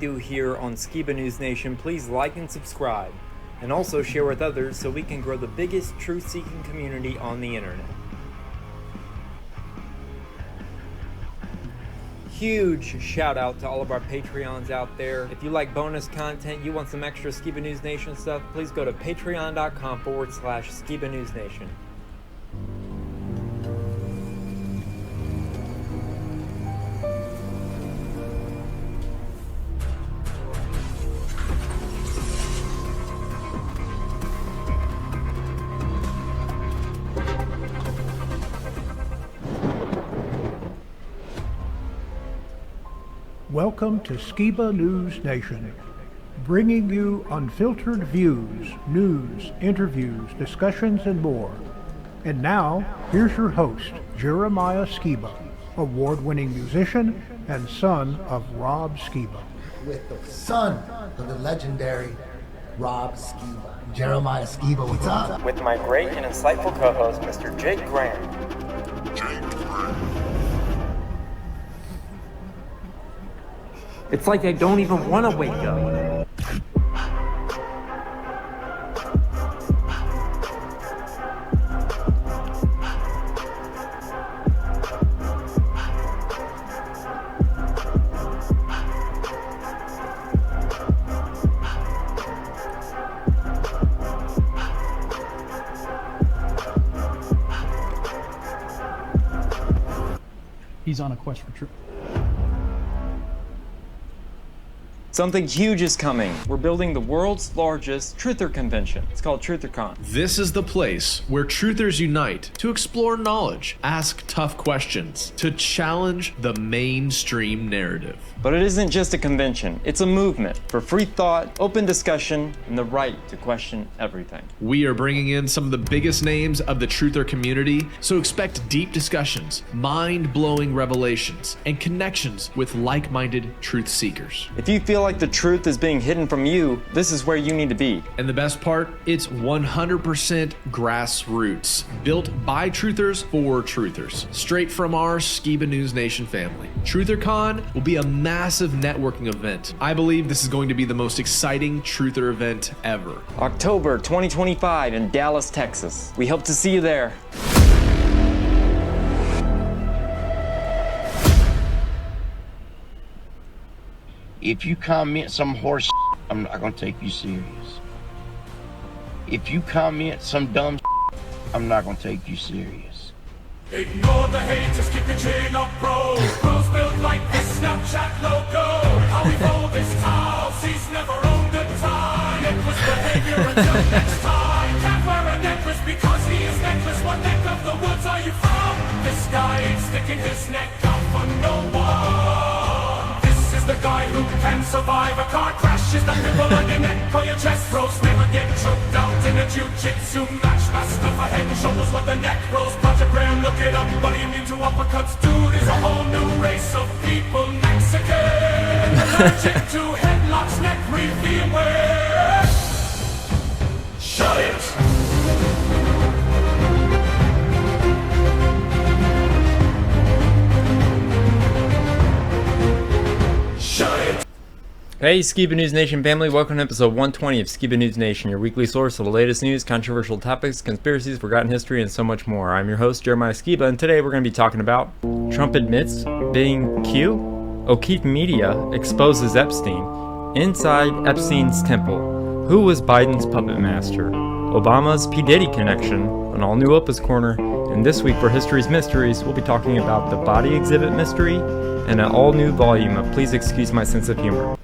do here on Skiba News Nation, please like and subscribe. And also share with others so we can grow the biggest truth-seeking community on the internet. Huge shout out to all of our Patreons out there. If you like bonus content, you want some extra Skiba News Nation stuff, please go to patreon.com/Skiba News Nation. Welcome to Skiba News Nation, bringing you unfiltered views, news, interviews, discussions, and more. And now, here's your host, Jeremiah Skiba, award-winning musician and son of Rob Skiba. With the son of the legendary Rob Skiba, Jeremiah Skiba, what's up? With my great and insightful co-host, Mr. Jake Graham. It's like I don't even want to wake up. He's on a quest for truth. Something huge is coming. We're building the world's largest truther convention. It's called TrutherCon. This is the place where truthers unite to explore knowledge, ask tough questions, to challenge the mainstream narrative. But it isn't just a convention. It's a movement for free thought, open discussion, and the right to question everything. We are bringing in some of the biggest names of the truther community, so expect deep discussions, mind-blowing revelations, and connections with like-minded truth seekers. If you feel like the truth is being hidden from you, this is where you need to be. And the best part, it's 100% grassroots, built by truthers for truthers, straight from our Skiba News Nation family. TrutherCon will be a massive networking event. I believe this is going to be the most exciting truther event ever. October 2025 in Dallas, Texas. We hope to see you there. If you comment some horse, I'm not gonna take you serious. If you comment some dumb, I'm not gonna take you serious. Ignore the haters, keep the chain up, bro. Bros built like this Snapchat logo. How we fold this house, he's never owned a tie. Necklace behavior until next time. Can't wear a necklace because he is necklace. What neck of the woods are you from? This guy ain't sticking his neck out for no one. This is the guy who can survive a car crash. Is the pimple on your neck or your chest? Bros never get choked out in a jiu-jitsu match. Master for head and shoulders with the neck rolls. Project Graham, look it up, but he mean to uppercuts. Dude is a whole new race of people. Mexican, allergic to headlocks, neck reveal. Shut it. Hey Skiba News Nation family, welcome to episode 120 of Skiba News Nation, your weekly source of the latest news, controversial topics, conspiracies, forgotten history, and so much more. I'm your host, Jeremiah Skiba, and today we're going to be talking about Trump admits being Q, O'Keefe Media exposes Epstein, inside Epstein's Temple, who was Biden's puppet master, Obama's P. Diddy connection, an all-new Opus Corner, and this week for History's Mysteries, we'll be talking about the body exhibit mystery and an all-new volume of Please Excuse My Sense of Humor.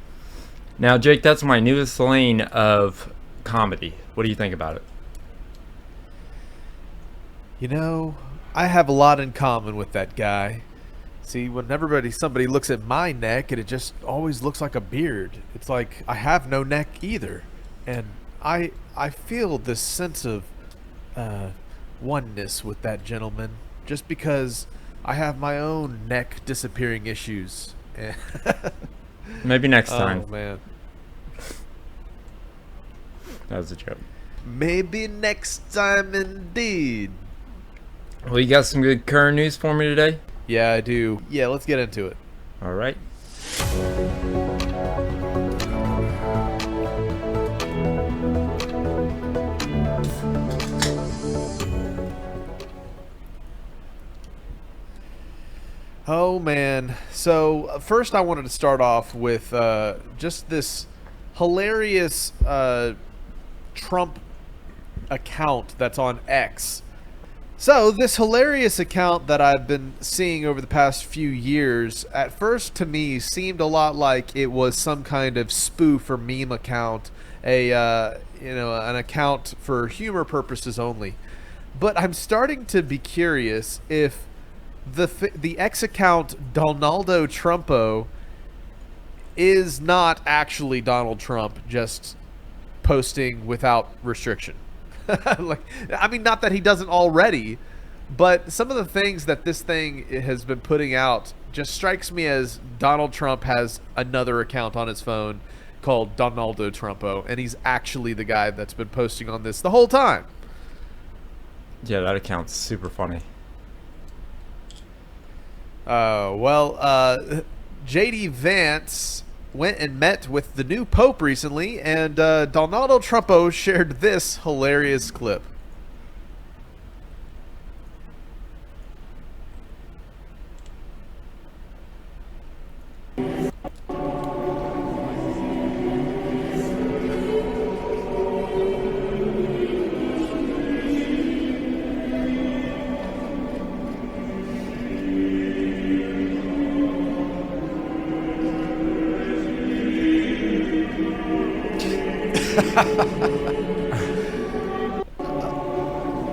Now, Jake, that's my newest lane of comedy. What do you think about it? You know, I have a lot in common with that guy. See, when somebody looks at my neck, and it just always looks like a beard. It's like I have no neck either. And I feel this sense of oneness with that gentleman just because I have my own neck disappearing issues. Maybe next time. Oh, man. That was a joke. Maybe next time indeed. Well, you got some good current news for me today? Yeah, I do. Yeah, let's get into it. All right. man. So first I wanted to start off with just this hilarious Trump account that's on X. So this hilarious account that I've been seeing over the past few years, at first to me seemed a lot like it was some kind of spoof or meme account, an account for humor purposes only. But I'm starting to be curious if the X account Donaldo Trumpo is not actually Donald Trump just posting without restriction. Not that he doesn't already, but some of the things that this thing has been putting out just strikes me as Donald Trump has another account on his phone called Donaldo Trumpo, and he's actually the guy that's been posting on this the whole time. Yeah, that account's super funny. J.D. Vance went and met with the new Pope recently, and Donaldo Trumpo shared this hilarious clip.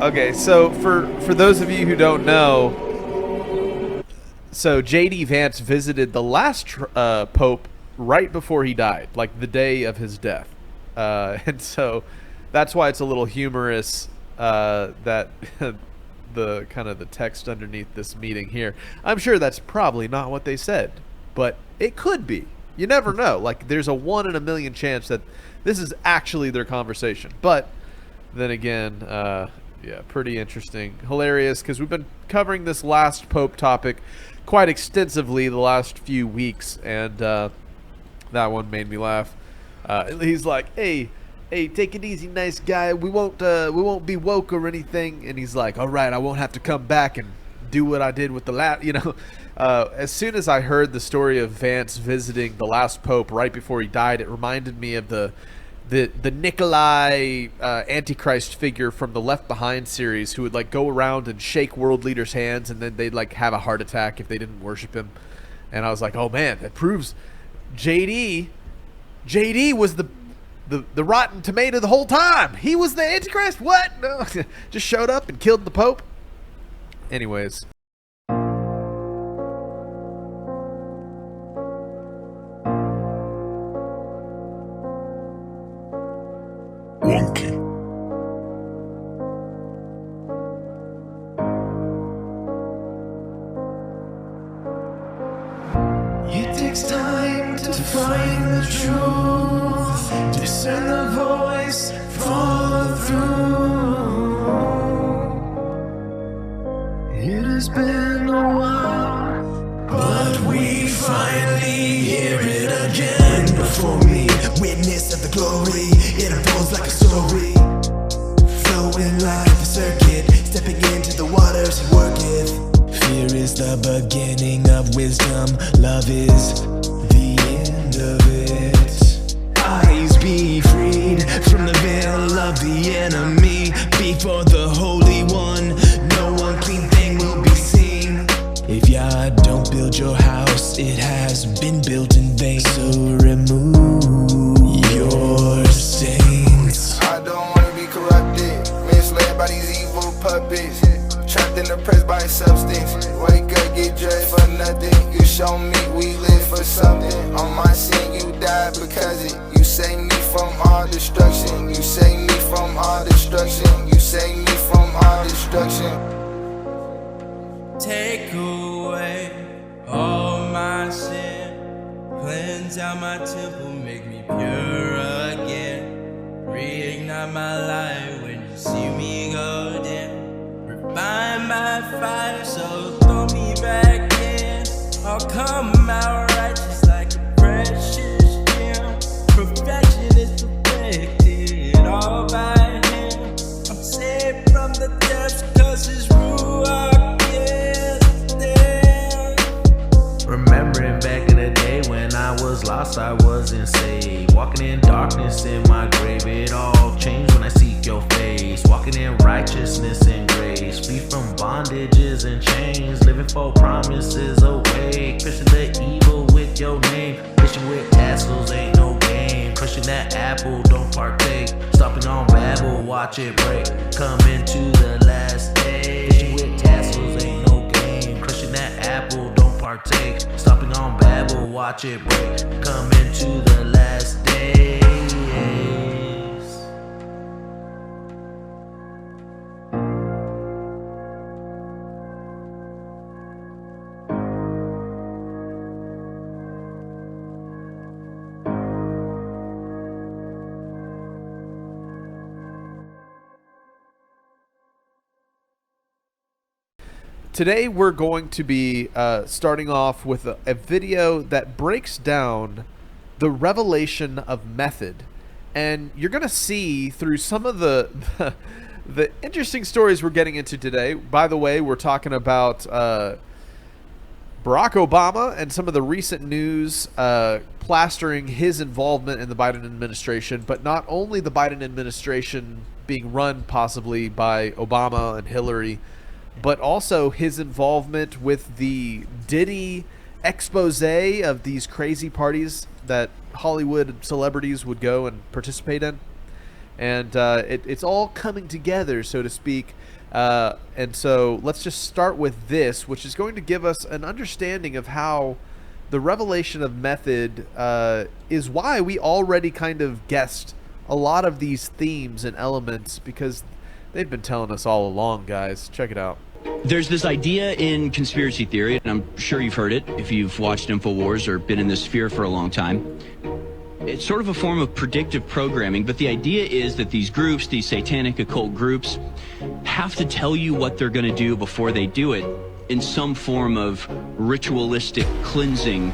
Okay, so for those of you who don't know, so J.D. Vance visited the last Pope right before he died, like the day of his death. And so that's why it's a little humorous that the kind of the text underneath this meeting here. I'm sure that's probably not what they said, but it could be. You never know. Like, there's a 1 in a million chance that this is actually their conversation. But then again, yeah, pretty interesting. Hilarious, because we've been covering this last Pope topic quite extensively the last few weeks, and that one made me laugh. He's like, hey, take it easy, nice guy. We won't be woke or anything. And he's like, all right, I won't have to come back and do what I did with the last, as soon as I heard the story of Vance visiting the last Pope right before he died, it reminded me of the Nikolai Antichrist figure from the Left Behind series, who would like go around and shake world leaders' hands, and then they'd like have a heart attack if they didn't worship him. And I was like, oh man, that proves JD was the rotten tomato the whole time. He was the Antichrist. What? No, just showed up and killed the Pope. Anyways. Wonky. It takes time to find the truth, discern the voice, follow through. It has been a while, but we finally hear it again. Before me, witness of the glory, it unfolds like a story, flowing like a circuit, stepping into the waters he worketh. Fear is the beginning of wisdom, love is the end of it. Eyes be freed from the veil of the enemy. Before the Holy One, no unclean thing will be seen. If Yah don't build your house, it has been built in vain. So remove your stains. I don't wanna be corrupted, misled by these evil puppets, trapped in the press by substance. Wake up, get judged for nothing. You show me we live for something. On my sin you died because it. You save me from all destruction. You save me from all destruction. You save me from all destruction. Take away all my sin, cleanse out my temple, make me pure again. Reignite my life when you see me go dim. Refine my fire, so throw me back in. I'll come out righteous like a precious gem. Perfection is perfected all by him. I'm saved from the depths, cause his ruach is there. I wasn't saved. Walking in darkness in my grave, it all changed when I seek your face. Walking in righteousness and grace, free from bondages and chains, living for promises awake. Pushing the evil with your name, fishing with tassels ain't no game. Crushing that apple, don't partake. Stopping on Babel, watch it break. Coming to the last day. Fishing with tassels ain't no game. Crushing that apple, don't partake. Stopping on Babel, watch it break. Coming to the last days. Today we're going to be starting off with a video that breaks down the revelation of method, and you're going to see through some of the interesting stories we're getting into today. By the way, we're talking about Barack Obama and some of the recent news plastering his involvement in the Biden administration, but not only the Biden administration being run possibly by Obama and Hillary, but also his involvement with the Diddy expose of these crazy parties that Hollywood celebrities would go and participate in. And it's all coming together, so to speak. And so let's just start with this, which is going to give us an understanding of how the revelation of method is why we already kind of guessed a lot of these themes and elements, because they've been telling us all along, guys. Check it out. There's this idea in conspiracy theory, and I'm sure you've heard it if you've watched InfoWars or been in this sphere for a long time. It's sort of a form of predictive programming, but the idea is that these groups, these satanic occult groups, have to tell you what they're going to do before they do it in some form of ritualistic cleansing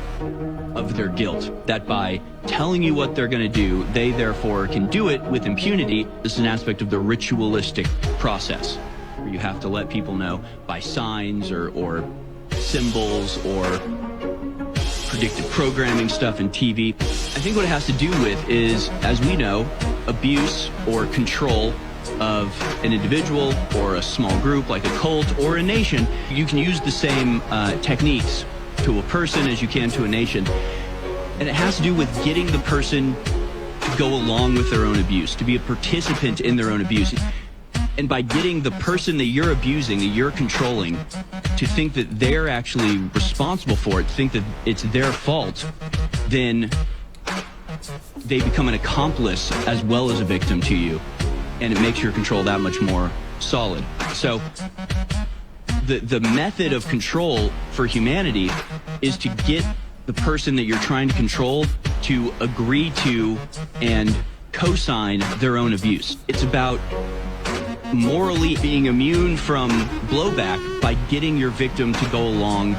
of their guilt. That by telling you what they're going to do, they therefore can do it with impunity. This is an aspect of the ritualistic process, where you have to let people know by signs or symbols or predictive programming stuff in TV. I think what it has to do with is, as we know, abuse or control of an individual or a small group like a cult or a nation. You can use the same techniques to a person as you can to a nation. And it has to do with getting the person to go along with their own abuse, to be a participant in their own abuse. And by getting the person that you're abusing, that you're controlling, to think that they're actually responsible for it, think that it's their fault, then they become an accomplice as well as a victim to you. And it makes your control that much more solid. So the method of control for humanity is to get the person that you're trying to control to agree to and co-sign their own abuse. It's about morally being immune from blowback by getting your victim to go along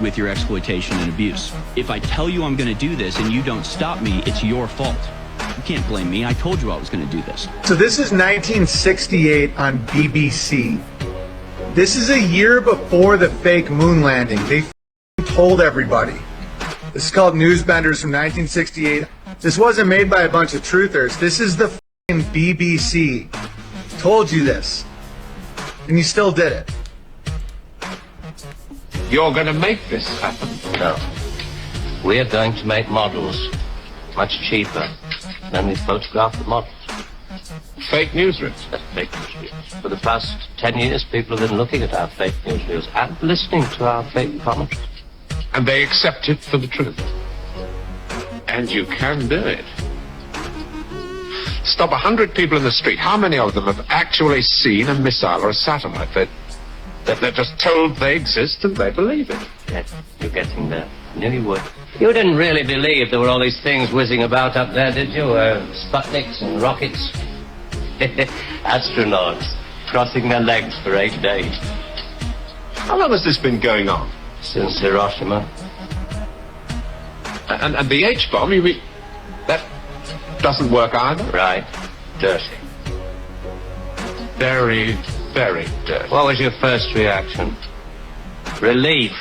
with your exploitation and abuse. If I tell you I'm going to do this and you don't stop me, it's your fault. You can't blame me. I told you I was going to do this. So this is 1968 on BBC. This is a year before the fake moon landing. They told everybody. This is called Newsbenders from 1968. This wasn't made by a bunch of truthers. This is the BBC. Told you this, and you still did it. You're going to make this happen? No. We're going to make models much cheaper. Then we photograph the models. Fake newsreels? That's fake newsreels. For the past 10 years, people have been looking at our fake newsreels and listening to our fake commentaries. And they accept it for the truth. And you can do it. Stop 100 people in the street. How many of them have actually seen a missile or a satellite? They're just told they exist and they believe it. Yes, you're getting there. I knew you would. You didn't really believe there were all these things whizzing about up there, did you? Sputniks and rockets. Astronauts crossing their legs for 8 days. How long has this been going on? Since Hiroshima. And the H-bomb, you mean... that doesn't work either? Right. Dirty. Very, very dirty. What was your first reaction? Relief.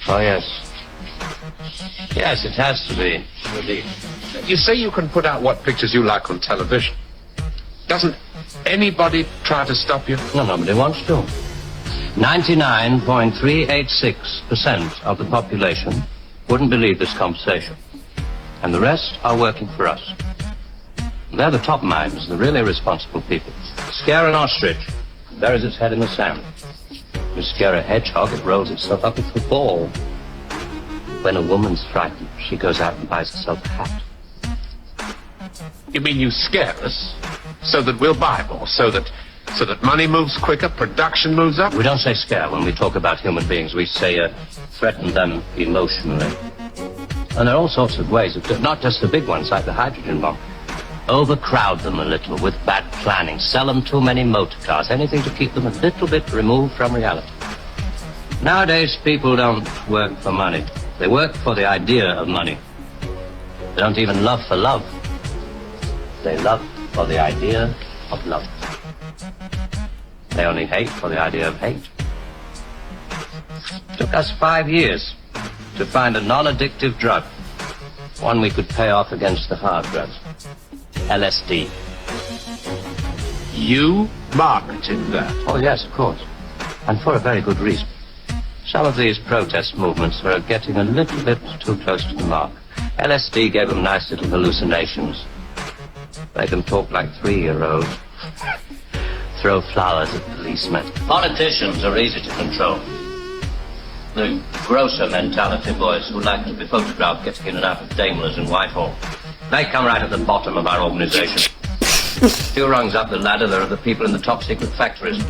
Oh, yes. Yes, it has to be. Indeed. You say you can put out what pictures you like on television. Doesn't anybody try to stop you? No, nobody wants to. 99.386% of the population wouldn't believe this conversation. And the rest are working for us. They're the top minds, the really responsible people. Scare an ostrich, buries its head in the sand. You scare a hedgehog, it rolls itself up into a ball. When a woman's frightened, she goes out and buys herself a hat. You mean you scare us so that we'll buy more, so that money moves quicker, production moves up? We don't say scare when we talk about human beings. We say threaten them emotionally. And there are all sorts of ways of not just the big ones like the hydrogen bomb. Overcrowd them a little with bad planning. Sell them too many motor cars. Anything to keep them a little bit removed from reality. Nowadays, people don't work for money. They work for the idea of money. They don't even love for love. They love for the idea of love. They only hate for the idea of hate. It took us 5 years to find a non-addictive drug. One we could pay off against the hard drugs. LSD. You marketed that? Oh, yes, of course. And for a very good reason. Some of these protest movements were getting a little bit too close to the mark. LSD gave them nice little hallucinations. Made them talk like 3-year-olds. Throw flowers at policemen. Politicians are easy to control. The grosser mentality boys who like to be photographed getting in and out of Daimlers in Whitehall. They come right at the bottom of our organization. A few rungs up the ladder, there are the people in the top secret factories.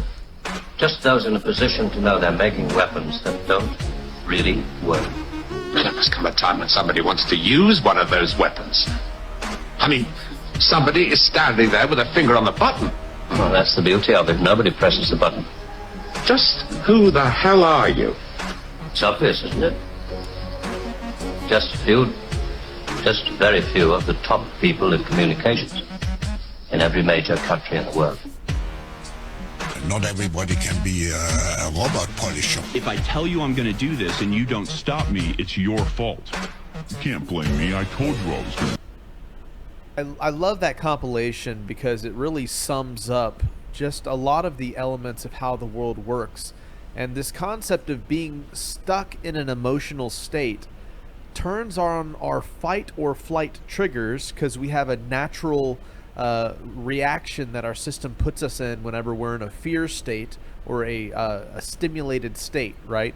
Just those in a position to know they're making weapons that don't really work. There must come a time when somebody wants to use one of those weapons. I mean, somebody is standing there with a finger on the button. Well, that's the beauty of it. Nobody presses the button. Just who the hell are you? It's obvious, isn't it? Just very few of the top people in communications in every major country in the world. Not everybody can be a robot polisher. If I tell you I'm going to do this and you don't stop me, it's your fault. You can't blame me. I told you I was going to. I love that compilation because it really sums up just a lot of the elements of how the world works. And this concept of being stuck in an emotional state turns on our fight or flight triggers because we have a natural reaction that our system puts us in whenever we're in a fear state or a stimulated state, right?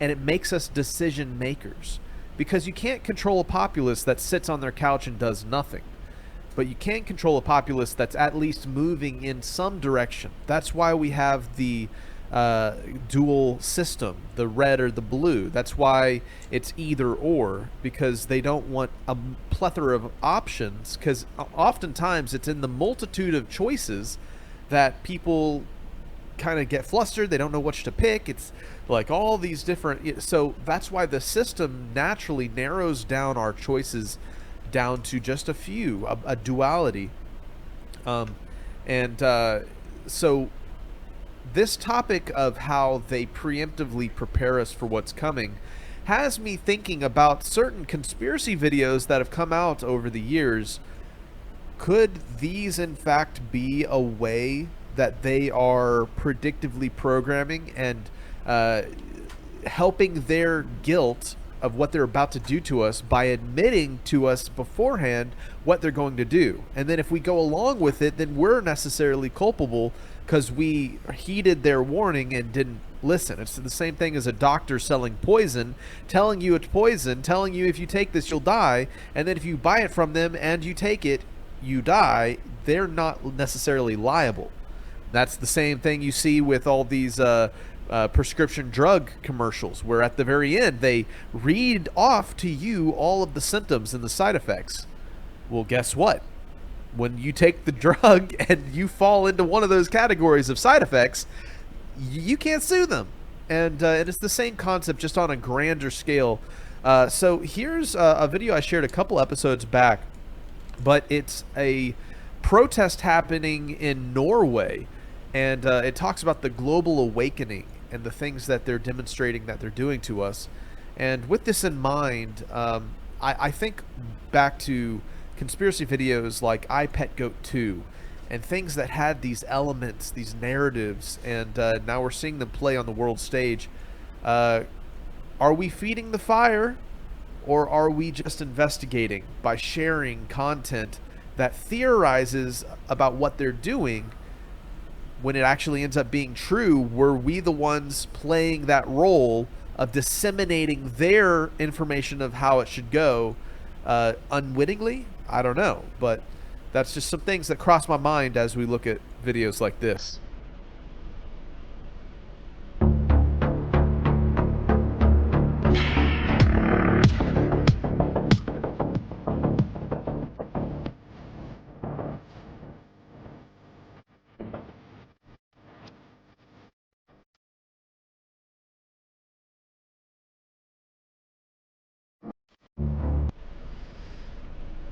And it makes us decision makers because you can't control a populace that sits on their couch and does nothing. But you can control a populace that's at least moving in some direction. That's why we have the dual system, the red or the blue. That's why it's either or, because they don't want a plethora of options, because oftentimes it's in the multitude of choices that people kind of get flustered. They don't know which to pick. It's like all these different, so that's why the system naturally narrows down our choices down to just a few, a duality. So this topic of how they preemptively prepare us for what's coming has me thinking about certain conspiracy videos that have come out over the years. Could these in fact be a way that they are predictively programming and helping their guilt of what they're about to do to us by admitting to us beforehand what they're going to do? And then if we go along with it, then we're necessarily culpable because we heeded their warning and didn't listen. It's the same thing as a doctor selling poison, telling you it's poison, telling you if you take this you'll die, and then if you buy it from them and you take it, you die. They're not necessarily liable. That's the same thing you see with all these prescription drug commercials, where at the very end they read off to you all of the symptoms and the side effects. Well, guess what? When you take the drug and you fall into one of those categories of side effects, you can't sue them. And it's the same concept, just on a grander scale. So here's a video I shared a couple episodes back, but it's a protest happening in Norway, and it talks about the global awakening and the things that they're demonstrating that they're doing to us. And with this in mind, I think back to conspiracy videos like I Pet Goat 2 and things that had these elements, these narratives, and now we're seeing them play on the world stage. Are we feeding the fire, or are we just investigating by sharing content that theorizes about what they're doing when it actually ends up being true? Were we the ones playing that role of disseminating their information of how it should go unwittingly? I don't know, but that's just some things that cross my mind as we look at videos like this.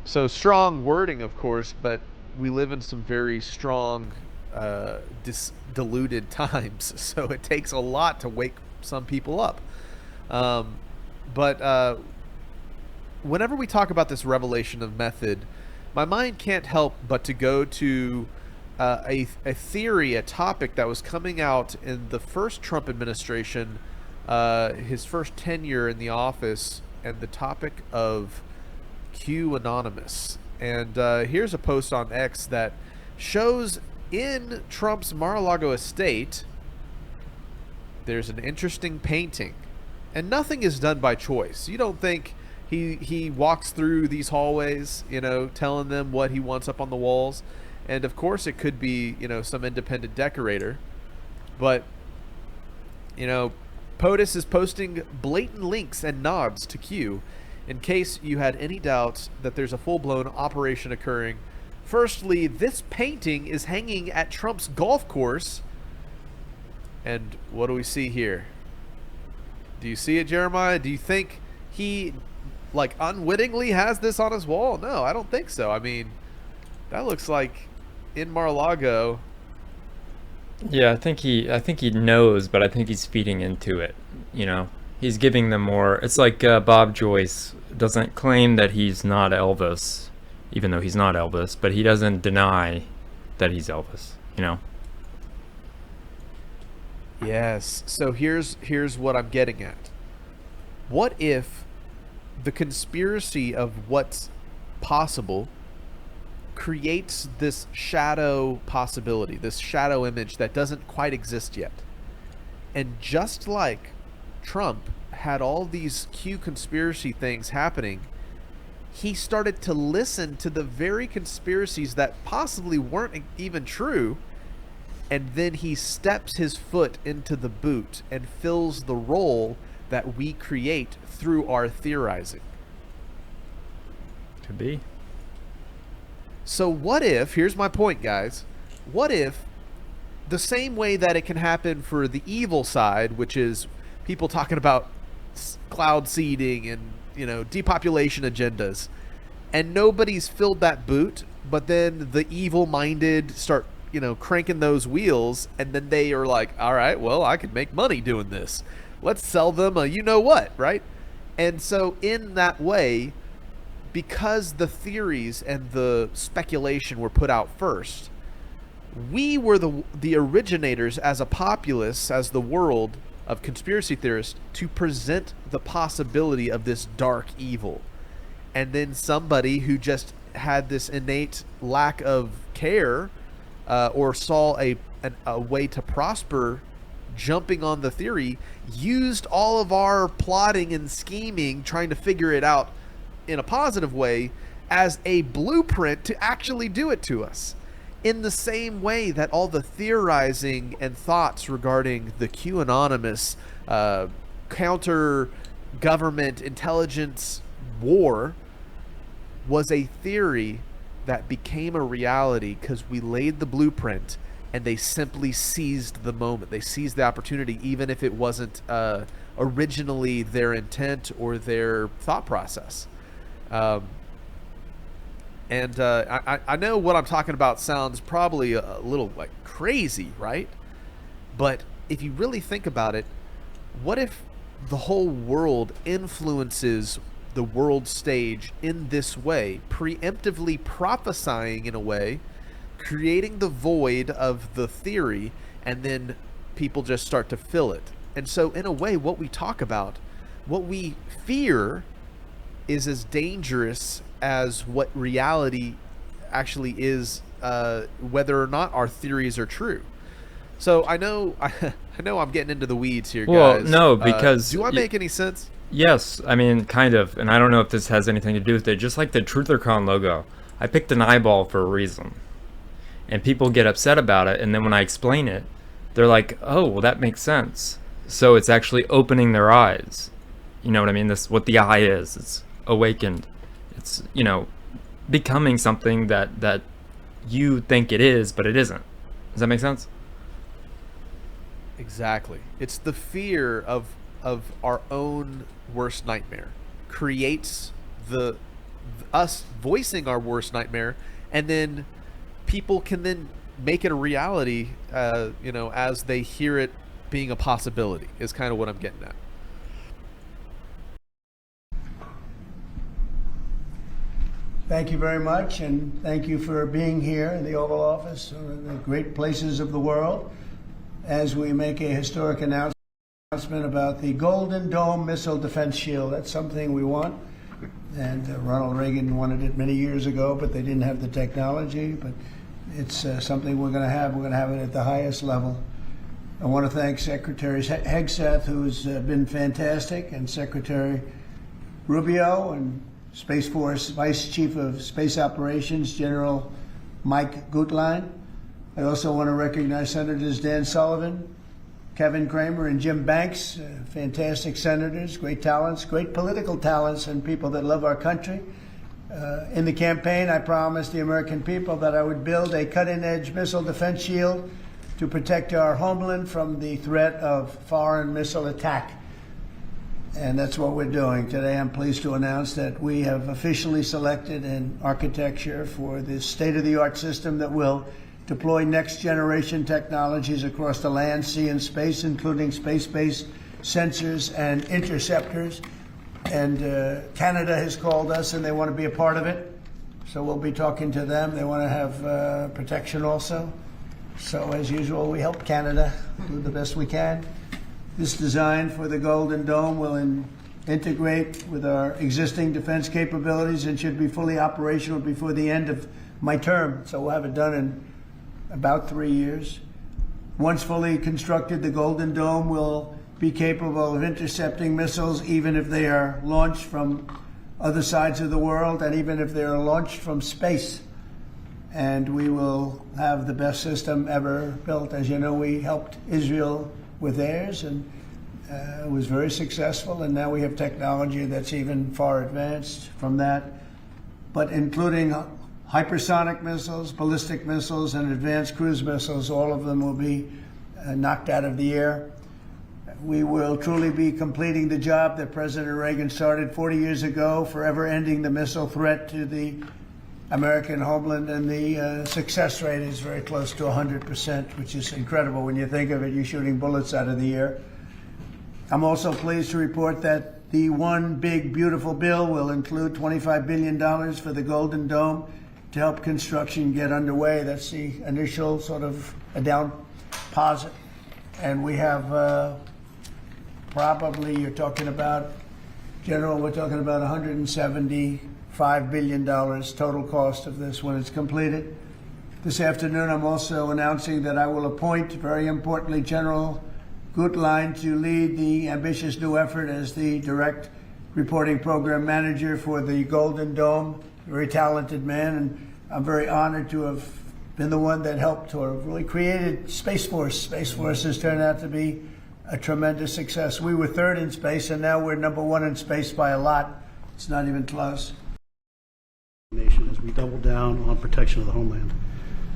So strong wording, of course, but we live in some very strong, diluted times. So it takes a lot to wake some people up. But whenever we talk about this revelation of method, my mind can't help but to go to a theory, a topic that was coming out in the first Trump administration, his first tenure in the office, and the topic of Q Anonymous. And here's a post on X that shows in Trump's Mar-a-Lago estate there's an interesting painting, and nothing is done by choice. You don't think he walks through these hallways, you know, telling them what he wants up on the walls. And of course it could be, you know, some independent decorator, but you know, POTUS is posting blatant links and nods to Q in case you had any doubts that there's a full-blown operation occurring. Firstly, this painting is hanging at Trump's golf course. And what do we see here? Do you see it, Jeremiah? Do you think he, like, unwittingly has this on his wall? No, I don't think so. I mean, that looks like in Mar-a-Lago. Yeah, I think he knows, but I think he's feeding into it, you know. He's giving them more. It's like Bob Joyce doesn't claim that he's not Elvis, even though he's not Elvis, but he doesn't deny that he's Elvis, you know? Yes. So here's what I'm getting at. What if the conspiracy of what's possible creates this shadow possibility, this shadow image that doesn't quite exist yet? And just like Trump had all these Q conspiracy things happening, he started to listen to the very conspiracies that possibly weren't even true, and then he steps his foot into the boot and fills the role that we create through our theorizing. Could be. So what if, here's my point, guys, what if the same way that it can happen for the evil side, which is people talking about cloud seeding and, you know, depopulation agendas, and nobody's filled that boot, but then the evil-minded start, you know, cranking those wheels, and then they are like, all right, well, I can make money doing this. Let's sell them a you-know-what, right? And so in that way, because the theories and the speculation were put out first, we were the originators as a populace, as the world of conspiracy theorists, to present the possibility of this dark evil. And then somebody who just had this innate lack of care or saw a way to prosper jumping on the theory, used all of our plotting and scheming, trying to figure it out in a positive way, as a blueprint to actually do it to us. In the same way that all the theorizing and thoughts regarding the QAnonymous counter-government intelligence war was a theory that became a reality because we laid the blueprint and they simply seized the moment. They seized the opportunity, even if it wasn't originally their intent or their thought process. And I know what I'm talking about sounds probably a little like crazy, right? But if you really think about it, what if the whole world influences the world stage in this way, preemptively prophesying in a way, creating the void of the theory, and then people just start to fill it. And so in a way, what we talk about, what we fear, is as dangerous as what reality actually is, whether or not our theories are true. So I know I'm getting into the weeds here, guys. Well, no, because do I make any sense? Yes, I mean, kind of, and I don't know if this has anything to do with it. Just like the TrutherCon logo, I picked an eyeball for a reason, and people get upset about it. And then when I explain it, they're like, "Oh, well, that makes sense." So it's actually opening their eyes. You know what I mean? This what the eye is. It's awakened. It's, you know, becoming something that you think it is, but it isn't. Does that make sense? Exactly. It's the fear of our own worst nightmare creates us voicing our worst nightmare, and then people can then make it a reality, as they hear it being a possibility, is kind of what I'm getting at. Thank you very much, and thank you for being here in the Oval Office, one of the great places of the world, as we make a historic announcement about the Golden Dome Missile Defense Shield. That's something we want, and Ronald Reagan wanted it many years ago, but they didn't have the technology. But it's something we're going to have. We're going to have it at the highest level. I want to thank Secretary Hegseth, who's been fantastic, and Secretary Rubio, and Space Force Vice Chief of Space Operations, General Mike Gutlein. I also want to recognize Senators Dan Sullivan, Kevin Cramer, and Jim Banks, fantastic senators, great talents, great political talents, and people that love our country. In the campaign, I promised the American people that I would build a cutting-edge missile defense shield to protect our homeland from the threat of foreign missile attack. And that's what we're doing. Today, I'm pleased to announce that we have officially selected an architecture for this state-of-the-art system that will deploy next-generation technologies across the land, sea, and space, including space-based sensors and interceptors. And Canada has called us, and they want to be a part of it. So we'll be talking to them. They want to have protection also. So as usual, we help Canada do the best we can. This design for the Golden Dome will integrate with our existing defense capabilities and should be fully operational before the end of my term. So we'll have it done in about 3 years. Once fully constructed, the Golden Dome will be capable of intercepting missiles even if they are launched from other sides of the world, and even if they are launched from space. And we will have the best system ever built. As you know, we helped Israel with theirs, and it was very successful, and now we have technology that's even far advanced from that, but including hypersonic missiles, ballistic missiles, and advanced cruise missiles. All of them will be knocked out of the air. We will truly be completing the job that President Reagan started 40 years ago, forever ending the missile threat to the American homeland, and the success rate is very close to 100%, which is incredible when you think of it. You're shooting bullets out of the air. I'm also pleased to report that the One Big Beautiful Bill will include $25 billion for the Golden Dome to help construction get underway. That's the initial sort of a down deposit. And we have probably, you're talking about, General, we're talking about $175 billion total cost of this when it's completed. This afternoon, I'm also announcing that I will appoint, very importantly, General Gutlein to lead the ambitious new effort as the direct reporting program manager for the Golden Dome. Very talented man, and I'm very honored to have been the one that helped to have really created Space Force. Space Force has turned out to be a tremendous success. We were third in space, and now we're number one in space by a lot. It's not even close. Nation as we double down on protection of the homeland.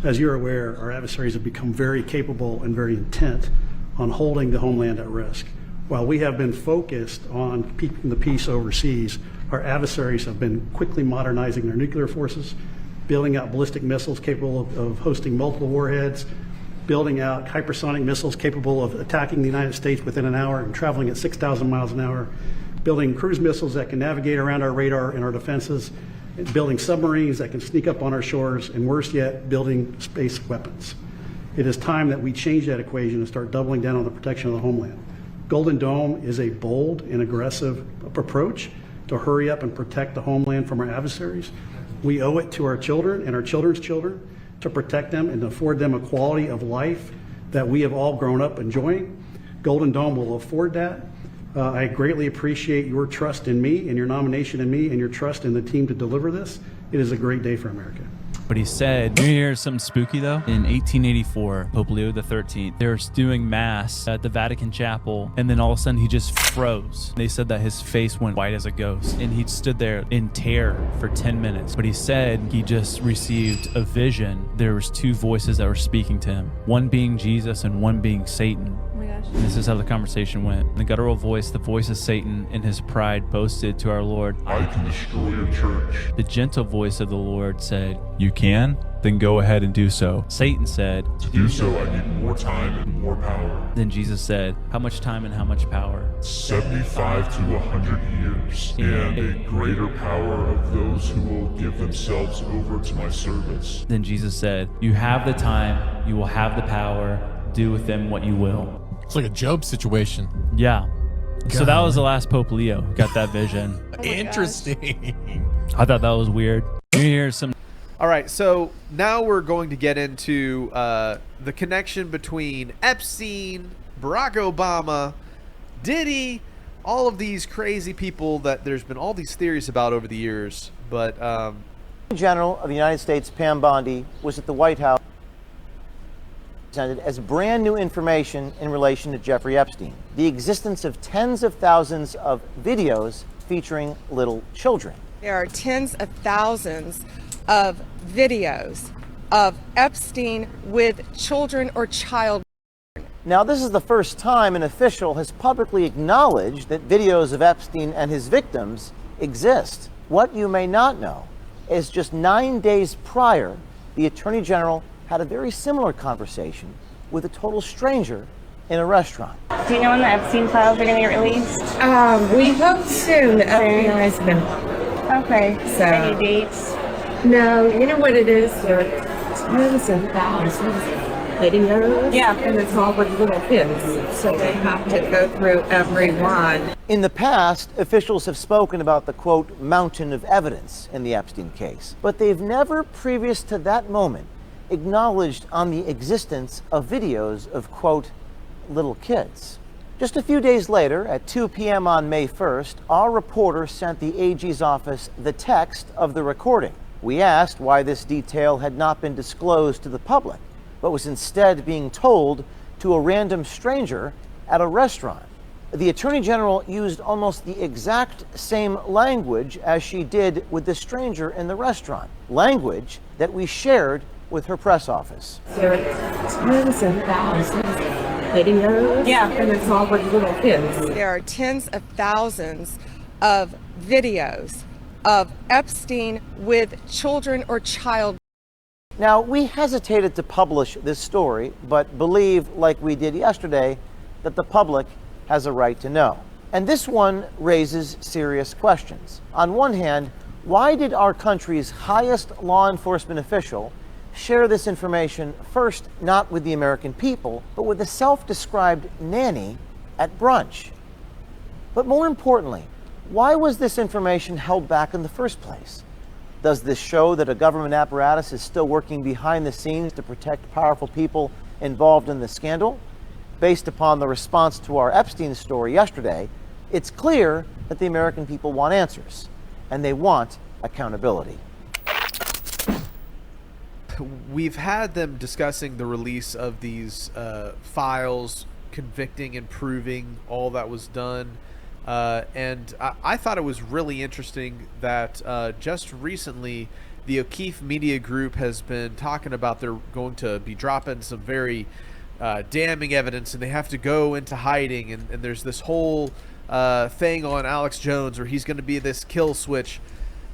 As you're aware, our adversaries have become very capable and very intent on holding the homeland at risk. While we have been focused on keeping the peace overseas, our adversaries have been quickly modernizing their nuclear forces, building out ballistic missiles capable of hosting multiple warheads, building out hypersonic missiles capable of attacking the United States within an hour and traveling at 6,000 miles an hour, building cruise missiles that can navigate around our radar and our defenses, building submarines that can sneak up on our shores, and worse yet, building space weapons. It is time that we change that equation and start doubling down on the protection of the homeland. Golden Dome is a bold and aggressive approach to hurry up and protect the homeland from our adversaries. We owe it to our children and our children's children to protect them and afford them a quality of life that we have all grown up enjoying. Golden Dome will afford that. I greatly appreciate your trust in me and your nomination in me and your trust in the team to deliver this. It is a great day for America. But he said, you hear something spooky though? In 1884, Pope Leo XIII, they were doing mass at the Vatican Chapel, and then all of a sudden he just froze. They said that his face went white as a ghost, and he stood there in terror for 10 minutes. But he said he just received a vision. There was two voices that were speaking to him, one being Jesus and one being Satan. Oh my gosh. And this is how the conversation went. The guttural voice, the voice of Satan, in his pride boasted to our Lord, I can destroy your church. The gentle voice of the Lord said, you can? Then go ahead and do so. Satan said, to do so I need more time and more power. Then Jesus said, how much time and how much power? 75 to 100 years, and a greater power of those who will give themselves over to my service. Then Jesus said, you have the time, you will have the power, do with them what you will. It's like a Job situation. Yeah. So that was the last Pope Leo who got that vision. Interesting. I thought that was weird. Here's some. All right, so now we're going to get into the connection between Epstein, Barack Obama, Diddy, all of these crazy people that there's been all these theories about over the years. But General of the United States, Pam Bondi, was at the White House presented as brand new information in relation to Jeffrey Epstein. The existence of tens of thousands of videos featuring little children. There are tens of thousands of videos of Epstein with children or child. Now, this is the first time an official has publicly acknowledged that videos of Epstein and his victims exist. What you may not know is just 9 days prior, the Attorney General had a very similar conversation with a total stranger in a restaurant. Do you know when the Epstein files are going to get released? We hope soon. Your husband. Okay. So, any dates? No, you know what it is? There's a thousand videos. Yeah. And it's all with little kids. So they have to go through every one. In the past, officials have spoken about the, quote, mountain of evidence in the Epstein case, but they've never, previous to that moment, acknowledged on the existence of videos of, quote, little kids. Just a few days later, at 2 p.m. on May 1st, our reporter sent the AG's office the text of the recording. We asked why this detail had not been disclosed to the public, but was instead being told to a random stranger at a restaurant. The Attorney General used almost the exact same language as she did with the stranger in the restaurant, language that we shared with her press office. There's a thousand videos. Yeah. And it's all with little kids. There are tens of thousands of videos of Epstein with children or child. Now, we hesitated to publish this story, but believe, like we did yesterday, that the public has a right to know. And this one raises serious questions. On one hand, why did our country's highest law enforcement official share this information first not with the American people, but with a self-described nanny at brunch? But more importantly, why was this information held back in the first place? Does this show that a government apparatus is still working behind the scenes to protect powerful people involved in the scandal? Based upon the response to our Epstein story yesterday, it's clear that the American people want answers, and they want accountability. We've had them discussing the release of these files, convicting and proving all that was done. And I thought it was really interesting that just recently the O'Keefe Media Group has been talking about they're going to be dropping some very damning evidence, and they have to go into hiding. And there's this whole thing on Alex Jones where he's going to be this kill switch.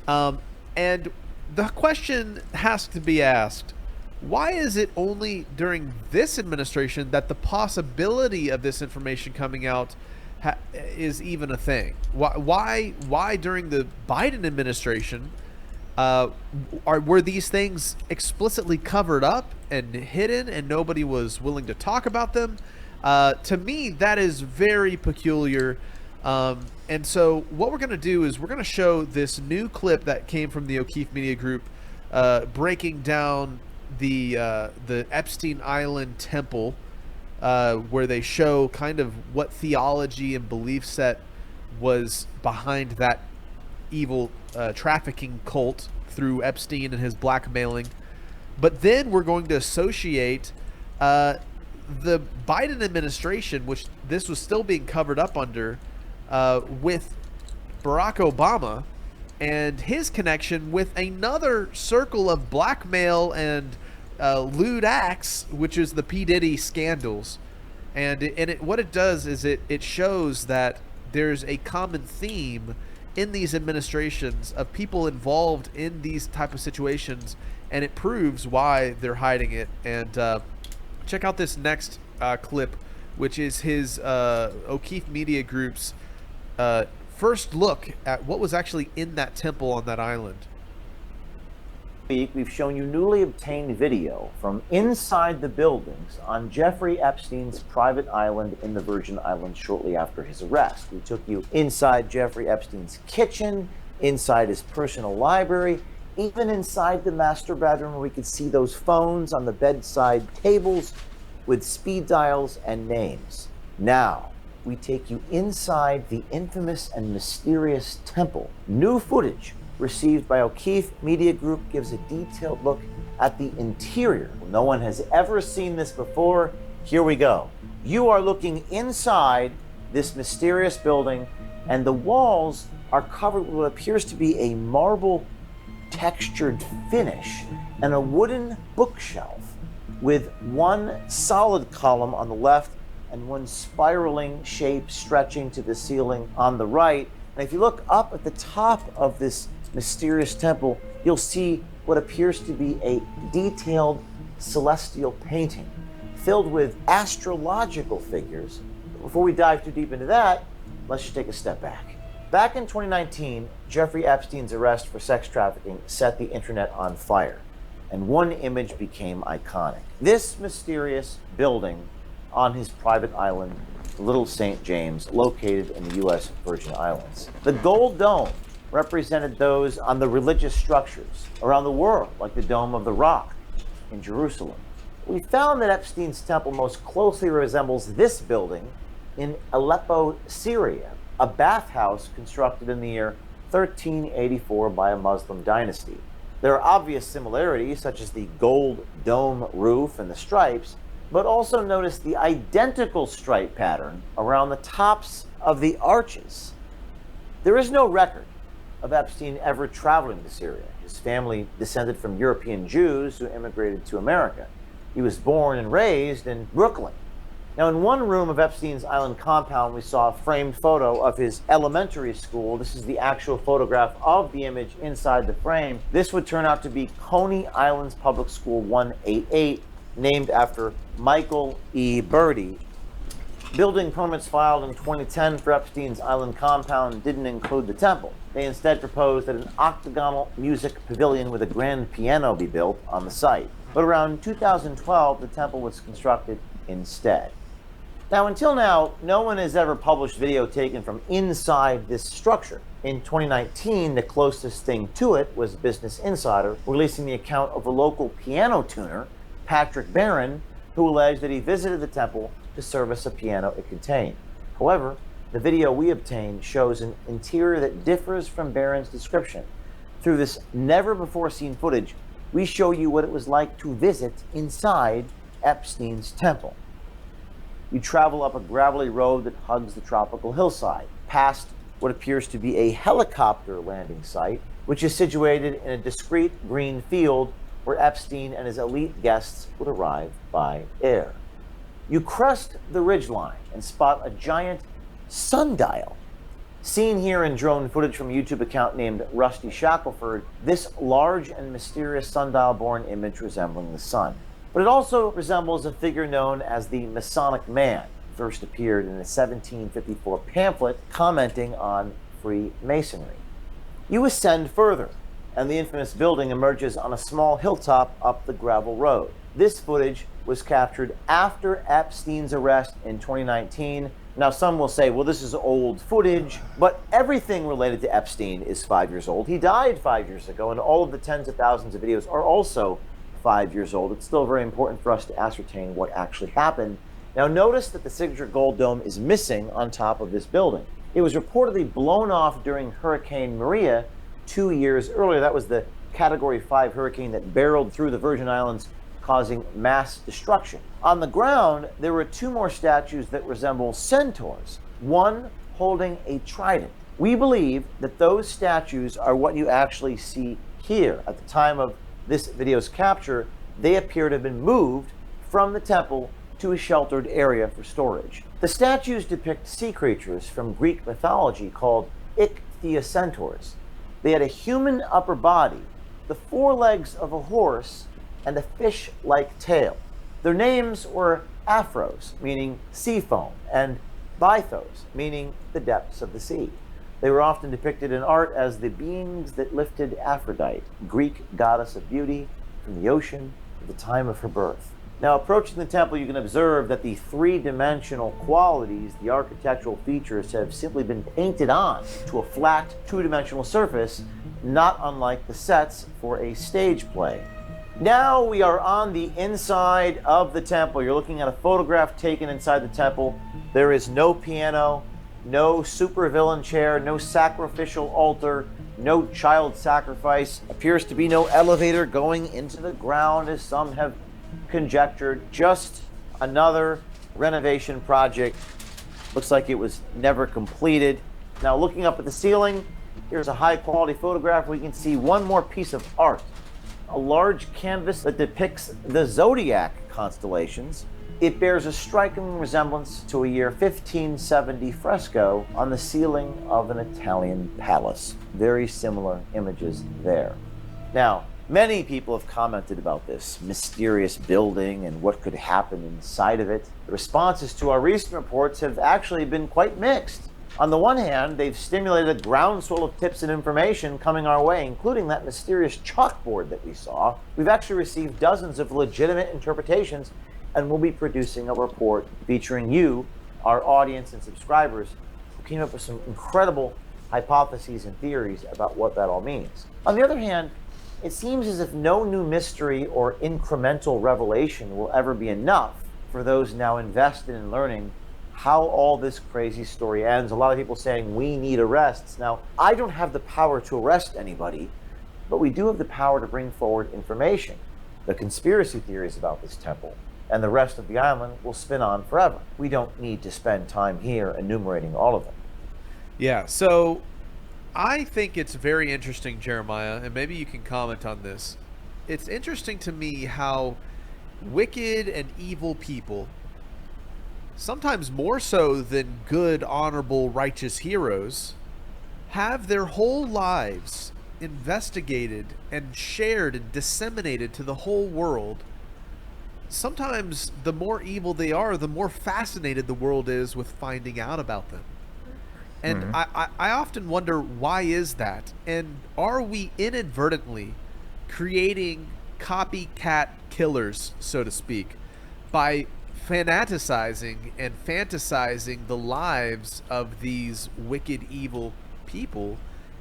And the question has to be asked, why is it only during this administration that the possibility of this information coming out is even a thing. Why during the Biden administration were these things explicitly covered up and hidden, and nobody was willing to talk about them? To me, that is very peculiar. And so what we're going to do is we're going to show this new clip that came from the O'Keefe Media Group, breaking down the Epstein Island Temple, where they show kind of what theology and belief set was behind that evil trafficking cult through Epstein and his blackmailing. But then we're going to associate the Biden administration, which this was still being covered up under, with Barack Obama and his connection with another circle of blackmail and lewd acts, which is the P. Diddy scandals. And what it does is it shows that there's a common theme in these administrations of people involved in these type of situations, and it proves why they're hiding it. And check out this next clip, which is his O'Keefe Media Group's first look at what was actually in that temple on that island. We've shown you newly obtained video from inside the buildings on Jeffrey Epstein's private island in the Virgin Islands shortly after his arrest. We took you inside Jeffrey Epstein's kitchen, inside his personal library, even inside the master bedroom where we could see those phones on the bedside tables with speed dials and names. Now, we take you inside the infamous and mysterious temple. New footage received by O'Keefe Media Group gives a detailed look at the interior. No one has ever seen this before. Here we go. You are looking inside this mysterious building, and the walls are covered with what appears to be a marble textured finish and a wooden bookshelf with one solid column on the left and one spiraling shape stretching to the ceiling on the right. And if you look up at the top of this mysterious temple, you'll see what appears to be a detailed celestial painting filled with astrological figures. Before we dive too deep into that, let's just take a step back. Back in 2019, Jeffrey Epstein's arrest for sex trafficking set the internet on fire, and one image became iconic. This mysterious building on his private island, Little St. James, located in the U.S. Virgin Islands. The gold dome represented those on the religious structures around the world, like the Dome of the Rock in Jerusalem. We found that Epstein's temple most closely resembles this building in Aleppo, Syria, a bathhouse constructed in the year 1384 by a Muslim dynasty. There are obvious similarities, such as the gold dome roof and the stripes, but also notice the identical stripe pattern around the tops of the arches. There is no record of Epstein ever traveling to Syria. His family descended from European Jews who immigrated to America. He was born and raised in Brooklyn. Now, in one room of Epstein's island compound, we saw a framed photo of his elementary school. This is the actual photograph of the image inside the frame. This would turn out to be Coney Island's Public School 188, named after Michael E. Birdie. Building permits filed in 2010 for Epstein's island compound didn't include the temple. They instead proposed that an octagonal music pavilion with a grand piano be built on the site. But around 2012, the temple was constructed instead. Now, until now, no one has ever published video taken from inside this structure. In 2019, the closest thing to it was Business Insider releasing the account of a local piano tuner, Patrick Barron, who alleged that he visited the temple to service a piano it contained. However, the video we obtained shows an interior that differs from Barron's description. Through this never-before-seen footage, we show you what it was like to visit inside Epstein's temple. You travel up a gravelly road that hugs the tropical hillside, past what appears to be a helicopter landing site, which is situated in a discreet green field where Epstein and his elite guests would arrive by air. You crest the ridgeline and spot a giant sundial. Seen here in drone footage from a YouTube account named Rusty Shackelford, this large and mysterious sundial-borne image resembling the sun. But it also resembles a figure known as the Masonic Man, first appeared in a 1754 pamphlet commenting on Freemasonry. You ascend further, and the infamous building emerges on a small hilltop up the gravel road. This footage was captured after Epstein's arrest in 2019. Now, some will say, well, this is old footage, but everything related to Epstein is 5 years old. He died 5 years ago, and all of the tens of thousands of videos are also 5 years old. It's still very important for us to ascertain what actually happened. Now, notice that the signature gold dome is missing on top of this building. It was reportedly blown off during Hurricane Maria 2 years earlier. That was the Category 5 hurricane that barreled through the Virgin Islands, causing mass destruction. On the ground, there were two more statues that resemble centaurs, one holding a trident. We believe that those statues are what you actually see here. At the time of this video's capture, they appear to have been moved from the temple to a sheltered area for storage. The statues depict sea creatures from Greek mythology called ichthyocentaurs. They had a human upper body, the forelegs of a horse, and a fish-like tail. Their names were Aphros, meaning sea foam, and Bythos, meaning the depths of the sea. They were often depicted in art as the beings that lifted Aphrodite, Greek goddess of beauty, from the ocean at the time of her birth. Now, approaching the temple, you can observe that the three-dimensional qualities, the architectural features, have simply been painted on to a flat, two-dimensional surface, not unlike the sets for a stage play. Now we are on the inside of the temple. You're looking at a photograph taken inside the temple. There is no piano, no supervillain chair, no sacrificial altar, no child sacrifice. Appears to be no elevator going into the ground, as some have conjectured. Just another renovation project. Looks like it was never completed. Now, looking up at the ceiling, here's a high-quality photograph. We can see one more piece of art. A large canvas that depicts the zodiac constellations. It bears a striking resemblance to a year 1570 fresco on the ceiling of an Italian palace. Very similar images there. Now, many people have commented about this mysterious building and what could happen inside of it. The responses to our recent reports have actually been quite mixed. On the one hand, they've stimulated a groundswell of tips and information coming our way, including that mysterious chalkboard that we saw. We've actually received dozens of legitimate interpretations, and we'll be producing a report featuring you, our audience and subscribers, who came up with some incredible hypotheses and theories about what that all means. On the other hand, it seems as if no new mystery or incremental revelation will ever be enough for those now invested in learning how all this crazy story ends. A lot of people saying we need arrests. Now, I don't have the power to arrest anybody, but we do have the power to bring forward information. The conspiracy theories about this temple and the rest of the island will spin on forever. We don't need to spend time here enumerating all of them. Yeah, so I think it's very interesting, Jeremiah, and maybe you can comment on this. It's interesting to me how wicked and evil people, sometimes more so than good, honorable, righteous heroes, have their whole lives investigated and shared and disseminated to the whole world. Sometimes the more evil they are, the more fascinated the world is with finding out about them. And I often wonder, why is that? And are we inadvertently creating copycat killers, so to speak, by fantasizing the lives of these wicked, evil people?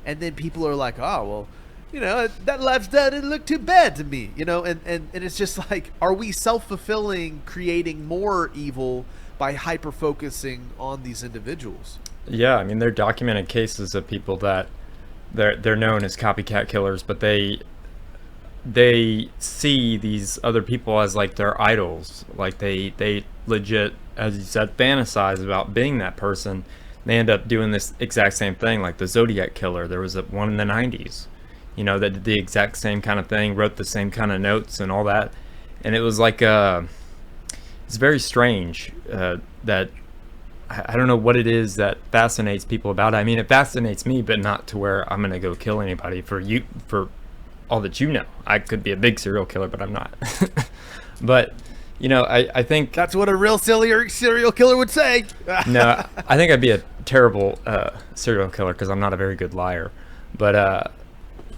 And then people are like, oh, well, you know, that lifestyle didn't look too bad to me, you know, and it's just like, are we self-fulfilling, creating more evil by hyper-focusing on these individuals? Yeah, I mean, there are documented cases of people that they're known as copycat killers, but they see these other people as like their idols. Like they legit, as you said, fantasize about being that person. They end up doing this exact same thing, like the Zodiac killer. There was one in the 90s, you know, that did the exact same kind of thing, wrote the same kind of notes and all that. And it was like, it's very strange that I don't know what it is that fascinates people about it. I mean, it fascinates me, but not to where I'm gonna go kill anybody for all that you know. I could be a big serial killer, but I'm not. But You know, I think that's what a real serial killer would say. No, I think I'd be a terrible serial killer because I'm not a very good liar. But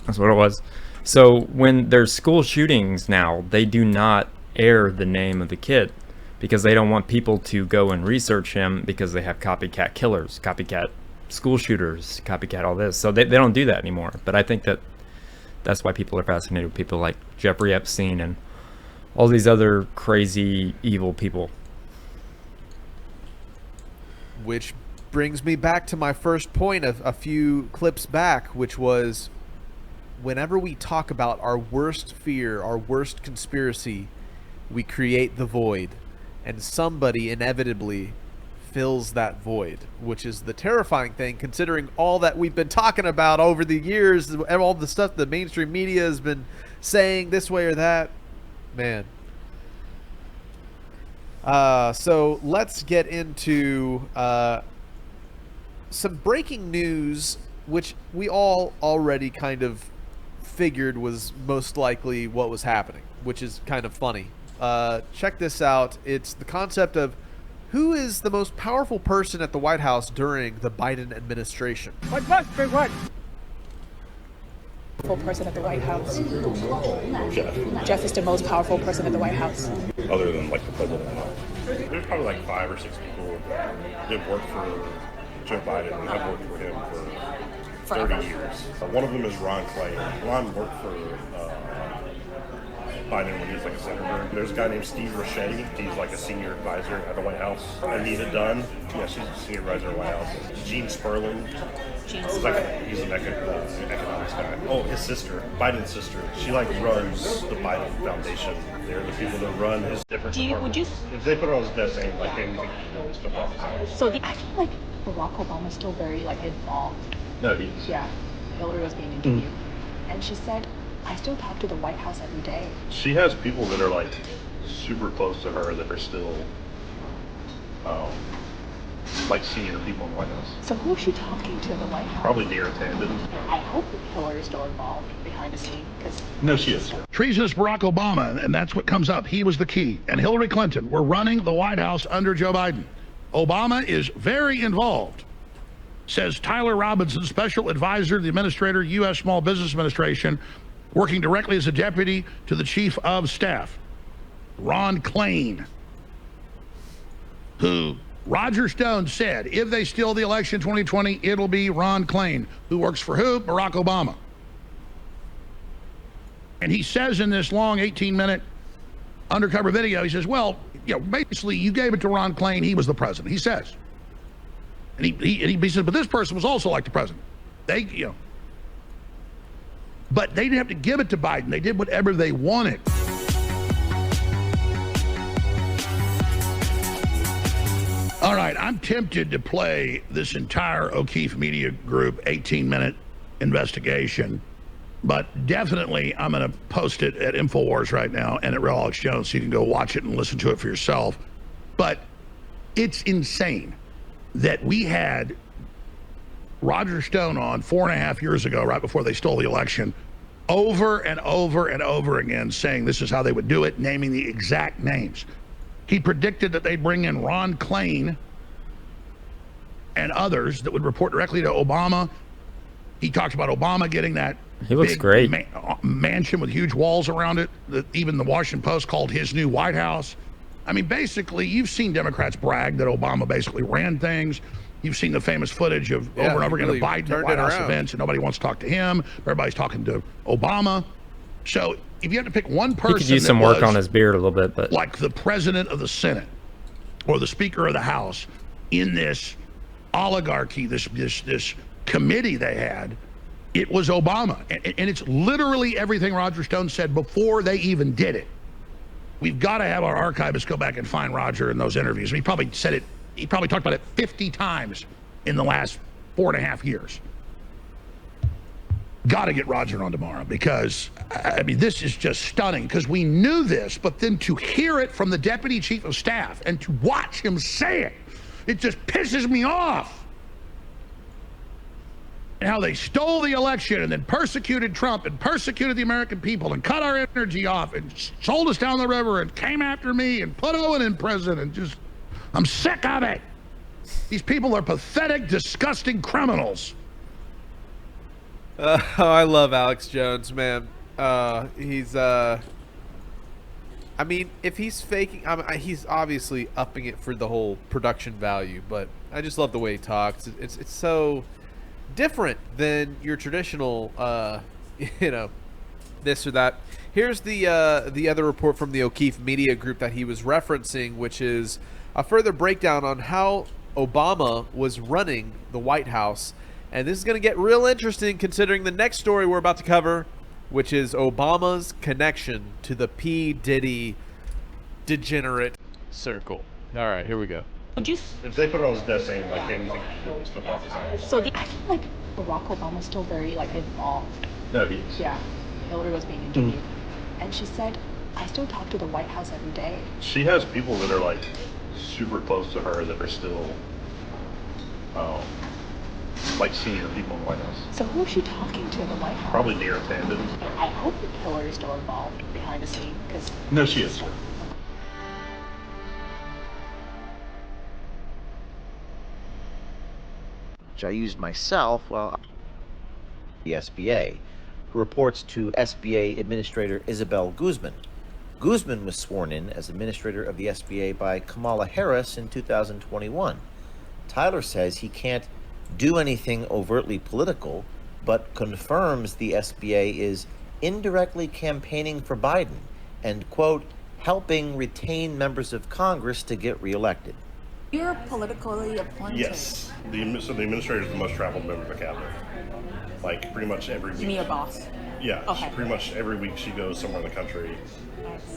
that's what it was. So when there's school shootings now, they do not air the name of the kid because they don't want people to go and research him because they have copycat killers, copycat school shooters, copycat all this. So they don't do that anymore. But I think that's why people are fascinated with people like Jeffrey Epstein and all these other crazy, evil people. Which brings me back to my first point of a few clips back, which was whenever we talk about our worst fear, our worst conspiracy, we create the void. And somebody inevitably fills that void, which is the terrifying thing considering all that we've been talking about over the years, all the stuff the mainstream media has been saying this way or that. Man. So let's get into some breaking news, which we all already kind of figured was most likely what was happening, which is kind of funny. Check this out. It's the concept of who is the most powerful person at the White House during the Biden administration. What must be what? Person at the White House. Jeff is the most powerful person at the White House. Other than like the president. There's probably like 5 or 6 people that work for Joe Biden and have worked for him for 30 years. One of them is Ron Clay. Ron worked for Biden when he was like a senator. There's a guy named Steve Ricchetti. He's like a senior advisor at the White House. Anita Dunn. Yeah, she's a senior advisor at the White House. Gene Sperling. He's an economics guy. Oh, his sister, Biden's sister. She like runs the Biden Foundation. They're the people that run his different departments. If they put it on his best name, like anything, stuff off. So I feel like Barack Obama's still very like involved. No, he is. Yeah, Hillary was being interviewed, and she said, "I still talk to the White House every day." She has people that are like super close to her that are still like senior people in the White House. So who is she talking to in the White House? Probably Dear Tandon. I hope Hillary's still involved behind the scenes. No, she is. Treasonous Barack Obama, and that's what comes up. He was the key. And Hillary Clinton were running the White House under Joe Biden. Obama is very involved, says Tyler Robinson, special advisor to the administrator, U.S. Small Business Administration, working directly as a deputy to the chief of staff, Ron Klain, who Roger Stone said, if they steal the election 2020, it'll be Ron Klain, who works for who? Barack Obama. And he says in this long 18-minute undercover video, he says, well, you know, basically you gave it to Ron Klain, he was the president, he says. And he says, but this person was also like the president. They, you know. But they didn't have to give it to Biden. They did whatever they wanted. All right, I'm tempted to play this entire O'Keefe Media Group 18-minute investigation, but definitely I'm going to post it at InfoWars right now and at Real Alex Jones so you can go watch it and listen to it for yourself. But it's insane that we had Roger Stone on 4.5 years ago, right before they stole the election, over and over and over again saying this is how they would do it, naming the exact names. He predicted that they'd bring in Ron Klain and others that would report directly to Obama. He talked about Obama getting that he looks big great mansion with huge walls around it that even the Washington Post called his new White House. I mean, basically, you've seen Democrats brag that Obama basically ran things. You've seen the famous footage of over and over again of Biden at White House events, and nobody wants to talk to him. Everybody's talking to Obama. So if you have to pick one person, he could use some work on his beard a little bit, but like the president of the Senate or the Speaker of the House in this oligarchy, this committee they had, it was Obama, and it's literally everything Roger Stone said before they even did it. We've got to have our archivists go back and find Roger in those interviews. He probably said it. He probably talked about it 50 times in the last 4.5 years. Got to get Roger on tomorrow because, I mean, this is just stunning because we knew this, but then to hear it from the deputy chief of staff and to watch him say it, it just pisses me off. and how they stole the election and then persecuted Trump and persecuted the American people and cut our energy off and sold us down the river and came after me and put Owen in prison and just, I'm sick of it. These people are pathetic, disgusting criminals. I love Alex Jones, man. He's I mean, if he's faking, he's obviously upping it for the whole production value, but I just love the way he talks. It's so different than your traditional, you know, this or that. Here's the other report from the O'Keefe Media Group that he was referencing, which is a further breakdown on how Obama was running the White House. And this is going to get real interesting considering the next story we're about to cover, which is Obama's connection to the P. Diddy degenerate circle. All right, here we go. If they put it on his desk saying like anything, stuff off his eyes. So I feel like Barack Obama's still very like involved. No, he is. Yeah, Hillary was being interviewed, and she said, "I still talk to the White House every day." She has people that are like super close to her that are still, like senior people in the White House. So who is she talking to in the White House? Probably near Tandon. I hope that Hillary's still involved behind the scene, because No, she is. which I used myself while the SBA, who reports to SBA Administrator Isabel Guzman. Guzman was sworn in as administrator of the SBA by Kamala Harris in 2021. Tyler says he can't do anything overtly political, but confirms the SBA is indirectly campaigning for Biden and, quote, helping retain members of Congress to get reelected. you're politically appointed. Yes. So the administrator is the most traveled member of the cabinet. Like pretty much every week. You mean your boss? Yeah. Okay. Pretty much every week she goes somewhere in the country,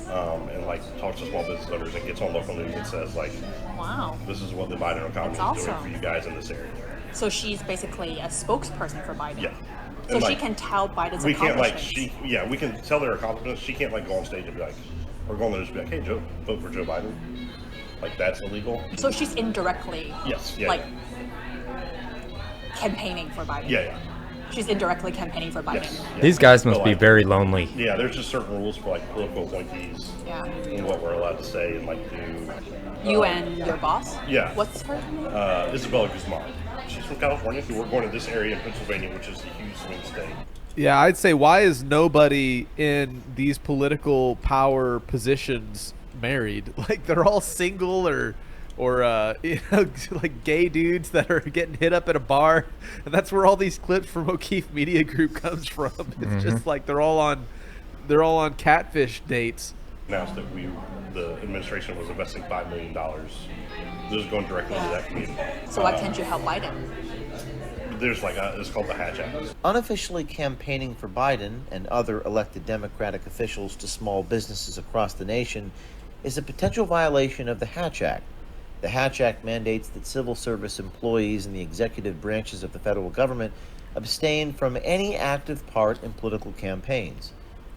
and like talks to small business owners and gets on local news and says like, Wow. this is what the Biden economy is That's doing awesome. for you guys in this area. So she's basically a spokesperson for Biden. Yeah. So And, she like, can tout Biden's we can't like accomplishments. we can tell their accomplishments. She can't like go on stage and be like, or go on there and just be like, hey Joe, vote for Joe Biden. Like that's illegal. So she's indirectly Yes. Yeah. like campaigning for Biden. Yeah. Yeah. She's indirectly campaigning for Biden. Yes. Yeah. These guys must So, be like, very lonely. Yeah, there's just certain rules for like political appointees Yeah. and what we're allowed to say and like do. You and your boss? Yeah. What's her name? Isabella Guzman. She's from California. We're going to this area in Pennsylvania, which is a huge swing state. Yeah, I'd say why is nobody in these political power positions married? Like they're all single or you know, like gay dudes that are getting hit up at a bar, and that's where all these clips from O'Keefe Media Group comes from. It's just like they're all on catfish dates. Announced that the administration was investing $5 million. This is going directly to that community. So why can't you help Biden? There's like it's called the Hatch Act. Unofficially campaigning for Biden and other elected Democratic officials to small businesses across the nation is a potential violation of the Hatch Act. The Hatch Act mandates that civil service employees in the executive branches of the federal government abstain from any active part in political campaigns.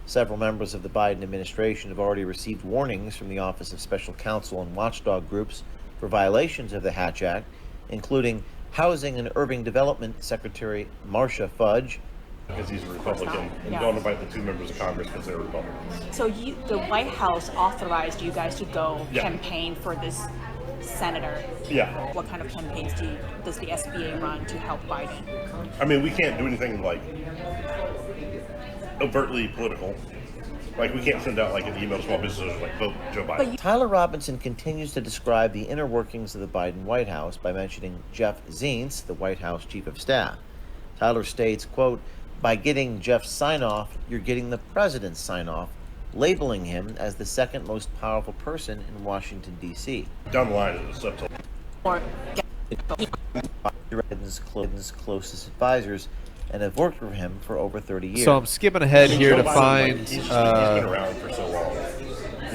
Several members of the Biden administration have already received warnings from the Office of Special Counsel and watchdog groups for violations of the Hatch Act, including Housing and Urban Development Secretary Marcia Fudge. Because he's a Republican, and Yeah. don't invite the two members of Congress because they're Republicans. So the White House authorized you guys to go Yeah. campaign for this senator. Yeah. What kind of campaigns does the SBA run to help Biden? I mean, we can't do anything like overtly political. Like, we can't send out like an email to small businesses like vote Joe Biden. Tyler Robinson continues to describe the inner workings of the Biden White House by mentioning Jeff Zients, the White House Chief of Staff. Tyler states, quote, by getting Jeff's sign-off, you're getting the president's sign-off, labeling him as the second most powerful person in Washington, D.C. Down the line is a subtitle. Or Biden's closest advisors and have worked with him for over 30 years. So I'm skipping ahead here to Joe Biden, find like, he's been around for so long.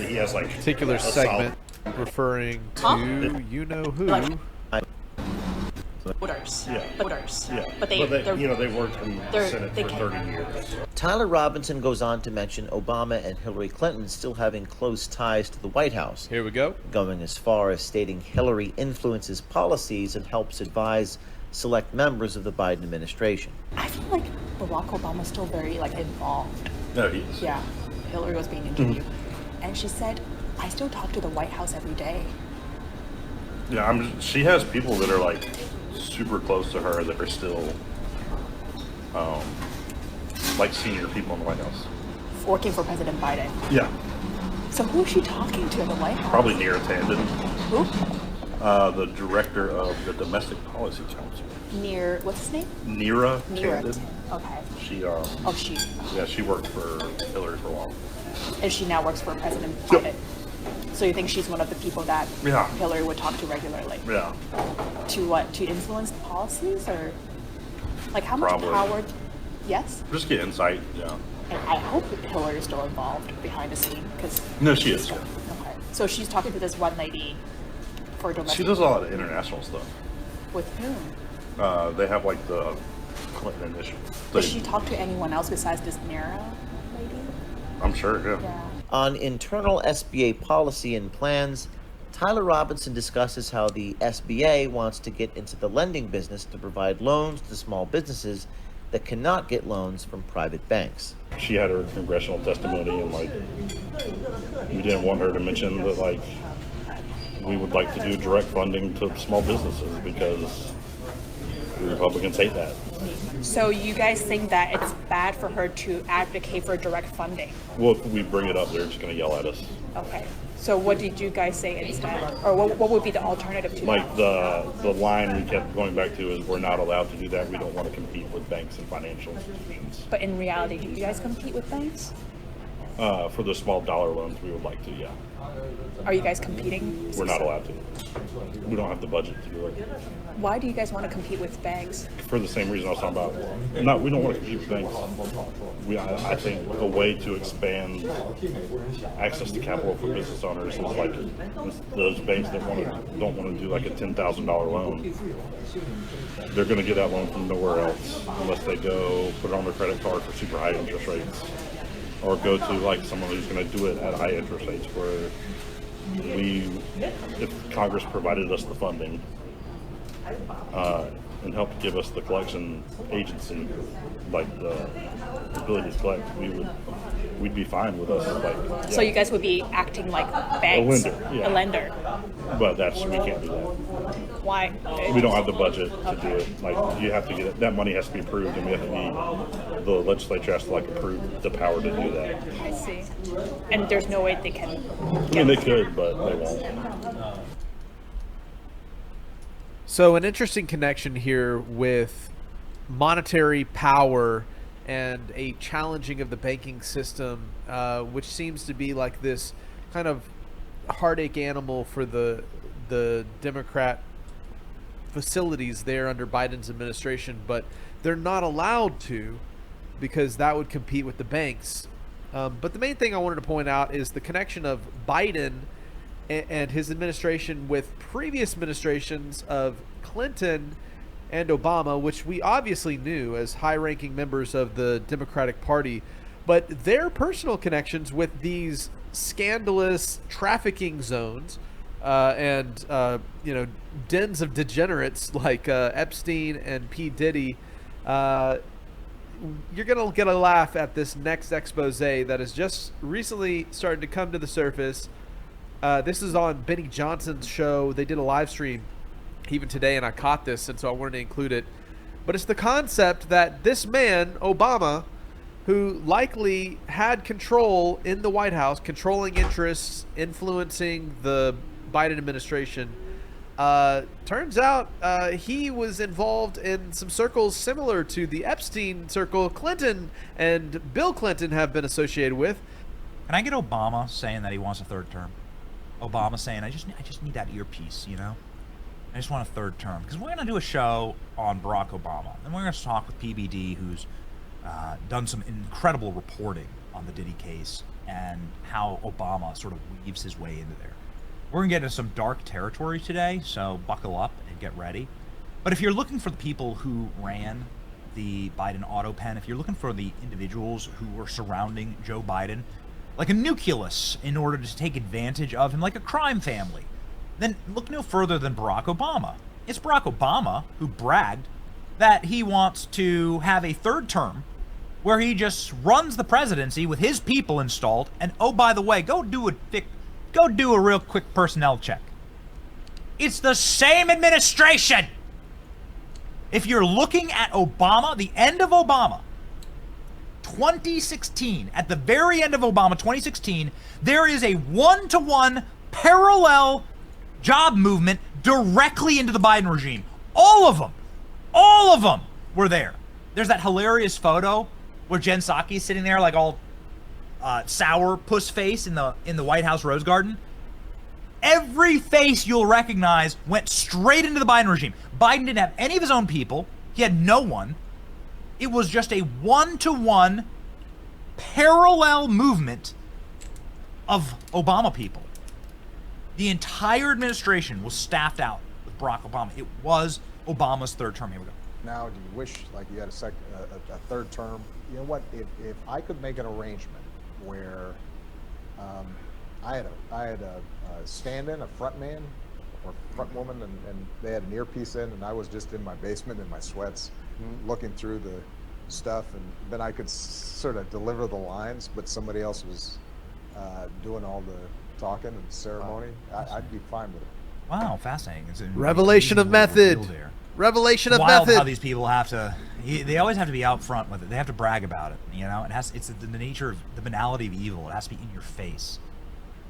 He has like particular a segment referring to you know who. voters. Yeah. Voters. Yeah. But they worked in the Senate for 30 years. Tyler Robinson goes on to mention Obama and Hillary Clinton still having close ties to the White House. Here we go. Going as far as stating Hillary influences policies and helps advise select members of the Biden administration. I feel like Barack Obama's still very involved. No, he is. Yeah, Hillary was being interviewed, and she said, "I still talk to the White House every day." Yeah, she has people that are super close to her that are still senior people in the White House. Working for President Biden. Yeah. So who is she talking to in the White House? Probably Neera Tanden. Who? The director of the Domestic Policy Council. What's his name? Neera Neera. Tanden. Okay. She. Yeah, she worked for Hillary for a while. And she now works for President Biden. So you think she's one of the people that Hillary would talk to regularly? Yeah. To what? To influence the policies, or how much Probably. power? Yes. Just get insight. Yeah. And I hope Hillary is still involved behind the scene, because No, she is. Okay. So she's talking to this one lady for domestic. She does a lot of international stuff. With whom? They have the Clinton initiative. Does she talk to anyone else besides this Neera lady? I'm sure. Yeah. On internal SBA policy and plans, Tyler Robinson discusses how the SBA wants to get into the lending business to provide loans to small businesses that cannot get loans from private banks. She had her congressional testimony, and we didn't want her to mention that we would like to do direct funding to small businesses because the Republicans hate that. So you guys think that it's bad for her to advocate for direct funding? Well, if we bring it up, they're just going to yell at us. Okay. So what did you guys say instead? Or what would be the alternative to that? The line we kept going back to is we're not allowed to do that. We don't want to compete with banks and financial institutions. But in reality, do you guys compete with banks? For the small dollar loans, we would like to, yeah. Are you guys competing? We're not allowed to. We don't have the budget to do it. Why do you guys want to compete with banks? For the same reason I was talking about. No, we don't want to compete with banks. I think a way to expand access to capital for business owners is those banks that don't want to do a $10,000 loan. They're going to get that loan from nowhere else unless they go put it on their credit card for super high interest rates, or go to someone who's going to do it at high interest rates, where if Congress provided us the funding and helped give us the collection agency, the ability to collect, we'd be fine with us. So you guys would be acting like banks? A lender, yeah. A lender. But we can't do that. Why? We don't have the budget to do it. You have to get it. That money has to be approved, and the legislature has to approve the power to do that. I see. And there's no way they can. They could, but they won't. So an interesting connection here with monetary power and a challenging of the banking system, which seems to be this kind of heartache animal for the Democrat facilities there under Biden's administration, but they're not allowed to because that would compete with the banks. But the main thing I wanted to point out is the connection of Biden and his administration with previous administrations of Clinton and Obama, which we obviously knew as high-ranking members of the Democratic Party, but their personal connections with these scandalous trafficking zones and dens of degenerates like Epstein and P. Diddy. You're gonna get a laugh at this next expose that has just recently started to come to the surface. This is on Benny Johnson's show. They did a live stream even today, and I caught this, and so I wanted to include it. But it's the concept that this man, Obama, who likely had control in the White House, controlling interests, influencing the Biden administration, turns out he was involved in some circles similar to the Epstein circle Clinton and Bill Clinton have been associated with. Can I get Obama saying that he wants a third term? Obama saying, I just need that earpiece, I just want a third term. Because we're going to do a show on Barack Obama, and we're going to talk with PBD, who's done some incredible reporting on the Diddy case and how Obama sort of weaves his way into there. We're going to get into some dark territory today, so buckle up and get ready. But if you're looking for the people who ran the Biden auto pen, if you're looking for the individuals who were surrounding Joe Biden, like a nucleus in order to take advantage of him, like a crime family, then look no further than Barack Obama. It's Barack Obama who bragged that he wants to have a third term where he just runs the presidency with his people installed. And oh, by the way, go do a real quick personnel check. It's the same administration. If you're looking at Obama, the end of Obama, 2016, at the very end of Obama, 2016, there is a one-to-one parallel job movement directly into the Biden regime. All of them were there. There's that hilarious photo where Jen Psaki is sitting there like all sour puss face in the White House Rose Garden. Every face you'll recognize went straight into the Biden regime. Biden didn't have any of his own people. He had no one. It was just a one-to-one parallel movement of Obama people. The entire administration was staffed out with Barack Obama. It was Obama's third term. Here we go. Now, do you wish like you had a third term? You know what? If I could make an arrangement where I had a stand-in, a front man or front woman, and they had an earpiece in, and I was just in my basement in my sweats, looking through the stuff, and then I could sort of deliver the lines, but somebody else was doing all the talking and ceremony. I'd be fine with it. Wow, fascinating. It's Revelation of method. Revelation of wild method. How these people have to, they always have to be out front with it. They have to brag about it. You know, it's the nature of the banality of evil. It has to be in your face.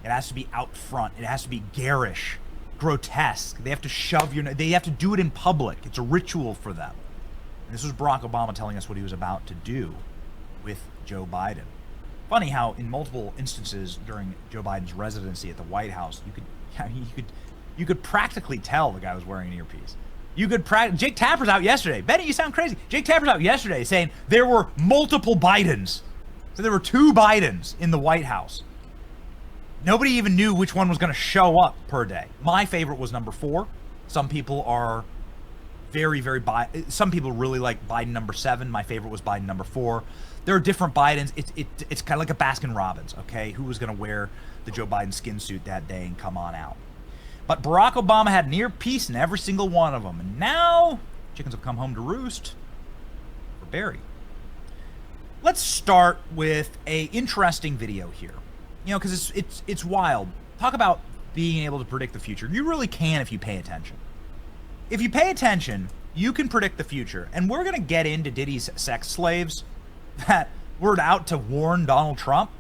It has to be out front. It has to be garish, grotesque. They have to shove they have to do it in public. It's a ritual for them. And this was Barack Obama telling us what he was about to do with Joe Biden. Funny how in multiple instances during Joe Biden's residency at the White House, you could practically tell the guy was wearing an earpiece. Jake Tapper's out yesterday. Benny, you sound crazy. Jake Tapper's out yesterday saying there were multiple Bidens. So there were 2 Bidens in the White House. Nobody even knew which one was going to show up per day. My favorite was number 4. Some people are some people really like Biden number 7. My favorite was Biden number 4. There are different Bidens. It's kind of like a Baskin Robbins, okay? Who was going to wear the Joe Biden skin suit that day and come on out? But Barack Obama had an earpiece in every single one of them. And now, chickens have come home to roost for Barry. Let's start with a interesting video here. You know, because it's wild. Talk about being able to predict the future. You really can if you pay attention. If you pay attention, you can predict the future. And we're going to get into Diddy's sex slaves that were out to warn Donald Trump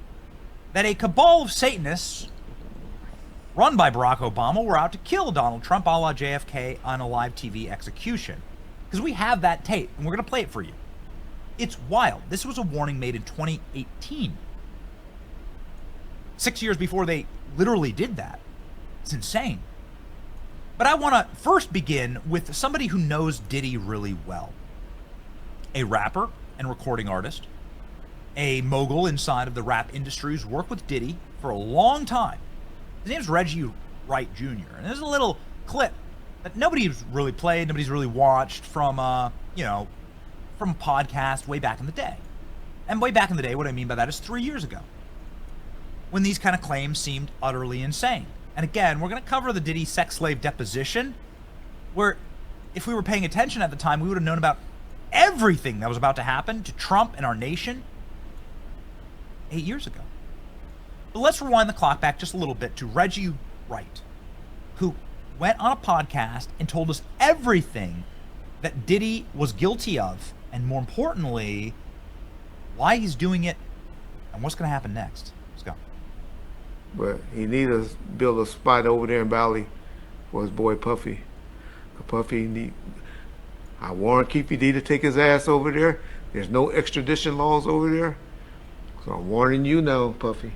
that a cabal of Satanists run by Barack Obama were out to kill Donald Trump a la JFK on a live TV execution. Because we have that tape, and we're going to play it for you. It's wild. This was a warning made in 2018. 6 years before they literally did that. It's insane. But I want to first begin with somebody who knows Diddy really well. A rapper and recording artist. A mogul inside of the rap industry who's worked with Diddy for a long time. His name's Reggie Wright Jr. And there's a little clip that nobody's really played, nobody's really watched from, from a podcast way back in the day. And way back in the day, what I mean by that is 3 years ago, when these kind of claims seemed utterly insane. And again, we're going to cover the Diddy sex slave deposition, where if we were paying attention at the time, we would have known about everything that was about to happen to Trump and our nation 8 years ago. But let's rewind the clock back just a little bit to Reggie Wright, who went on a podcast and told us everything that Diddy was guilty of, and more importantly, why he's doing it and what's going to happen next. Let's go. But he needs to build a spot over there in Bali for his boy Puffy. I warn Keefe D to take his ass over there. There's no extradition laws over there. So I'm warning you now, Puffy.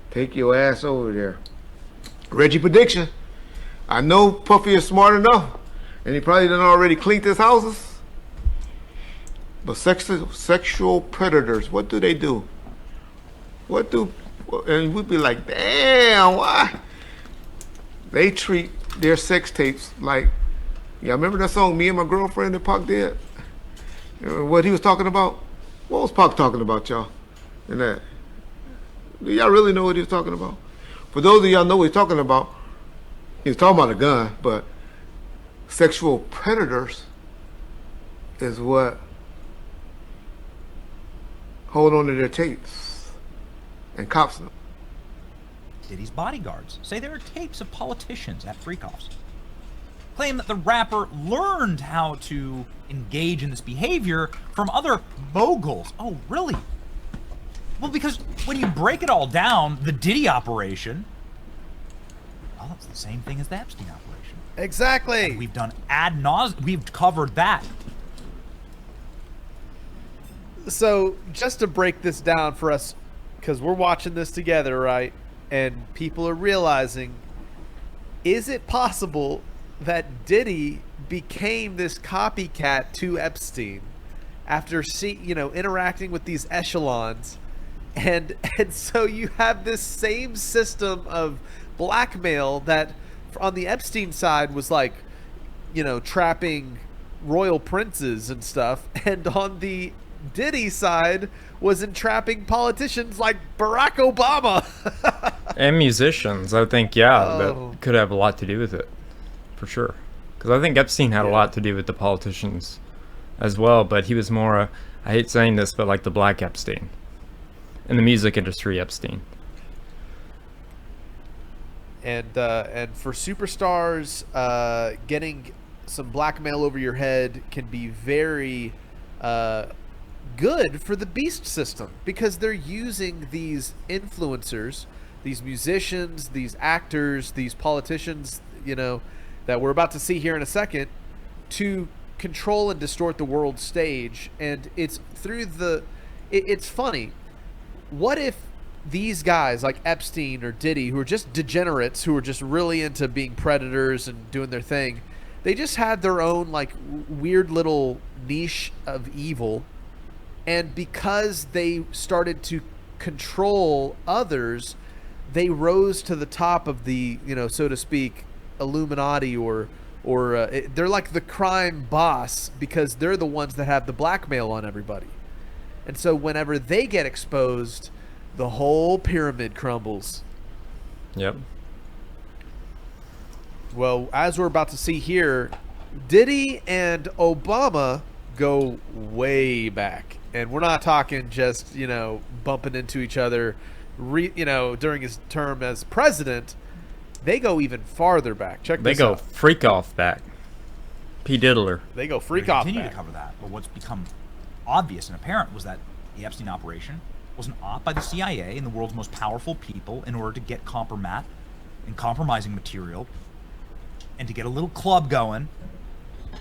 Take your ass over there. Reggie prediction. I know Puffy is smart enough, and he probably done already cleaned his houses. But sexual predators, what do they do? And we'd be like, damn, why? They treat their sex tapes like, y'all remember that song, Me and My Girlfriend, that Pac did? What he was talking about? What was Pac talking about, y'all? And that. Do y'all really know what he was talking about? For those of y'all know what he's talking about a gun, but sexual predators is what hold on to their tapes and cops them. Diddy's bodyguards say there are tapes of politicians at freak-offs. Claim that the rapper learned how to engage in this behavior from other moguls. Oh, really? Well, because when you break it all down, the Diddy operation, well, it's the same thing as the Epstein operation. Exactly. And we've done ad nauseam. We've covered that. So, just to break this down for us, because we're watching this together, right? And people are realizing, is it possible that Diddy became this copycat to Epstein after interacting with these echelons, and so you have this same system of blackmail that on the Epstein side was like, trapping royal princes and stuff, and on the Diddy side was entrapping politicians like Barack Obama. And musicians, I think, that could have a lot to do with it, for sure. Because I think Epstein had a lot to do with the politicians as well, but he was more, I hate saying this, but like the black Epstein. In the music industry, Epstein. And for superstars, getting some blackmail over your head can be very good for the beast system, because they're using these influencers, these musicians, these actors, these politicians, that we're about to see here in a second, to control and distort the world stage. And it's through it's funny. What if these guys like Epstein or Diddy, who are just degenerates, who are just really into being predators and doing their thing, they just had their own like weird little niche of evil, and because they started to control others, they rose to the top of the, so to speak, Illuminati, or they're like the crime boss, because they're the ones that have the blackmail on everybody. And so whenever they get exposed, the whole pyramid crumbles. Yep. Well, as we're about to see here, Diddy and Obama go way back. And we're not talking just, bumping into each other, during his term as president. They go even farther back. Check this out. They go freak off back. P. Diddler. They go freak off back. Continue to cover that. But what's become obvious and apparent was that the Epstein operation was an op by the CIA and the world's most powerful people in order to get compromat and compromising material, and to get a little club going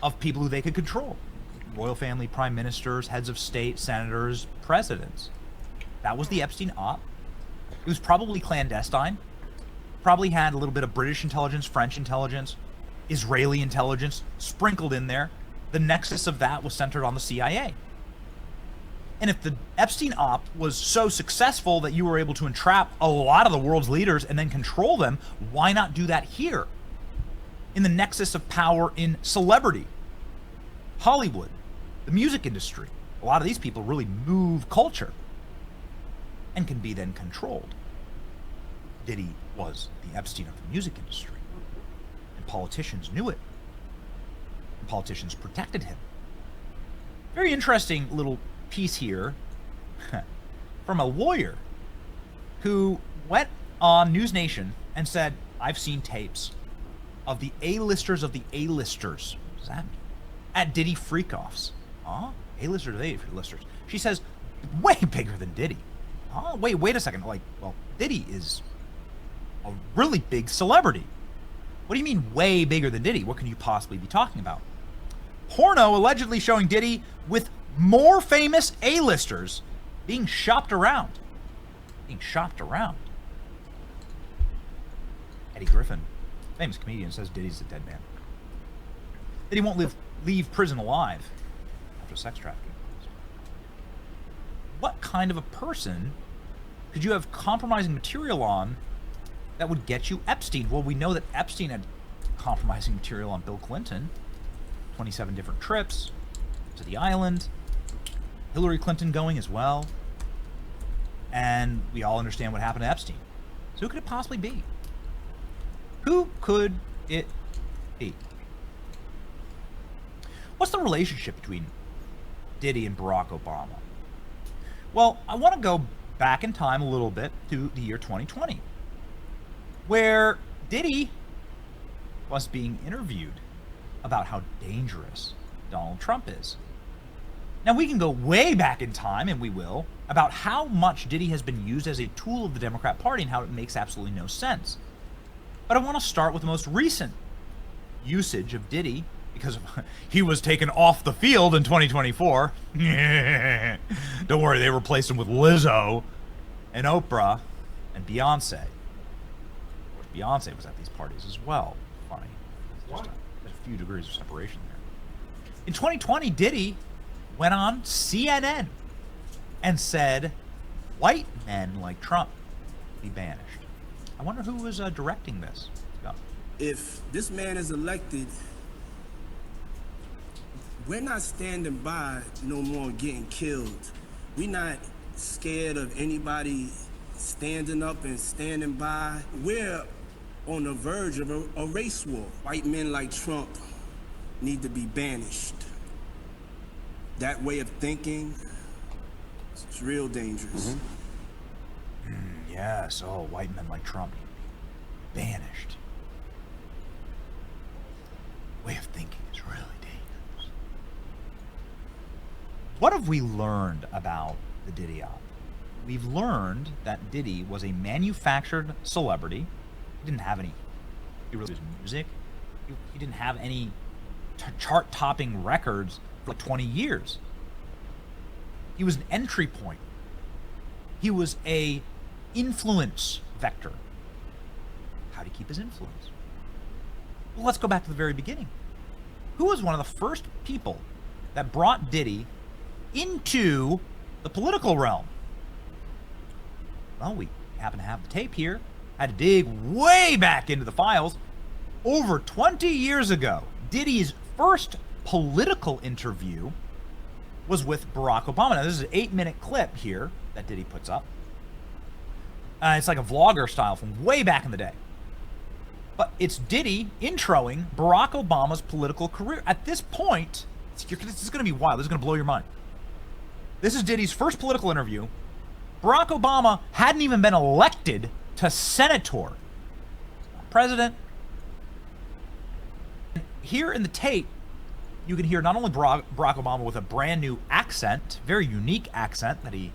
of people who they could control. Royal family, prime ministers, heads of state, senators, presidents. That was the Epstein op. It was probably clandestine. Probably had a little bit of British intelligence, French intelligence, Israeli intelligence sprinkled in there. The nexus of that was centered on the CIA. And if the Epstein op was so successful that you were able to entrap a lot of the world's leaders and then control them, why not do that here? In the nexus of power in celebrity, Hollywood, the music industry. A lot of these people really move culture and can be then controlled. Diddy was the Epstein of the music industry, and politicians knew it, and politicians protected him. Very interesting little piece here from a lawyer who went on News Nation and said, I've seen tapes of the A-listers of the A-listers. What does that mean? At Diddy freak-offs. Huh? A-listers of A-listers. She says, way bigger than Diddy. Huh? Wait a second. Like, well, Diddy is a really big celebrity. What do you mean way bigger than Diddy? What can you possibly be talking about? Porno allegedly showing Diddy with more famous A-listers being shopped around. Eddie Griffin, famous comedian, says Diddy's a dead man. Diddy won't leave prison alive after sex trafficking. What kind of a person could you have compromising material on that would get you Epstein? Well, we know that Epstein had compromising material on Bill Clinton. 27 different trips to the island. Hillary Clinton going as well. And we all understand what happened to Epstein. So who could it possibly be? Who could it be? What's the relationship between Diddy and Barack Obama? Well, I want to go back in time a little bit to the year 2020, where Diddy was being interviewed about how dangerous Donald Trump is. Now, we can go way back in time, and we will, about how much Diddy has been used as a tool of the Democrat Party and how it makes absolutely no sense. But I want to start with the most recent usage of Diddy, because he was taken off the field in 2024. Don't worry, they replaced him with Lizzo and Oprah and Beyonce. Of course, Beyonce was at these parties as well. Funny. Just a few degrees of separation there. In 2020, Diddy went on CNN and said white men like Trump be banished. I wonder who was directing this. If this man is elected, we're not standing by no more getting killed. We're not scared of anybody standing up and standing by. We're on the verge of a race war. White men like Trump need to be banished. That way of thinking, it's real dangerous. Yes, oh, white men like Trump banished. Way of thinking is really dangerous. What have we learned about the Diddy op? We've learned that Diddy was a manufactured celebrity. He didn't have any music. He didn't have any chart-topping records for like 20 years. He was an entry point. He was a influence vector. How did he keep his influence? Well, let's go back to the very beginning. Who was one of the first people that brought Diddy into the political realm? Well, we happen to have the tape here. Had to dig way back into the files. Over 20 years ago, Diddy's first political interview was with Barack Obama. Now, this is an 8-minute clip here that Diddy puts up. It's like a vlogger style from way back in the day. But it's Diddy introing Barack Obama's political career. At this point, this is going to be wild. This is going to blow your mind. This is Diddy's first political interview. Barack Obama hadn't even been elected to senator. President. Here in the tape, you can hear not only Barack Obama with a brand new accent, very unique accent that he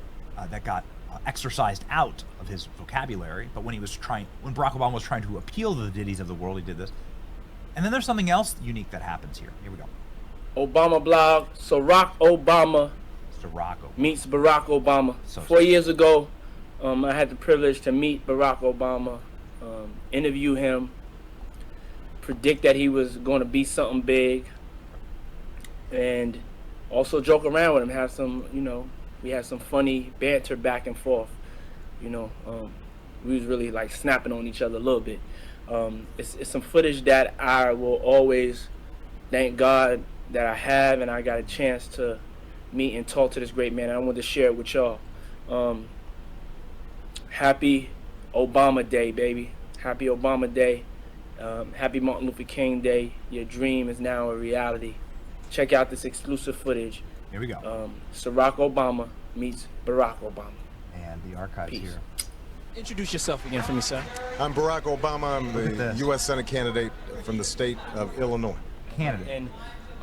that got exercised out of his vocabulary, but when Barack Obama was trying to appeal to the Diddies of the world, he did this. And then there's something else unique that happens here. Here we go. Obama blog, Barack Obama meets Barack Obama. 4 years ago, I had the privilege to meet Barack Obama, interview him, predict that he was going to be something big, and also joke around with him, have some, we had some funny banter back and forth. We was really like snapping on each other a little bit. It's some footage that I will always thank God that I have, and I got a chance to meet and talk to this great man. I wanted to share it with y'all. Happy Obama Day, baby. Happy Obama Day. Happy Martin Luther King Day. Your dream is now a reality. Check out this exclusive footage. Here we go. Barack Obama meets Barack Obama. And the archives here. Introduce yourself again for me, sir. I'm Barack Obama. I'm the U.S. Senate candidate from the state of Illinois. Candidate.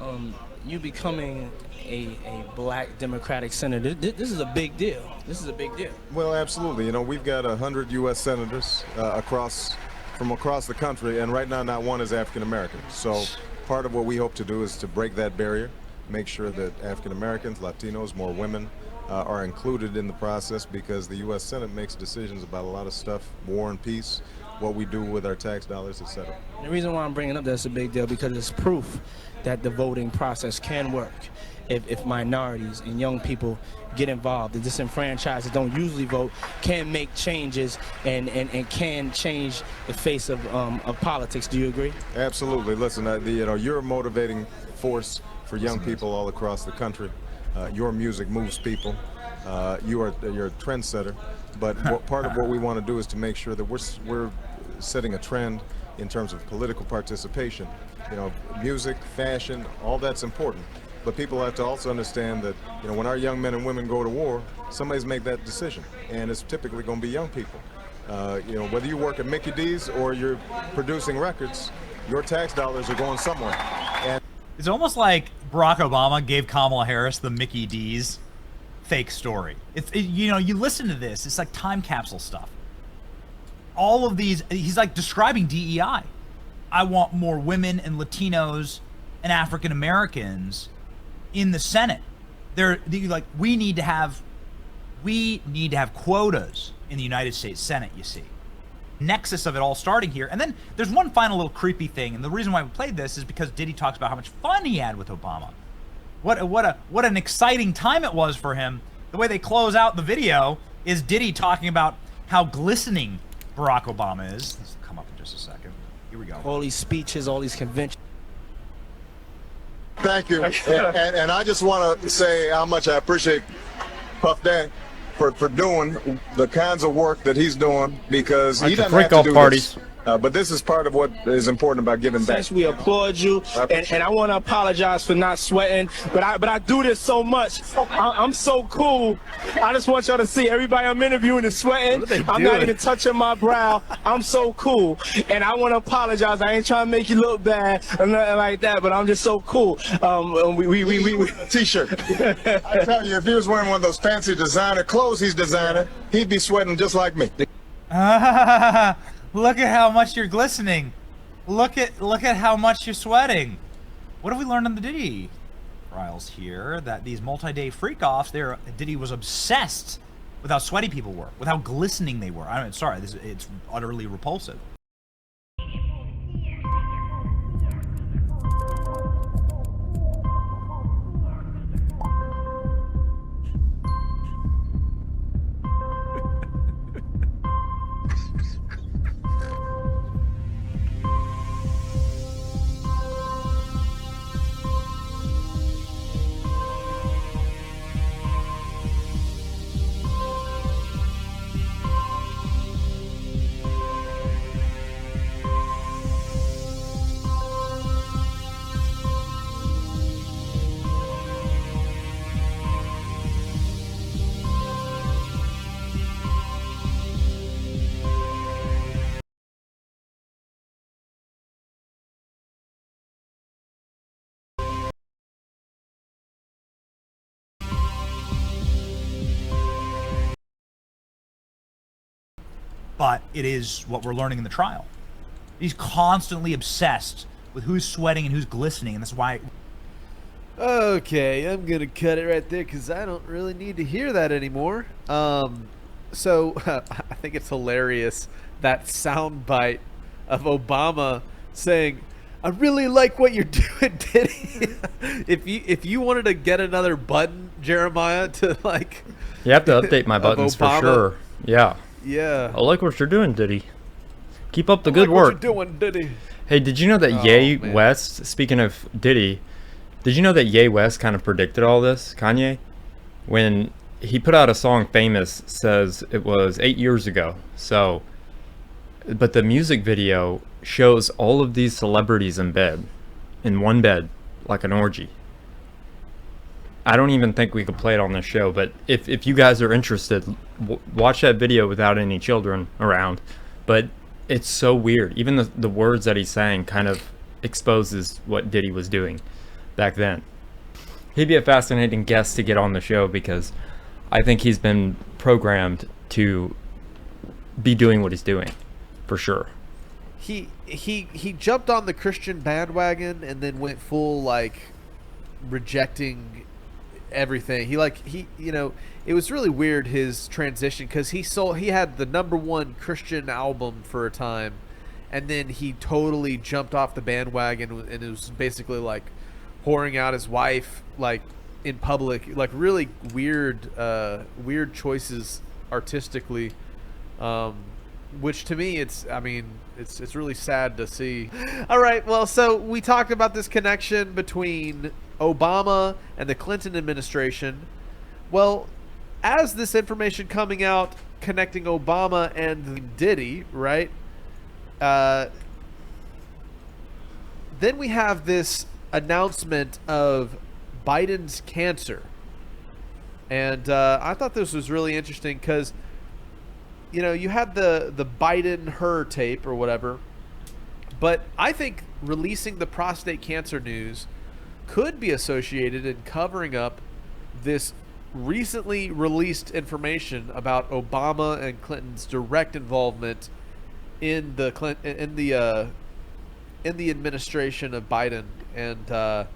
And you becoming a black Democratic senator, this is a big deal. This is a big deal. Well, absolutely. We've got 100 U.S. senators from across the country, and right now not one is African American. So part of what we hope to do is to break that barrier, make sure that African Americans, Latinos, more women are included in the process, because the U.S. Senate makes decisions about a lot of stuff, war and peace, what we do with our tax dollars, etc. The reason why I'm bringing up that's a big deal, because it's proof that the voting process can work if minorities and young people get involved. The disenfranchised that don't usually vote can make changes and can change the face of politics. Do you agree? Absolutely. Listen, you're a motivating force for young people all across the country. Your music moves people. You're a trendsetter. But part of what we want to do is to make sure that we're setting a trend in terms of political participation You know, music, fashion, all that's important. But people have to also understand that, you know, when our young men and women go to war, somebody's make that decision, and it's typically going to be young people. You know, whether you work at Mickey D's or you're producing records, your tax dollars are going somewhere. And it's almost like Barack Obama gave Kamala Harris the Mickey D's fake story. You know, you listen to this, it's like time capsule stuff. All of these, he's like describing DEI. I want more women and Latinos and African Americans in the Senate. They're like, we need to have quotas in the United States Senate, you see. Nexus of it all starting here. And then there's one final little creepy thing, and the reason why we played this is because Diddy talks about how much fun he had with Obama. What an exciting time it was for him. The way they close out the video is Diddy talking about how glistening Barack Obama is. Let's come up in just a second. Here we go. All these speeches, all these conventions. thank you. And I just want to say how much I appreciate Puff Daddy for doing the kinds of work that he's doing, because he doesn't have to do this. But this is part of what is important about giving back. We applaud you, and I want to apologize for not sweating, but I do this so much. I'm so cool. I just want y'all to see everybody I'm interviewing is sweating. I'm not even touching my brow. I'm so cool, and I want to apologize. I ain't trying to make you look bad or nothing like that, but I'm just so cool. We T-shirt. I tell you, if he was wearing one of those fancy designer clothes he's designing, he'd be sweating just like me. Look at how much you're glistening. Look at how much you're sweating. What have we learned on the Diddy trials here? That these multi-day freak-offs, Diddy was obsessed with how sweaty people were, with how glistening they were. It's utterly repulsive. But it is what we're learning in the trial. He's constantly obsessed with who's sweating and who's glistening, and that's why. Okay, I'm gonna cut it right there because I don't really need to hear that anymore. So I think it's hilarious, that soundbite of Obama saying, "I really like what you're doing, Diddy." If you wanted to get another button, Jeremiah, to like, you have to update my buttons for sure. Yeah. Yeah. I like what you're doing, Diddy. Keep up the good work. What you're doing, Diddy. Hey, did you know that Ye West, speaking of Diddy, did you know that Ye West kind of predicted all this, Kanye? When he put out a song, Famous, says it was 8 years ago. So, but the music video shows all of these celebrities in bed, in one bed, like an orgy. I don't even think we could play it on this show, but if you guys are interested, watch that video without any children around. But it's so weird. Even the words that he's saying kind of exposes what Diddy was doing back then. He'd be a fascinating guest to get on the show because I think he's been programmed to be doing what he's doing, for sure. He jumped on the Christian bandwagon and then went full like rejecting everything. It was really weird, his transition, because he had the #1 Christian album for a time, and then he totally jumped off the bandwagon, and it was basically like whoring out his wife like in public, like really weird choices artistically, which to me it's really sad to see. All right, well, so we talked about this connection between Obama and the Clinton administration. Well, as this information coming out connecting Obama and Diddy, right? then we have this announcement of Biden's cancer. And I thought this was really interesting because, you know, you had the Biden-her tape or whatever. But I think releasing the prostate cancer news could be associated in covering up this recently released information about Obama and Clinton's direct involvement in the administration of Biden. And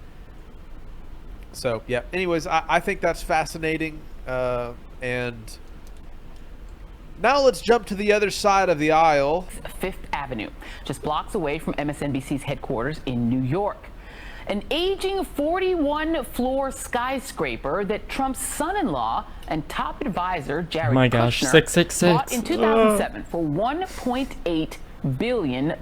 so yeah, anyways, I think that's fascinating. And now let's jump to the other side of the aisle. Fifth Avenue, just blocks away from MSNBC's headquarters in New York. An aging 41-floor skyscraper that Trump's son-in-law and top advisor Jared Kushner 666 bought in 2007 for $1.8 billion.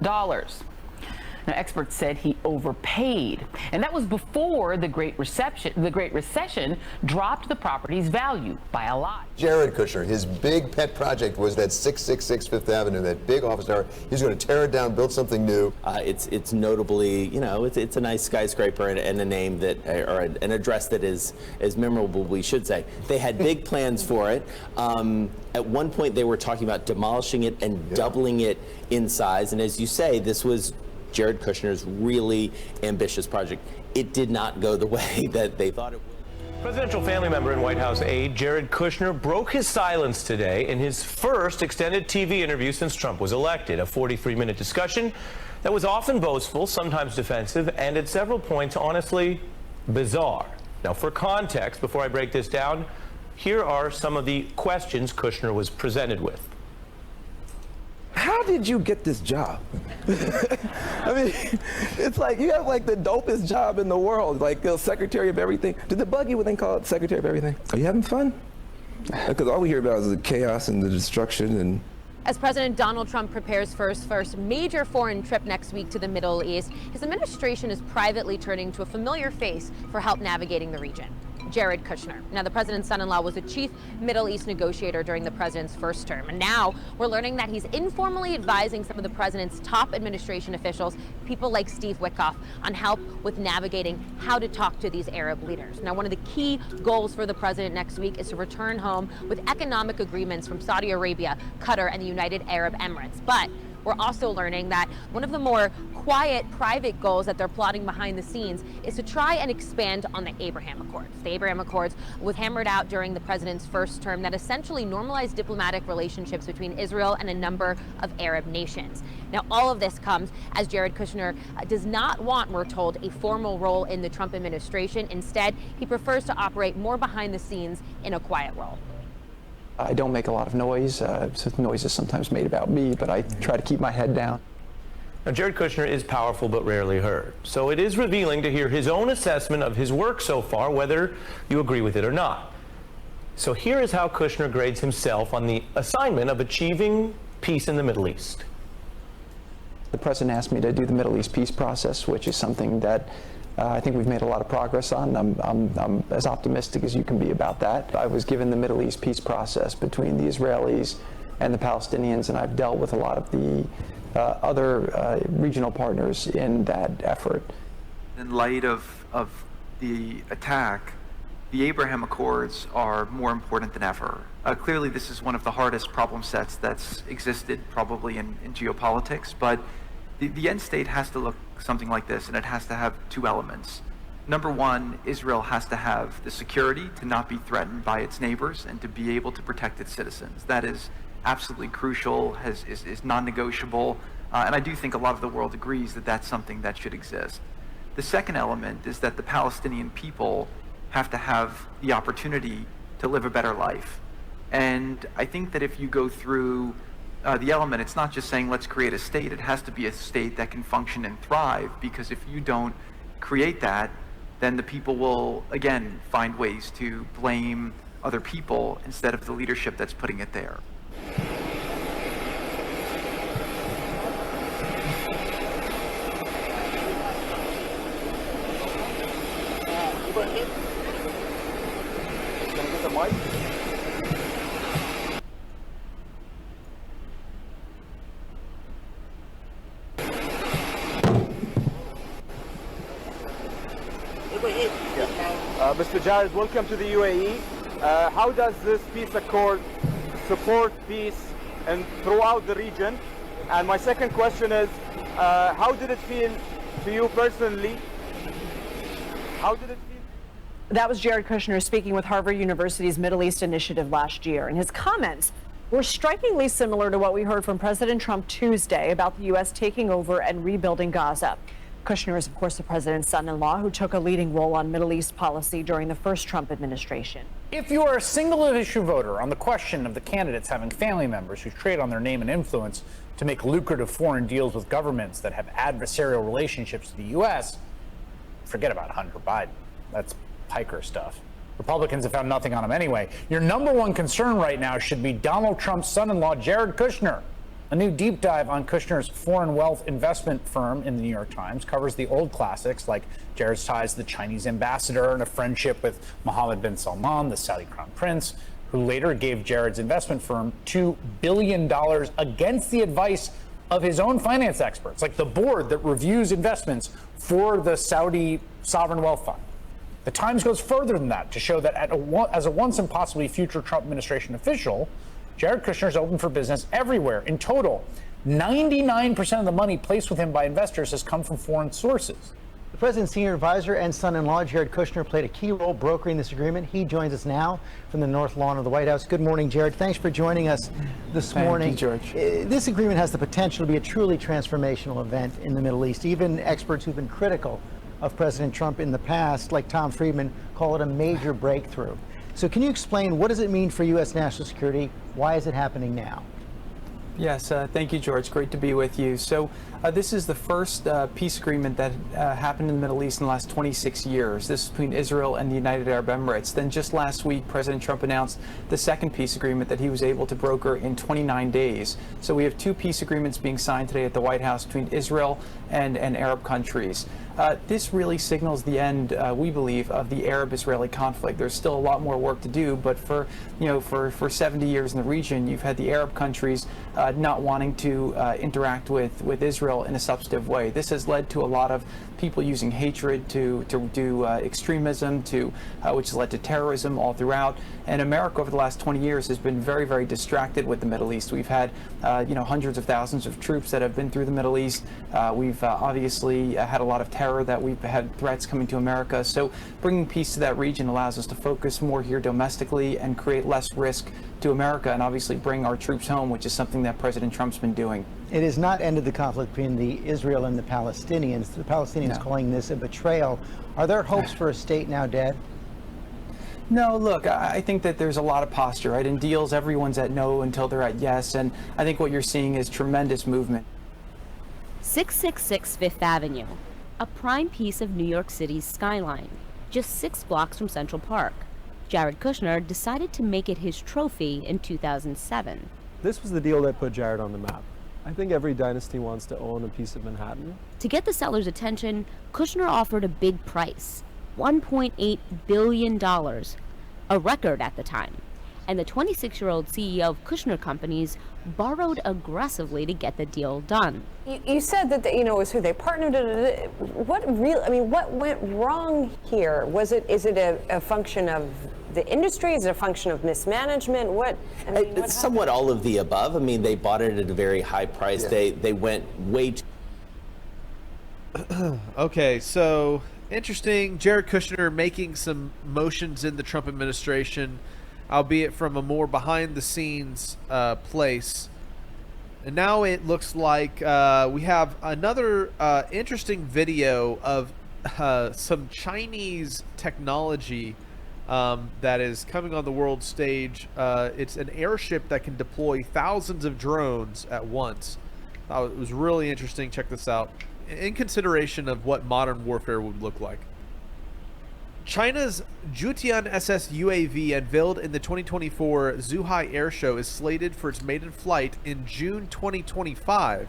Now, experts said he overpaid, and that was before the Great Recession dropped the property's value by a lot. Jared Kushner, his big pet project was that 666 Fifth Avenue, that big office tower. He's going to tear it down, build something new. It's notably, you know, it's a nice skyscraper and a name that, or an address that is as memorable, we should say. They had big plans for it. At one point, they were talking about demolishing it and doubling it in size. And as you say, this was Jared Kushner's really ambitious project. It did not go the way that they thought it would. Presidential family member and White House aide Jared Kushner broke his silence today in his first extended TV interview since Trump was elected. A 43-minute discussion that was often boastful, sometimes defensive, and at several points, honestly, bizarre. Now, for context, before I break this down, here are some of the questions Kushner was presented with. How did you get this job? I mean, it's like you have like the dopest job in the world, like the secretary of everything. Did the bug you when they call it secretary of everything? Are you having fun? Because all we hear about is the chaos and the destruction. And as President Donald Trump prepares for his first major foreign trip next week to the Middle East, his administration is privately turning to a familiar face for help navigating the region. Jared Kushner. Now, the president's son-in-law was a chief Middle East negotiator during the president's first term. And now we're learning that he's informally advising some of the president's top administration officials, people like Steve Witkoff, on help with navigating how to talk to these Arab leaders. Now, one of the key goals for the president next week is to return home with economic agreements from Saudi Arabia, Qatar, and the United Arab Emirates. But we're also learning that one of the more quiet, private goals that they're plotting behind the scenes is to try and expand on the Abraham Accords. The Abraham Accords was hammered out during the president's first term that essentially normalized diplomatic relationships between Israel and a number of Arab nations. Now, all of this comes as Jared Kushner does not want, we're told, a formal role in the Trump administration. Instead, he prefers to operate more behind the scenes in a quiet role. I don't make a lot of noise. Noise is sometimes made about me, but I try to keep my head down. Now, Jared Kushner is powerful but rarely heard, so it is revealing to hear his own assessment of his work so far, whether you agree with it or not. So here is how Kushner grades himself on the assignment of achieving peace in the Middle East. The president asked me to do the Middle East peace process, which is something that I think we've made a lot of progress on. I'm as optimistic as you can be about that. I was given the Middle East peace process between the Israelis and the Palestinians, and I've dealt with a lot of the other regional partners in that effort. In light of the attack, the Abraham Accords are more important than ever. Clearly, this is one of the hardest problem sets that's existed probably in geopolitics, but the end state has to look something like this, and it has to have two elements. Number one, Israel has to have the security to not be threatened by its neighbors and to be able to protect its citizens. That is absolutely crucial, is non-negotiable, and I do think a lot of the world agrees that that's something that should exist. The second element is that the Palestinian people have to have the opportunity to live a better life. And I think that if you go through the element, it's not just saying let's create a state, it has to be a state that can function and thrive, because if you don't create that, then the people will, again, find ways to blame other people instead of the leadership that's putting it there. Mr. Jared, welcome to the UAE. How does this peace accord support peace and throughout the region? And my second question is, how did it feel to you personally? How did it feel? That was Jared Kushner speaking with Harvard University's Middle East Initiative last year, and his comments were strikingly similar to what we heard from President Trump Tuesday about the U.S. taking over and rebuilding Gaza. Kushner is, of course, the president's son-in-law who took a leading role on Middle East policy during the first Trump administration. If you are a single-issue voter on the question of the candidates having family members who trade on their name and influence to make lucrative foreign deals with governments that have adversarial relationships to the U.S., forget about Hunter Biden. That's piker stuff. Republicans have found nothing on him anyway. Your number one concern right now should be Donald Trump's son-in-law, Jared Kushner. A new deep dive on Kushner's foreign wealth investment firm in the New York Times covers the old classics like Jared's ties to the Chinese ambassador and a friendship with Mohammed bin Salman, the Saudi crown prince, who later gave Jared's investment firm $2 billion against the advice of his own finance experts, like the board that reviews investments for the Saudi sovereign wealth fund. The Times goes further than that to show that as a once and possibly future Trump administration official, Jared Kushner is open for business everywhere. In total, 99% of the money placed with him by investors has come from foreign sources. The president's senior advisor and son-in-law, Jared Kushner, played a key role brokering this agreement. He joins us now from the North Lawn of the White House. Good morning, Jared. Thanks for joining us this morning. Thank you, George. This agreement has the potential to be a truly transformational event in the Middle East. Even experts who've been critical of President Trump in the past, like Tom Friedman, call it a major breakthrough. So can you explain, what does it mean for U.S. national security? Why is it happening now? Yes, thank you, George. Great to be with you. So this is the first peace agreement that happened in the Middle East in the last 26 years. This is between Israel and the United Arab Emirates. Then just last week, President Trump announced the second peace agreement that he was able to broker in 29 days. So we have two peace agreements being signed today at the White House between Israel and Arab countries. This really signals the end, we believe, of the Arab-Israeli conflict. There's still a lot more work to do, but for 70 years in the region, you've had the Arab countries not wanting to interact with Israel in a substantive way. This has led to a lot of people using hatred to do extremism, which has led to terrorism all throughout. And America over the last 20 years has been very, very distracted with the Middle East. We've had hundreds of thousands of troops that have been through the Middle East. We've obviously had a lot of terror, that we've had threats coming to America. So bringing peace to that region allows us to focus more here domestically and create less risk to America, and obviously bring our troops home, which is something that President Trump's been doing. It has not ended the conflict between the Israel and the Palestinians. The Palestinians calling this a betrayal. Are there hopes for a state now dead? No, look, I think that there's a lot of posture, right? In deals, everyone's at no until they're at yes, and I think what you're seeing is tremendous movement. 666 Fifth Avenue, a prime piece of New York City's skyline, just 6 blocks from Central Park. Jared Kushner decided to make it his trophy in 2007. This was the deal that put Jared on the map. I think every dynasty wants to own a piece of Manhattan. To get the seller's attention, Kushner offered a big price, $1.8 billion, a record at the time. And the 26-year-old CEO of Kushner Companies borrowed aggressively to get the deal done. You said that it was who they partnered. What went wrong here? Is it a function of the industry? Is it a function of mismanagement? It's somewhat all of the above. I mean, they bought it at a very high price. Yeah. They went way too. Okay, so interesting. Jared Kushner making some motions in the Trump administration, albeit from a more behind-the-scenes place. And now it looks like we have another interesting video of some Chinese technology that is coming on the world stage. It's an airship that can deploy thousands of drones at once. It was really interesting. Check this out. In consideration of what modern warfare would look like. China's Zhutian SS UAV, unveiled in the 2024 Zhuhai Air Show, is slated for its maiden flight in June 2025.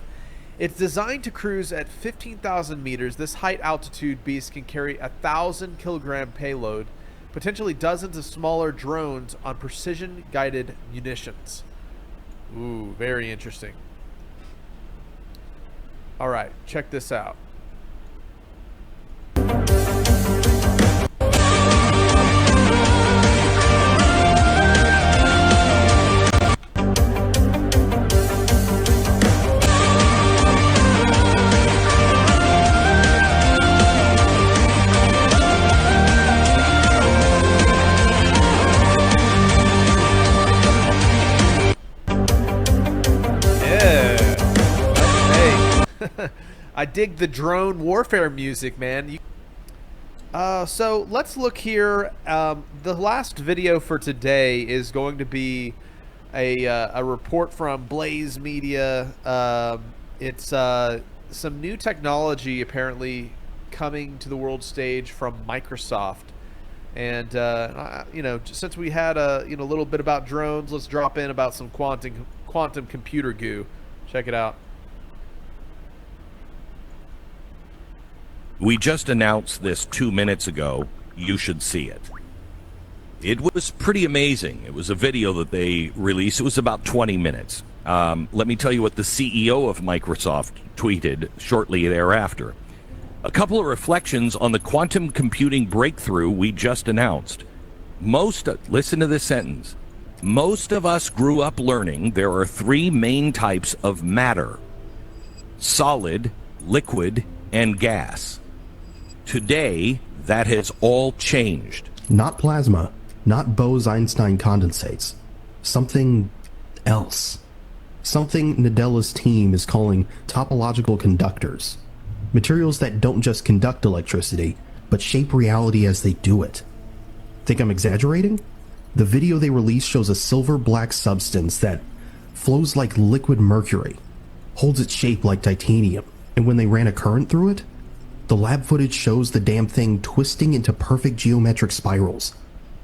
It's designed to cruise at 15,000 meters. This height-altitude beast can carry a 1,000-kilogram payload, potentially dozens of smaller drones on precision-guided munitions. Ooh, very interesting. All right, check this out. I dig the drone warfare music, man. So let's look here. The last video for today is going to be a report from Blaze Media. It's some new technology apparently coming to the world stage from Microsoft. And you know, since we had a little bit about drones, let's drop in about some quantum computer goo. Check it out. We just announced this 2 minutes ago. You should see it. It was pretty amazing. It was a video that they released. It was about 20 minutes. Let me tell you what the CEO of Microsoft tweeted shortly thereafter. A couple of reflections on the quantum computing breakthrough we just announced. Listen to this sentence. Most of us grew up learning there are three main types of matter: solid, liquid, and gas. Today, that has all changed. Not plasma, not Bose-Einstein condensates. Something else. Something Nadella's team is calling topological conductors. Materials that don't just conduct electricity, but shape reality as they do it. Think I'm exaggerating? The video they released shows a silver-black substance that flows like liquid mercury, holds its shape like titanium, and when they ran a current through it, the lab footage shows the damn thing twisting into perfect geometric spirals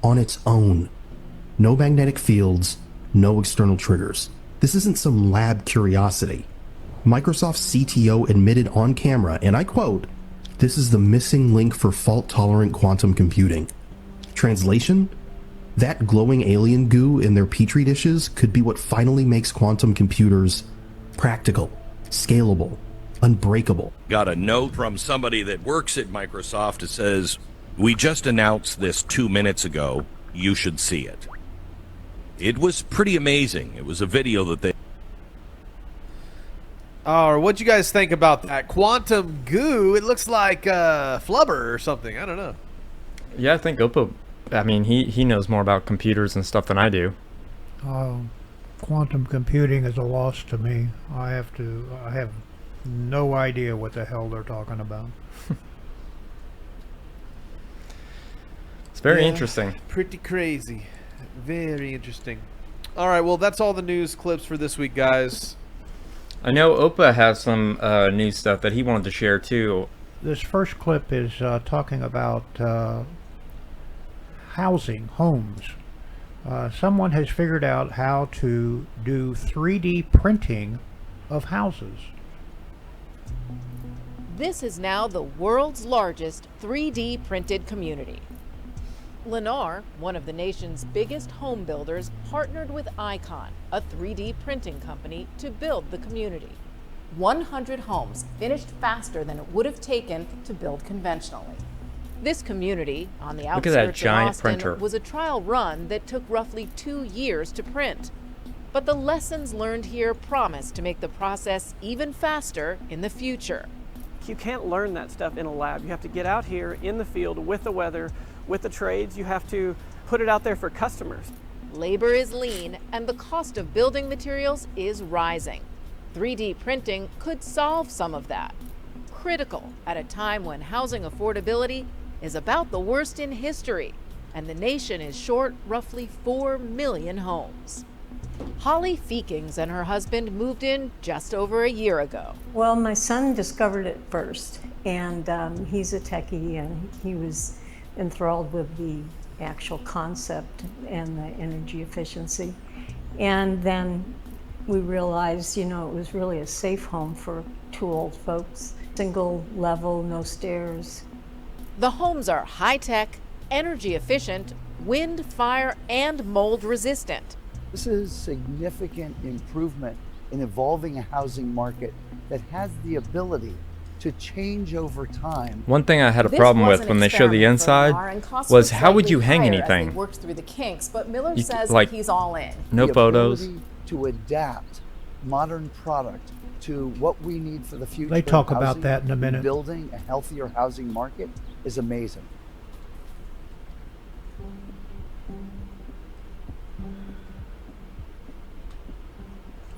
on its own. No magnetic fields, no external triggers. This isn't some lab curiosity. Microsoft's CTO admitted on camera, and I quote, "This is the missing link for fault-tolerant quantum computing." Translation? That glowing alien goo in their petri dishes could be what finally makes quantum computers practical, scalable, unbreakable. Got a note from somebody that works at Microsoft that says, we just announced this 2 minutes ago. You should see it. It was pretty amazing. It was a video that they... Oh, what'd you guys think about that? Quantum goo? It looks like flubber or something. I don't know. Yeah, I think Oppo, I mean, he knows more about computers and stuff than I do. Quantum computing is a loss to me. I have no idea what the hell they're talking about. It's very interesting. Pretty crazy. Very interesting. All right, well, that's all the news clips for this week, guys. I know Opa has some news stuff that he wanted to share too. This first clip is talking about housing, homes. Someone has figured out how to do 3D printing of houses. This is now the world's largest 3D printed community. Lennar, one of the nation's biggest home builders, partnered with Icon, a 3D printing company, to build the community. 100 homes finished faster than it would have taken to build conventionally. This community, on the outskirts of Austin, was a trial run that took roughly 2 years to print. But the lessons learned here promise to make the process even faster in the future. You can't learn that stuff in a lab. You have to get out here in the field with the weather, with the trades. You have to put it out there for customers. Labor is lean and the cost of building materials is rising. 3D printing could solve some of that. Critical at a time when housing affordability is about the worst in history and the nation is short roughly 4 million homes. Holly Feekings and her husband moved in just over a year ago. Well, my son discovered it first, and he's a techie, and he was enthralled with the actual concept and the energy efficiency. And then we realized, you know, it was really a safe home for 2 old folks. Single level, no stairs. The homes are high-tech, energy efficient, wind, fire, and mold resistant. This is significant improvement in evolving a housing market that has the ability to change over time. One thing I had a problem with when they show the inside was how would you hang anything? They worked through the kinks, but Miller You- says like, he's all in. No The photos. ability to adapt modern product to what we need for the future. They talk of about housing that in a minute. and building a healthier housing market is amazing.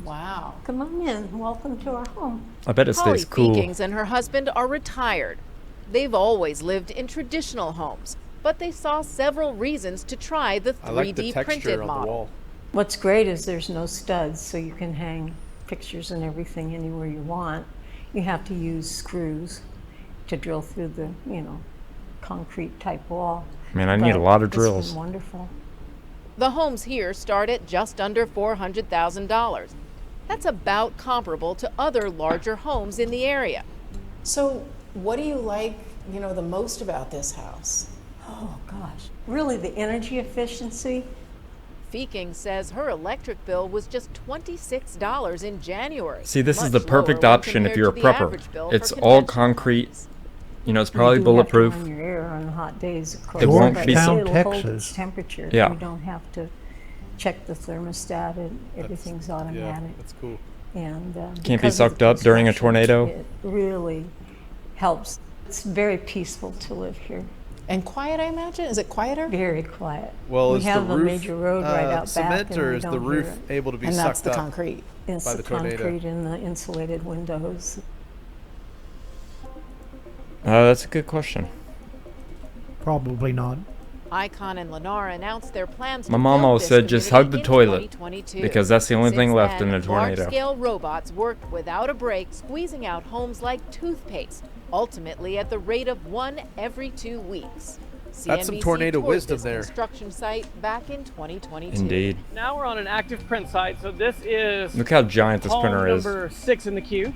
Wow. Come on in. Welcome to our home. I bet it Holly stays cool. Feekings and her husband are retired. They've always lived in traditional homes, but they saw several reasons to try the 3D printed model. What's great is there's no studs, so you can hang pictures and everything anywhere you want. You have to use screws to drill through the, concrete type wall. Man, I need a lot of It's drills. been wonderful. The homes here start at just under $400,000. That's about comparable to other larger homes in the area. So what do you like, the most about this house? Oh gosh, really the energy efficiency. Feeking says her electric bill was just $26 in January. See, this is much the lower perfect when option if you're a compared to the prepper. average bill It's for all conventional concrete. homes. It's probably You do bulletproof. have to run your air on hot days, of course. It won't but be so- it'll hold its Texas. temperature. Yeah. You don't have to check the thermostat. Everything's automatic. Yeah, that's cool. And Can't be because of sucked the up during a construction, tornado. It really helps. It's very peaceful to live here. And quiet, I imagine? Is it quieter? Very quiet. Well, we is have the a roof major road right out cement, back, or and is we the don't roof hear it. able to be And that's sucked the up concrete. It's by the the tornado? concrete and the insulated windows. That's a good question. Probably not. Icon and Lennar announced their plans. My to mom build always this said just hug the community in toilet 2022. because that's the only Since thing left in then, a tornado. Large-scale robots worked without a break, squeezing out homes like toothpaste, ultimately at the rate of one every 2 weeks. That's some CNBC tornado toured wisdom this there. construction site back in 2022. Indeed. Now we're on an active print site, so this is Look how giant this home printer is. number 6 in the queue.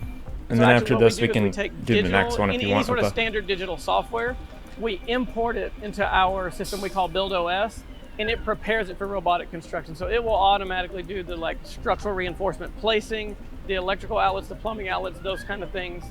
And So then actually after what this, do we is can take do the next one if you any want. sort of Opa. standard digital software. We import it into our system we call Build OS, and it prepares it for robotic construction. So it will automatically do the structural reinforcement placing, the electrical outlets, the plumbing outlets, those kind of things.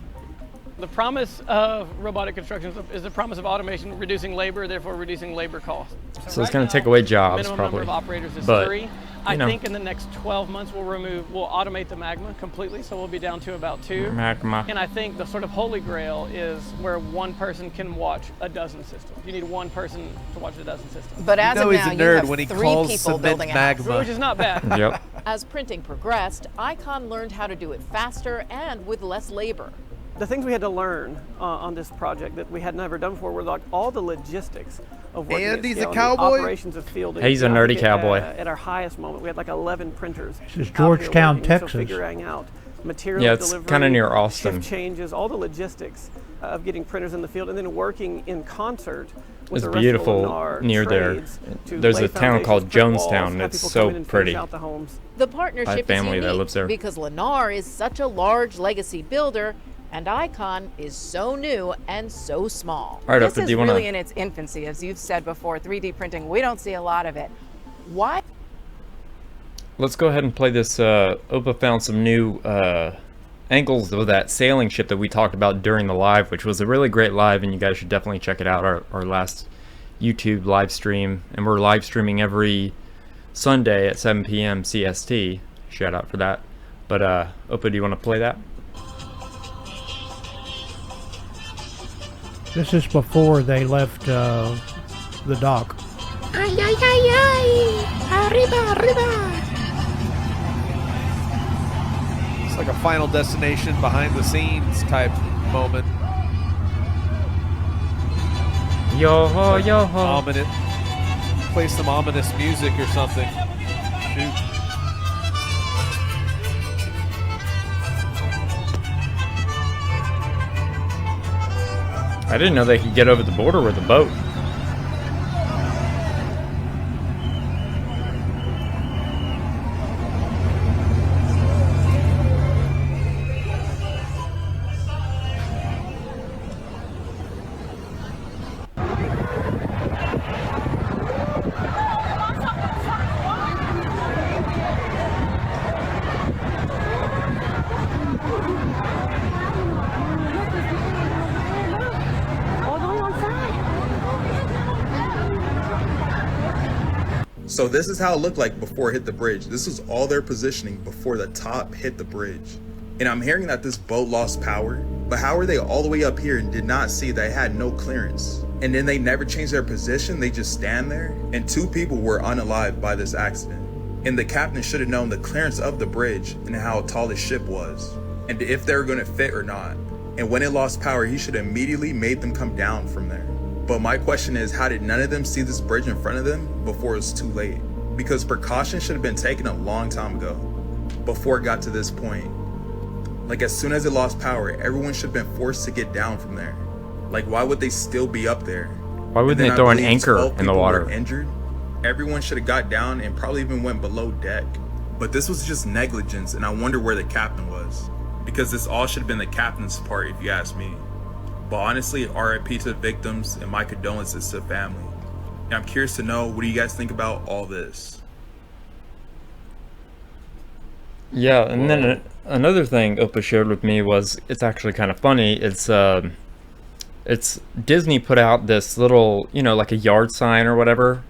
The promise of robotic construction is the promise of automation, reducing labor, therefore reducing labor costs. So it's going to take away jobs, Minimum probably. number of operators is But, 3. you I know. think in the next 12 months we'll automate the magma completely, so we'll be down to about 2. Magma. And I think the sort of holy grail is where one person can watch a dozen systems. You need one person to watch a dozen systems. But as of he's now, a you nerd have when he 3 calls people cement building a house. magma. Which is not bad. Yep. As printing progressed, Icon learned how to do it faster and with less labor. The things we had to learn on this project that we had never done before were like all the logistics of working And at he's a scale, and the cowboy? operations of fielding. He's a I nerdy think cowboy. At our highest moment, we had like 11 printers. This is out here Georgetown, working, so Texas. figuring out material Yeah, it's delivery, kinda near Austin. shift changes, all the logistics of getting printers in the field, and then working in concert with It's the rest of beautiful Lennar near there. trades to There's lay a town called foundations, print walls, Jonestown. have It's people so come in and finish pretty. out the homes. The partnership family is that unique lives there. because Lennar is such a large legacy builder and Icon is so new and so small. All right, This Opa, is do you want really to... in its infancy, as you've said before. 3D printing, we don't see a lot of it. Why? Let's go ahead and play this. Opa found some new angles of that sailing ship that we talked about during the live, which was a really great live, and you guys should definitely check it out, our last YouTube live stream. And we're live streaming every Sunday at 7 p.m. CST. Shout out for that. But Opa, do you want to play that? This is before they left the dock. Ay, ay, ay, ay! Arriba, arriba! It's like a Final Destination behind the scenes type moment. Yo ho, yo ho. Ominous. Play some ominous music or something. Shoot. I didn't know they could get over the border with a boat. So this is how it looked like before it hit the bridge. This was all their positioning before the top hit the bridge. And I'm hearing that this boat lost power, but how are they all the way up here and did not see they had no clearance? And then they never changed their position, they just stand there? And 2 people were unalive by this accident. And the captain should have known the clearance of the bridge and how tall the ship was, and if they were going to fit or not. And when it lost power, he should have immediately made them come down from there. But my question is, how did none of them see this bridge in front of them before it was too late? Because precaution should have been taken a long time ago, before it got to this point. Like, as soon as it lost power, everyone should have been forced to get down from there. Like, why would they still be up there? Why wouldn't they throw an anchor in the water? Injured. Everyone should have got down and probably even went below deck. But this was just negligence, and I wonder where the captain was. Because this all should have been the captain's part, if you ask me. But honestly, RIP to the victims and my condolences to the family. And I'm curious to know, what do you guys think about all this? Yeah, and then another thing Opa shared with me was, it's actually kind of funny. It's Disney put out this little, you know, like a yard sign or whatever,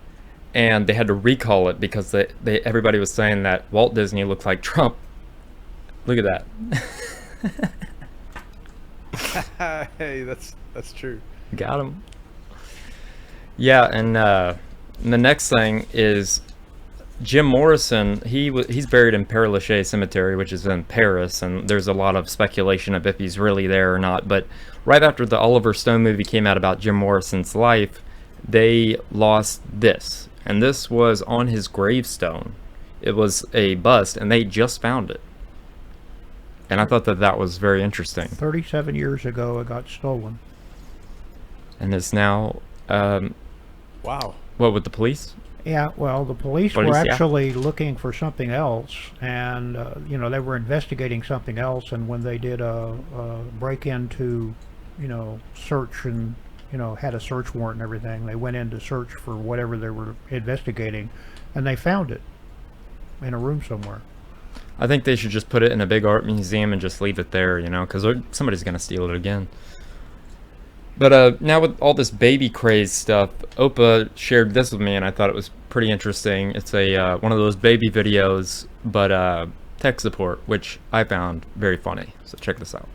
and they had to recall it because everybody was saying that Walt Disney looked like Trump. Look at that. Hey, that's true. Got him. Yeah, and the next thing is Jim Morrison. He's buried in Père Lachaise Cemetery, which is in Paris, and there's a lot of speculation of if he's really there or not. But right after the Oliver Stone movie came out about Jim Morrison's life, they lost this, and this was on his gravestone. It was a bust, and they just found it. And I thought that was very interesting. 37 years ago, it got stolen. And it's now, wow. What, with the police? Yeah, well, the police were actually looking for something else, and, you know, they were investigating something else, and when they did a break-in to, you know, search and, you know, had a search warrant and everything, they went in to search for whatever they were investigating, and they found it in a room somewhere. I think they should just put it in a big art museum and just leave it there, you know, because somebody's going to steal it again. But now with all this baby craze stuff, Opa shared this with me, and I thought it was pretty interesting. It's a one of those baby videos, but tech support, which I found very funny. So check this out.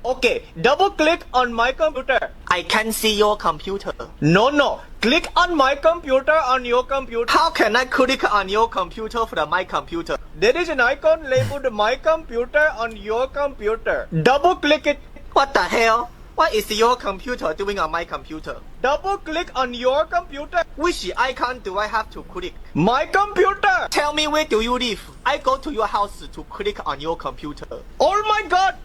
Okay, double click on my computer. I can see your computer. No. Click on my computer on your computer. How can I click on your computer from my computer? There is an icon labeled my computer on your computer. Double click it. What the hell? What is your computer doing on my computer? Double click on your computer. Which icon do I have to click? My computer. Tell me, where do you live? I go to your house to click on your computer. Oh my god!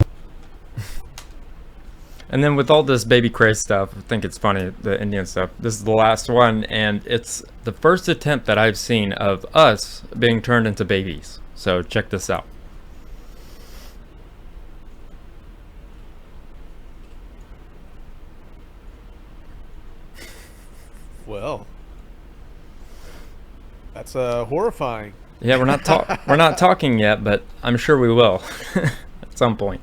And then with all this baby craze stuff, I think it's funny, the Indian stuff. This is the last one, and it's the first attempt that I've seen of us being turned into babies. So check this out. Well, that's horrifying. Yeah, we're not talking yet, but I'm sure we will at some point.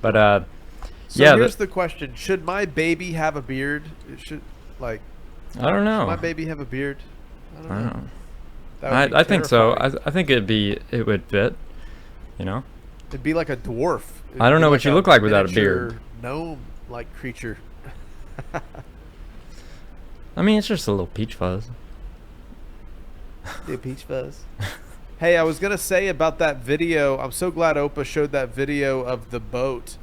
But so yeah, here's the question: should my baby have a beard? It should, like, I don't know. Should my baby have a beard? I don't know. I think so. I think it would fit. You know. It'd be like a dwarf. I don't know what you look like without a beard. Gnome-like creature. I mean, it's just a little peach fuzz. Yeah, peach fuzz. Hey, I was gonna say about that video. I'm so glad Opa showed that video of the boat,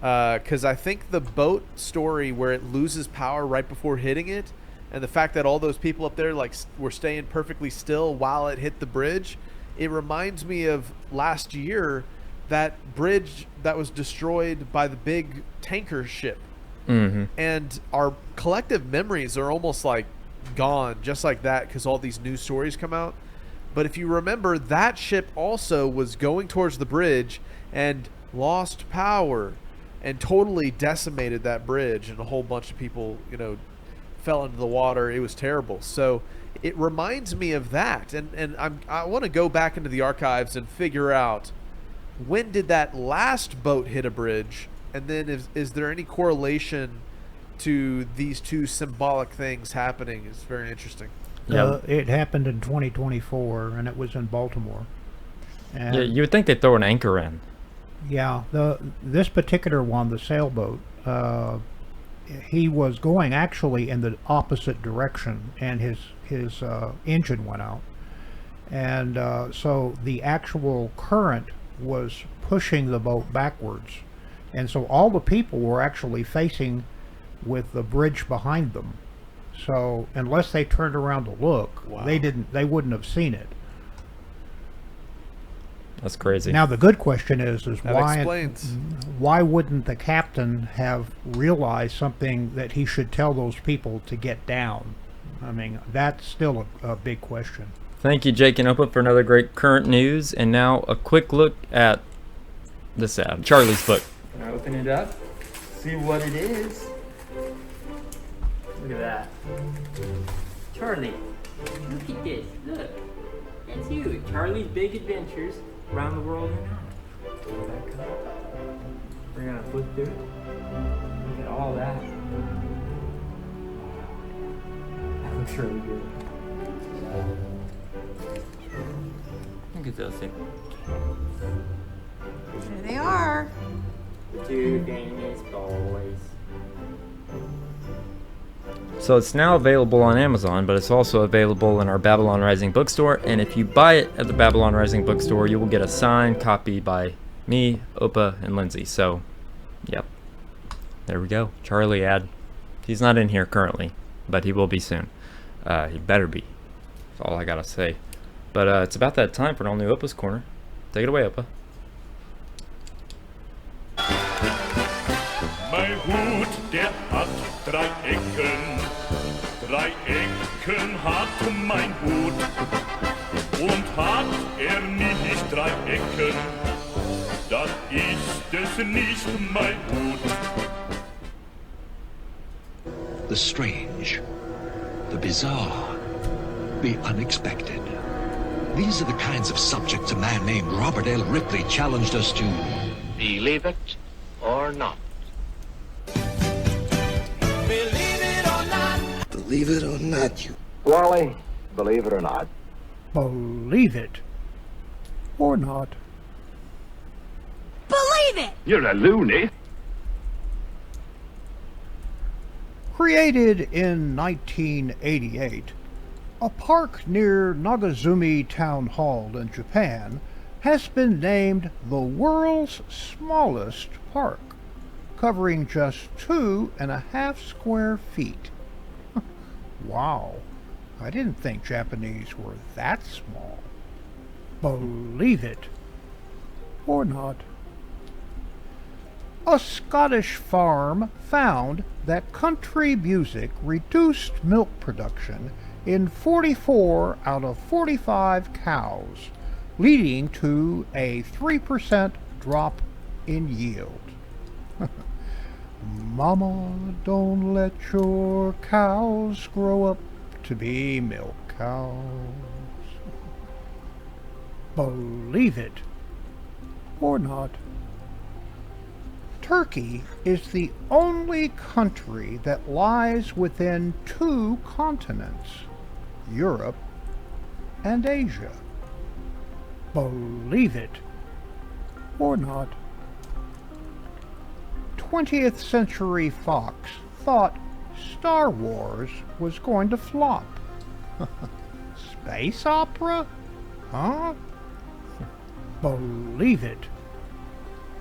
because I think the boat story where it loses power right before hitting it, and the fact that all those people up there like were staying perfectly still while it hit the bridge, it reminds me of last year, that bridge that was destroyed by the big tanker ship. Mm-hmm. And our collective memories are almost like gone just like that because all these news stories come out. But if you remember, that ship also was going towards the bridge and lost power and totally decimated that bridge, and a whole bunch of people, you know, fell into the water. It was terrible. So it reminds me of that, and I want to go back into the archives and figure out, when did that last boat hit a bridge, and then is there any correlation to these two symbolic things happening? It's very interesting. Yeah, it happened in 2024, and it was in Baltimore. And yeah, you would think they'd throw an anchor in. Yeah, this particular one, the sailboat, he was going actually in the opposite direction, and his engine went out. And so the actual current was pushing the boat backwards. And so all the people were actually facing with the bridge behind them. So unless they turned around to look, they wouldn't have seen it. That's crazy. Now the good question is That explains. why wouldn't the captain have realized something that he should tell those people to get down? I mean, that's still a big question. Thank you, Jake and Opa, for another great current news. And now a quick look at this ad, Charlie's book. Can I open it up? See what it is. Look at that. Charlie, look at this. Look. That's you. Charlie's Big Adventures Around the World in Africa. We're going to flip through it. Look at all that. That looks really good. Look at those things. Here they are. The two famous boys. So it's now available on Amazon, but it's also available in our Babylon Rising bookstore. And if you buy it at the Babylon Rising bookstore, you will get a signed copy by me, Opa, and Lindsay. So, yep. There we go. Charlie ad. He's not in here currently, but he will be soon. He better be. That's all I gotta say. But it's about that time for an all-new Opa's Corner. Take it away, Opa. Mein Hut, der hat 3 Ecken. 3 Ecken hat mein Hut. Und hat nicht 3 Ecken, dann ist es nicht mein Hut. The strange, the bizarre, the unexpected. These are the kinds of subjects a man named Robert L. Ripley challenged us to believe it or not. Believe it or not, you. Wally, believe it or not. Believe it or not. Believe it! You're a loony. Created in 1988, a park near Nagazumi Town Hall in Japan has been named the world's smallest park, covering just 2.5 square feet. Wow, I didn't think Japanese were that small. Believe it or not. A Scottish farm found that country music reduced milk production in 44 out of 45 cows, leading to a 3% drop in yield. Mama, don't let your cows grow up to be milk cows. Believe it or not. Turkey is the only country that lies within 2 continents, Europe and Asia. Believe it or not. 20th Century Fox thought Star Wars was going to flop. Space opera? Huh? Believe it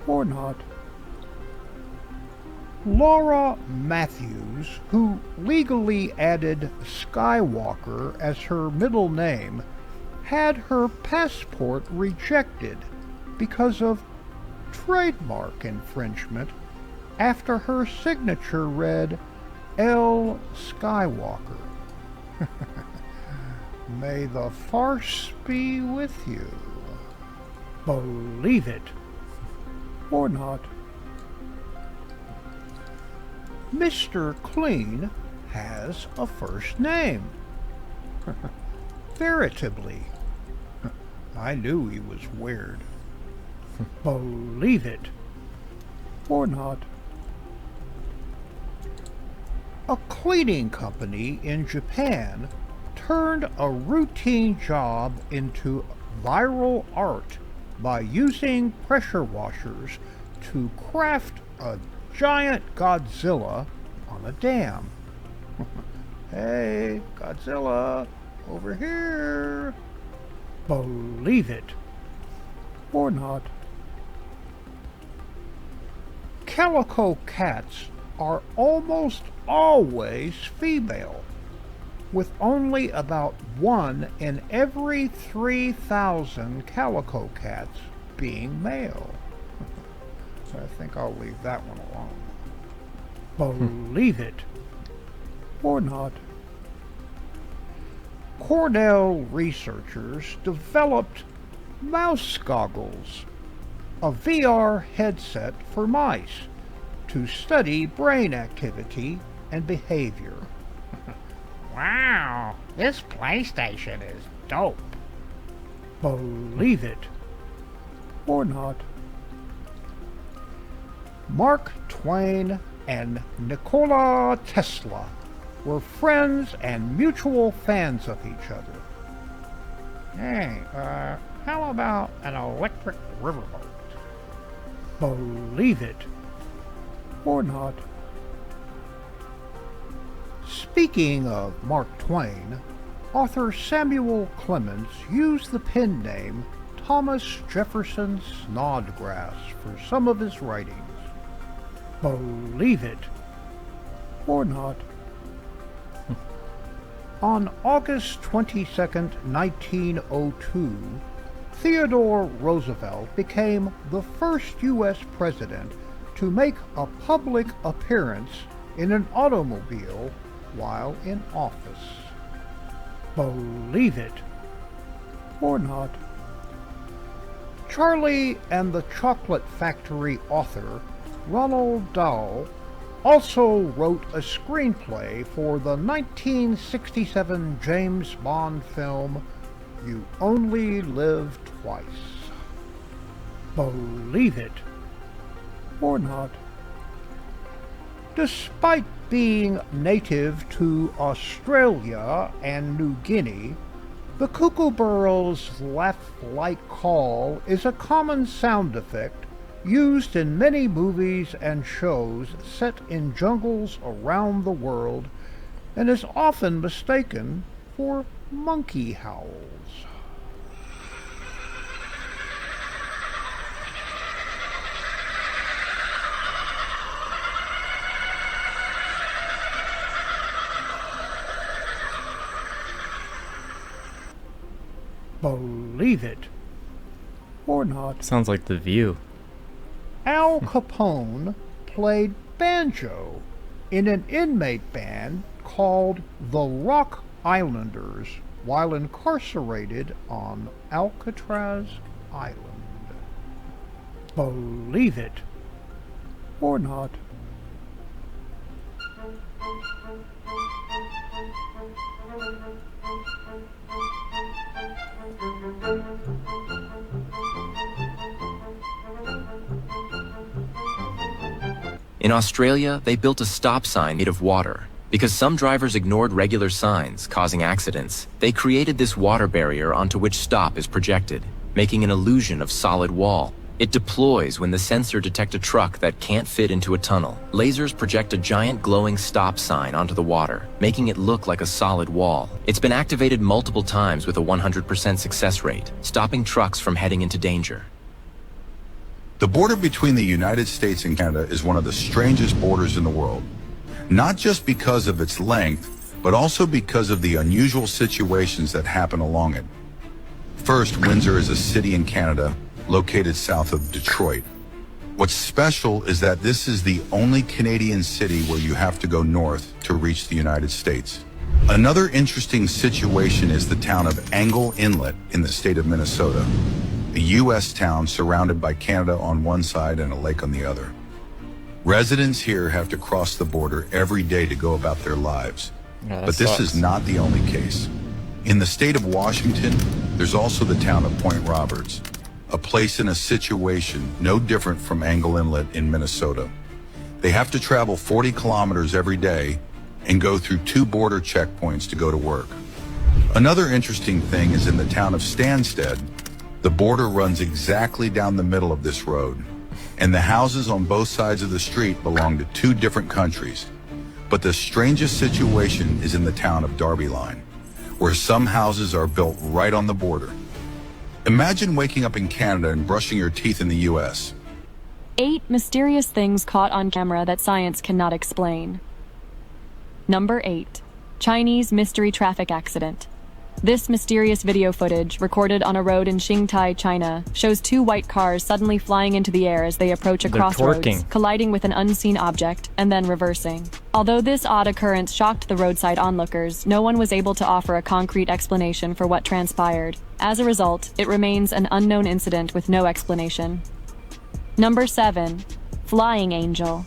or not. Laura Matthews, who legally added Skywalker as her middle name, had her passport rejected because of trademark infringement after her signature read L. Skywalker. May the farce be with you. Believe it or not. Mr. Clean has a first name. Veritably. I knew he was weird. Believe it or not. A cleaning company in Japan turned a routine job into viral art by using pressure washers to craft a giant Godzilla on a dam. Hey, Godzilla, over here. Believe it or not. Calico cats are almost always female, with only about 1 in every 3,000 calico cats being male. So I think I'll leave that one alone. Believe it or not. Cornell researchers developed mouse goggles, a VR headset for mice, to study brain activity and behavior. Wow, this PlayStation is dope. Believe it or not. Mark Twain and Nikola Tesla were friends and mutual fans of each other. Hey, how about an electric riverboat? Believe it or not. Speaking of Mark Twain, author Samuel Clemens used the pen name Thomas Jefferson Snodgrass for some of his writings. Believe it or not. On August 22, 1902, Theodore Roosevelt became the first U.S. president to make a public appearance in an automobile while in office. Believe it or not. Charlie and the Chocolate Factory author Roald Dahl also wrote a screenplay for the 1967 James Bond film You Only Live Twice. Believe it or not. Despite being native to Australia and New Guinea, the kookaburra's laugh-like call is a common sound effect used in many movies and shows set in jungles around the world, and is often mistaken for monkey howls. Believe it or not. Sounds like The View. Al Capone played banjo in an inmate band called the Rock Islanders while incarcerated on Alcatraz Island. Believe it or not. In Australia, they built a stop sign made of water. Because some drivers ignored regular signs, causing accidents, they created this water barrier onto which stop is projected, making an illusion of solid wall. It deploys when the sensor detects a truck that can't fit into a tunnel. Lasers project a giant glowing stop sign onto the water, making it look like a solid wall. It's been activated multiple times with a 100% success rate, stopping trucks from heading into danger. The border between the United States and Canada is one of the strangest borders in the world. Not just because of its length, but also because of the unusual situations that happen along it. First, Windsor is a city in Canada located south of Detroit. What's special is that this is the only Canadian city where you have to go north to reach the United States. Another interesting situation is the town of Angle Inlet in the state of Minnesota, a U.S. town surrounded by Canada on one side and a lake on the other. Residents here have to cross the border every day to go about their lives. But this is not the only case. In the state of Washington, there's also the town of Point Roberts, a place in a situation no different from Angle Inlet in Minnesota. They have to travel 40 kilometers every day and go through 2 border checkpoints to go to work. Another interesting thing is in the town of Stansted, the border runs exactly down the middle of this road, and the houses on both sides of the street belong to 2 different countries. But the strangest situation is in the town of Darby Line, where some houses are built right on the border. Imagine waking up in Canada and brushing your teeth in the US. 8 mysterious things caught on camera that science cannot explain. Number 8. Chinese mystery traffic accident. This mysterious video footage, recorded on a road in Qingtai, China, shows 2 white cars suddenly flying into the air as they approach a crossroads, colliding with an unseen object, and then reversing. Although this odd occurrence shocked the roadside onlookers, no one was able to offer a concrete explanation for what transpired. As a result, it remains an unknown incident with no explanation. Number 7. Flying angel.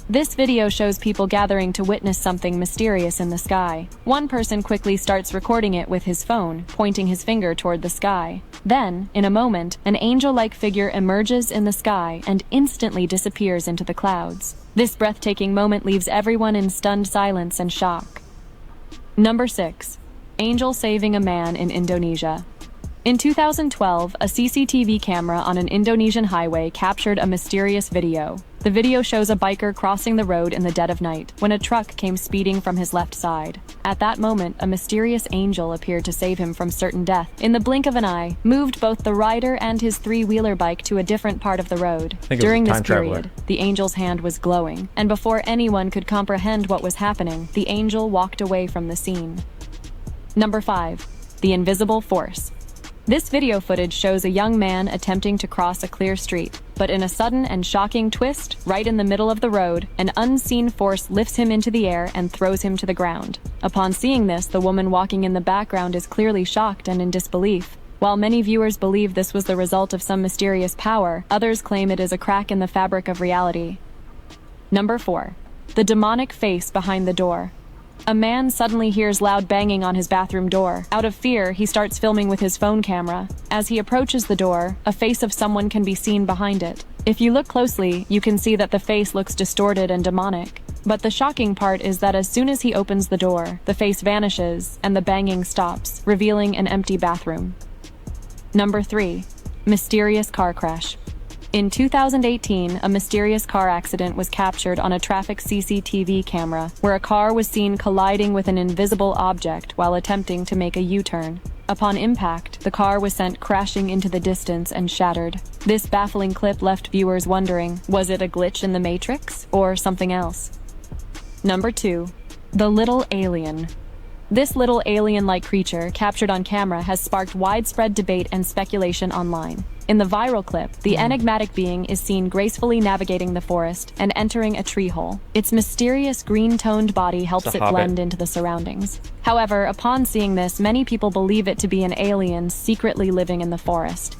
This video shows people gathering to witness something mysterious in the sky. One person quickly starts recording it with his phone, pointing his finger toward the sky. Then, in a moment, an angel-like figure emerges in the sky and instantly disappears into the clouds. This breathtaking moment leaves everyone in stunned silence and shock. Number 6. Angel saving a man in Indonesia. In 2012, a CCTV camera on an Indonesian highway captured a mysterious video. The video shows a biker crossing the road in the dead of night when a truck came speeding from his left side. At that moment, a mysterious angel appeared to save him from certain death. In the blink of an eye, moved both the rider and his 3-wheeler bike to a different part of the road. During this period, the angel's hand was glowing, and before anyone could comprehend what was happening, the angel walked away from the scene. Number 5. The invisible force. This video footage shows a young man attempting to cross a clear street, but in a sudden and shocking twist, right in the middle of the road, an unseen force lifts him into the air and throws him to the ground. Upon seeing this, the woman walking in the background is clearly shocked and in disbelief. While many viewers believe this was the result of some mysterious power, others claim it is a crack in the fabric of reality. Number 4. The demonic face behind the door. A man suddenly hears loud banging on his bathroom door. Out of fear, he starts filming with his phone camera. As he approaches the door, a face of someone can be seen behind it. If you look closely, you can see that the face looks distorted and demonic. But the shocking part is that as soon as he opens the door, the face vanishes and the banging stops, revealing an empty bathroom. Number 3. Mysterious car crash. In 2018, a mysterious car accident was captured on a traffic CCTV camera, where a car was seen colliding with an invisible object while attempting to make a U-turn. Upon impact, the car was sent crashing into the distance and shattered. This baffling clip left viewers wondering, was it a glitch in the Matrix or something else? Number 2. The little alien. This little alien-like creature, captured on camera, has sparked widespread debate and speculation online. In the viral clip, the enigmatic being is seen gracefully navigating the forest and entering a tree hole. Its mysterious green-toned body helps it blend into the surroundings. However, upon seeing this, many people believe it to be an alien secretly living in the forest.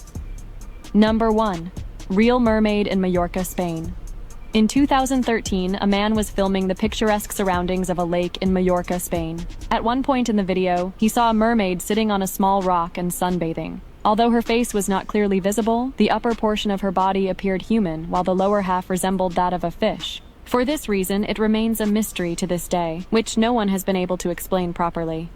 Number 1. Real mermaid in Mallorca, Spain. In 2013, a man was filming the picturesque surroundings of a lake in Mallorca, Spain. At one point in the video, he saw a mermaid sitting on a small rock and sunbathing. Although her face was not clearly visible, the upper portion of her body appeared human, while the lower half resembled that of a fish. For this reason, it remains a mystery to this day, which no one has been able to explain properly.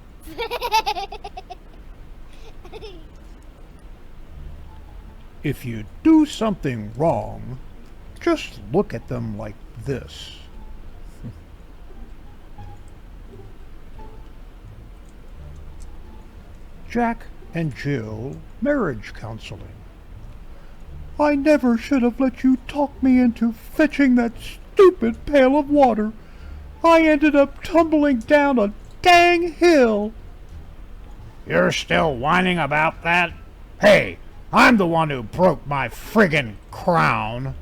If you do something wrong, just look at them like this. Jack and Jill marriage counseling. I never should have let you talk me into fetching that stupid pail of water. I ended up tumbling down a dang hill. You're still whining about that? Hey, I'm the one who broke my friggin' crown.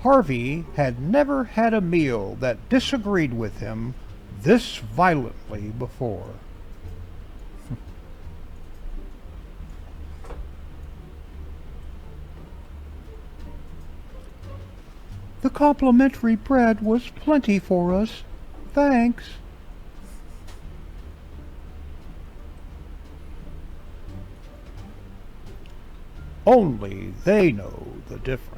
Harvey had never had a meal that disagreed with him this violently before. The complimentary bread was plenty for us. Thanks. Only they know the difference.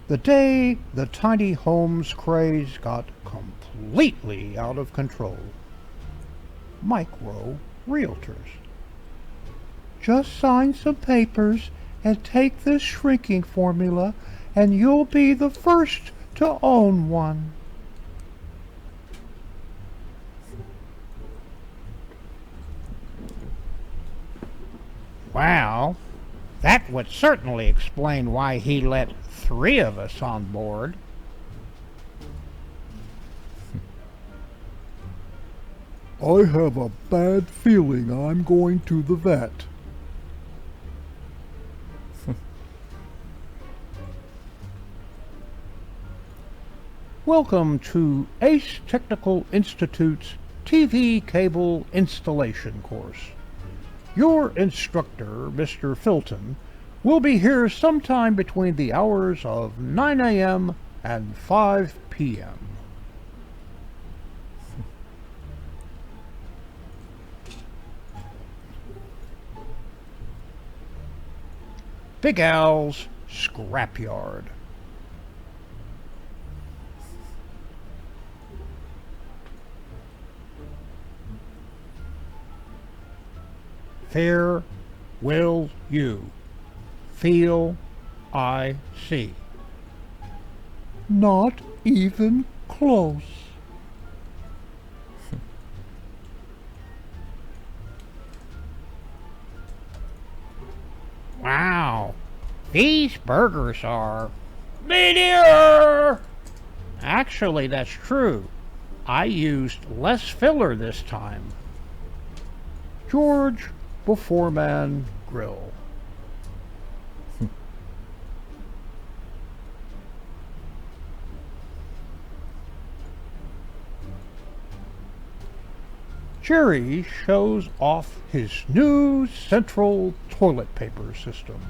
The day the tiny homes craze got completely out of control. Micro realtors. Just sign some papers and take this shrinking formula, and you'll be the first to own one. Well, that would certainly explain why he let 3 of us on board. I have a bad feeling I'm going to the vet. Welcome to Ace Technical Institute's TV cable installation course. Your instructor, Mr. Filton, will be here sometime between the hours of 9 a.m. and 5 p.m. Big Al's Scrapyard. Fair will you feel I see? Not even close. Wow, these burgers are meteor! Actually, that's true. I used less filler this time. George Beforeman Grill. Jerry shows off his new central toilet paper system.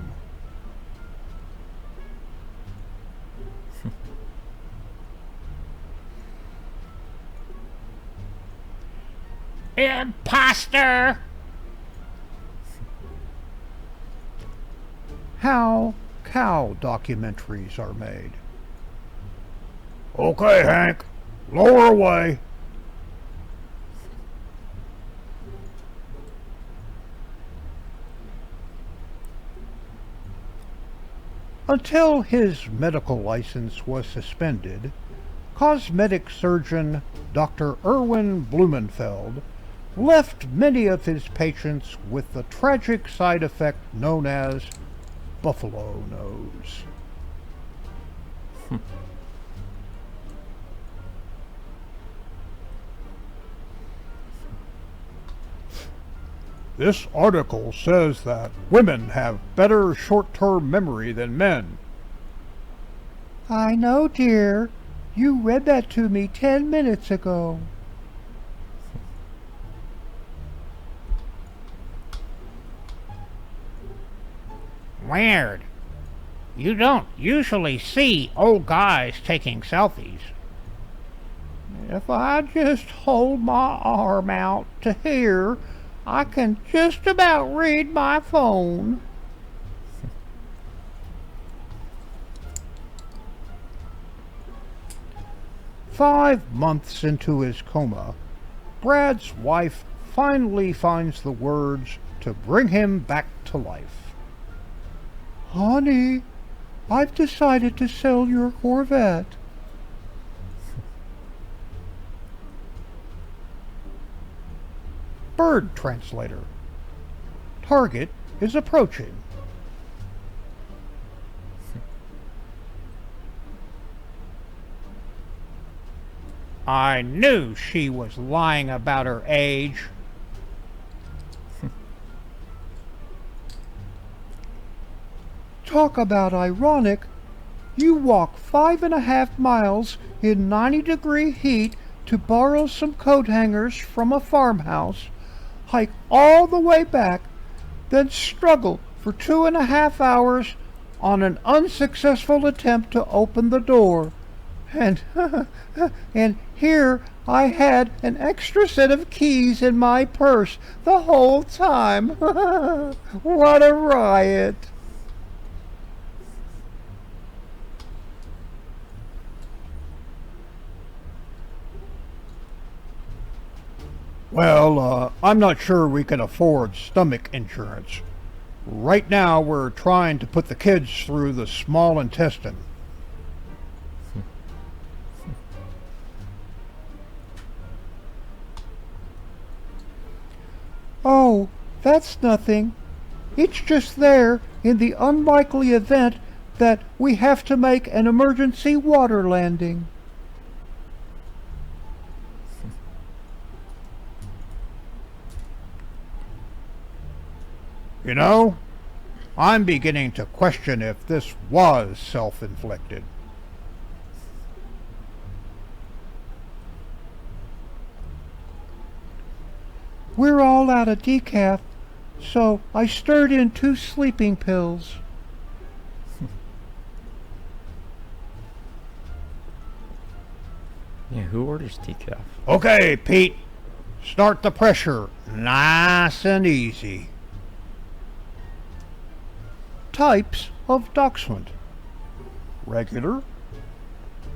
Imposter! How cow documentaries are made. Okay, Hank, lower away. Until his medical license was suspended, cosmetic surgeon Dr. Erwin Blumenfeld left many of his patients with the tragic side effect known as buffalo nose. This article says that women have better short-term memory than men. I know, dear. You read that to me 10 minutes ago. Weird. You don't usually see old guys taking selfies. If I just hold my arm out to here, I can just about read my phone. Five months into his coma, Brad's wife finally finds the words to bring him back to life. Honey, I've decided to sell your Corvette. Bird translator. Target is approaching. I knew she was lying about her age. Talk about ironic. You walk 5.5 miles in 90-degree heat to borrow some coat hangers from a farmhouse, hike all the way back, then struggle for 2.5 hours on an unsuccessful attempt to open the door. And here I had an extra set of keys in my purse the whole time. What a riot. Well, I'm not sure we can afford stomach insurance. Right now, we're trying to put the kids through the small intestine. Oh, that's nothing. It's just there in the unlikely event that we have to make an emergency water landing. You know, I'm beginning to question if this was self-inflicted. We're all out of decaf, so I stirred in 2 sleeping pills. Yeah, who orders decaf? Okay, Pete, start the pressure nice and easy. Types of Dachshund. Regular,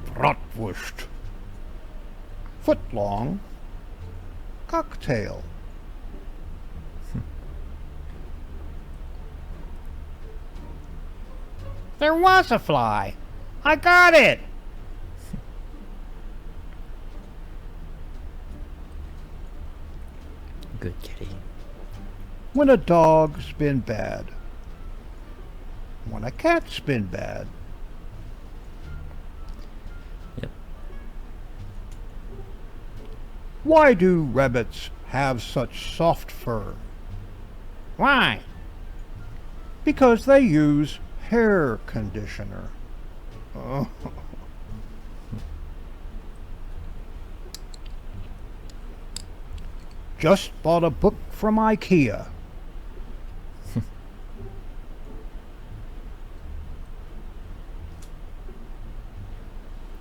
Bratwurst, footlong, cocktail. There was a fly. I got it. Good kitty. When a dog's been bad. When a cat's been bad. Yep. Why do rabbits have such soft fur? Why? Because they use hair conditioner. Oh. Just bought a book from IKEA.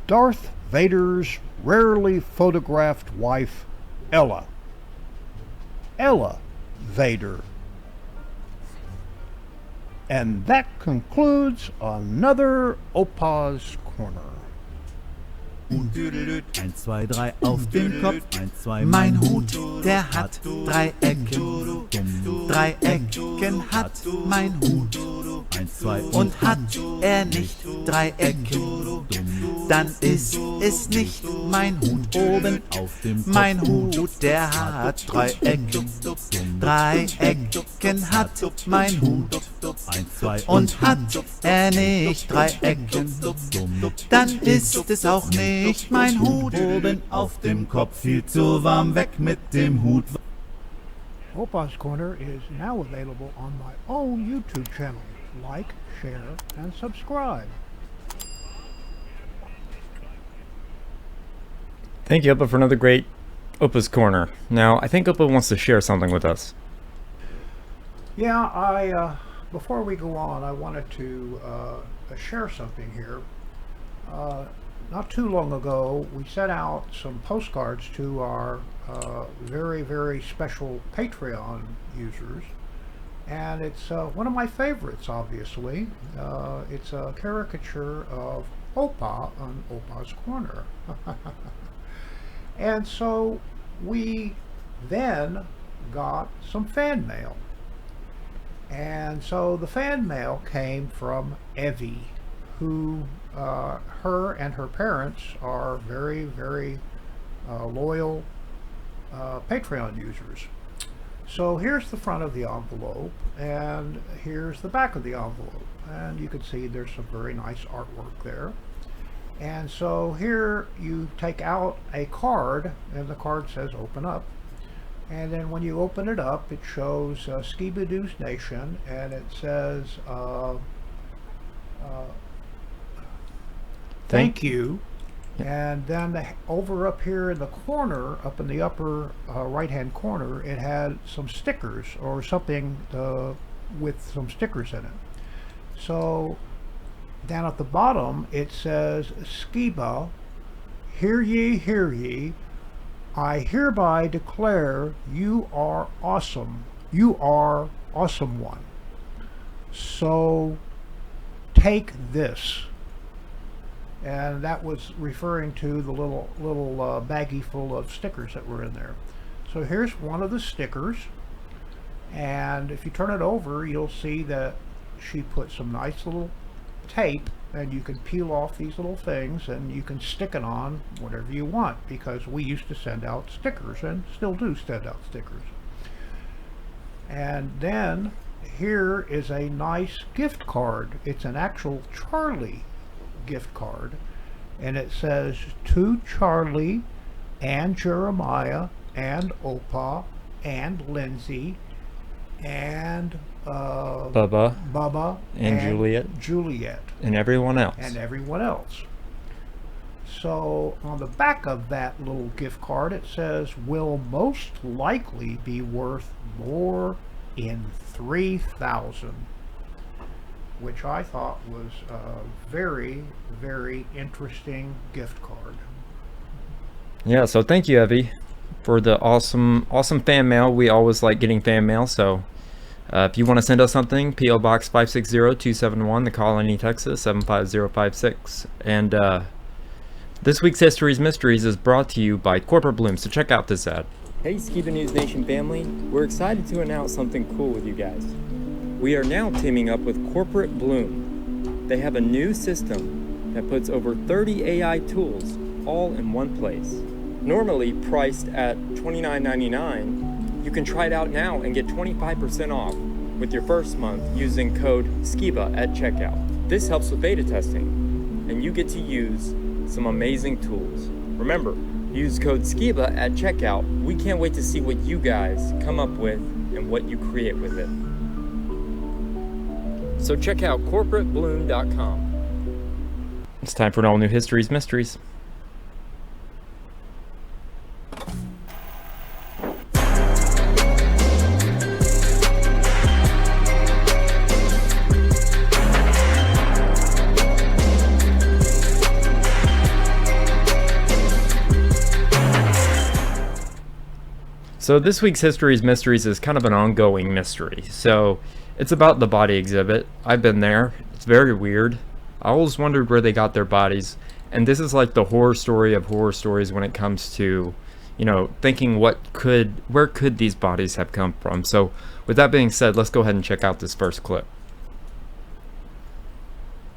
Darth Vader's rarely photographed wife, Ella. Ella Vader. And that concludes another Opa's Corner. 1, 2, 3 auf dem Kopf. 1, 2, mein Hut, der hat 3 Ecken. 3 Ecken hat mein Hut. 1, 2 und hat er nicht 3 Ecken, dann ist es nicht mein Hut. Oben auf dem Kopf. Mein Hut, der hat 3 Ecken. 3 Ecken hat mein Hut. 1, 2 und hat er nicht 3 Ecken, dann ist es auch nicht mein Hut. Oben auf dem Kopf, viel zu warm, weg mit dem Hut. Opa's Corner is now available on my own YouTube channel. Like, share, and subscribe. Thank you, Opa, for another great Opa's Corner. Now, I think Opa wants to share something with us. Yeah, before we go on, I wanted to share something here. Not too long ago, we sent out some postcards to our very, very special Patreon users. And it's one of my favorites, obviously. It's a caricature of Opa on Opa's Corner. And so we then got some fan mail. And so the fan mail came from Evie, who her and her parents are very, very loyal Patreon users. So here's the front of the envelope, and here's the back of the envelope. And you can see there's some very nice artwork there. And so here you take out a card, and the card says open up. And then when you open it up, it shows Skiba News Nation, and it says thank you. And then over up here in the corner, up in the upper right-hand corner, it had some stickers or something with some stickers in it. So down at the bottom, it says, Skiba, hear ye, I hereby declare you are awesome. You are awesome one. So take this. And that was referring to the little baggie full of stickers that were in there. So here's one of the stickers, And if you turn it over, you'll see that she put some nice little tape, and you can peel off these little things and you can stick it on whatever you want, because we used to send out stickers and still do send out stickers. And then here is a nice gift card. It's an actual Charlie gift card, and it says, to Charlie and Jeremiah and Opa and Lindsay and Bubba and Juliet and everyone else. So on the back of that little gift card it says, will most likely be worth more in 3,000, which I thought was a very, very interesting gift card. Yeah, so thank you, Evie, for the awesome fan mail. We always like getting fan mail, so if you want to send us something, P.O. Box 560-271, The Colony, Texas 75056. And this week's History's Mysteries is brought to you by Corporate Bloom, so check out this ad. Hey Skiba News Nation family, we're excited to announce something cool with you guys. We are now teaming up with Corporate Bloom. They have a new system that puts over 30 AI tools all in one place. Normally priced at $29.99, you can try it out now and get 25% off with your first month using code Skiba at checkout. This helps with beta testing, and you get to use some amazing tools. Remember, use code Skiba at checkout. We can't wait to see what you guys come up with and what you create with it. So check out corporatebloom.com. It's time for an all new History's Mysteries. So this week's History's Mysteries is kind of an ongoing mystery. So it's about the body exhibit. I've been there. It's very weird. I always wondered where they got their bodies. And this is like the horror story of horror stories when it comes to, you know, thinking where could these bodies have come from. So with that being said, let's go ahead and check out this first clip.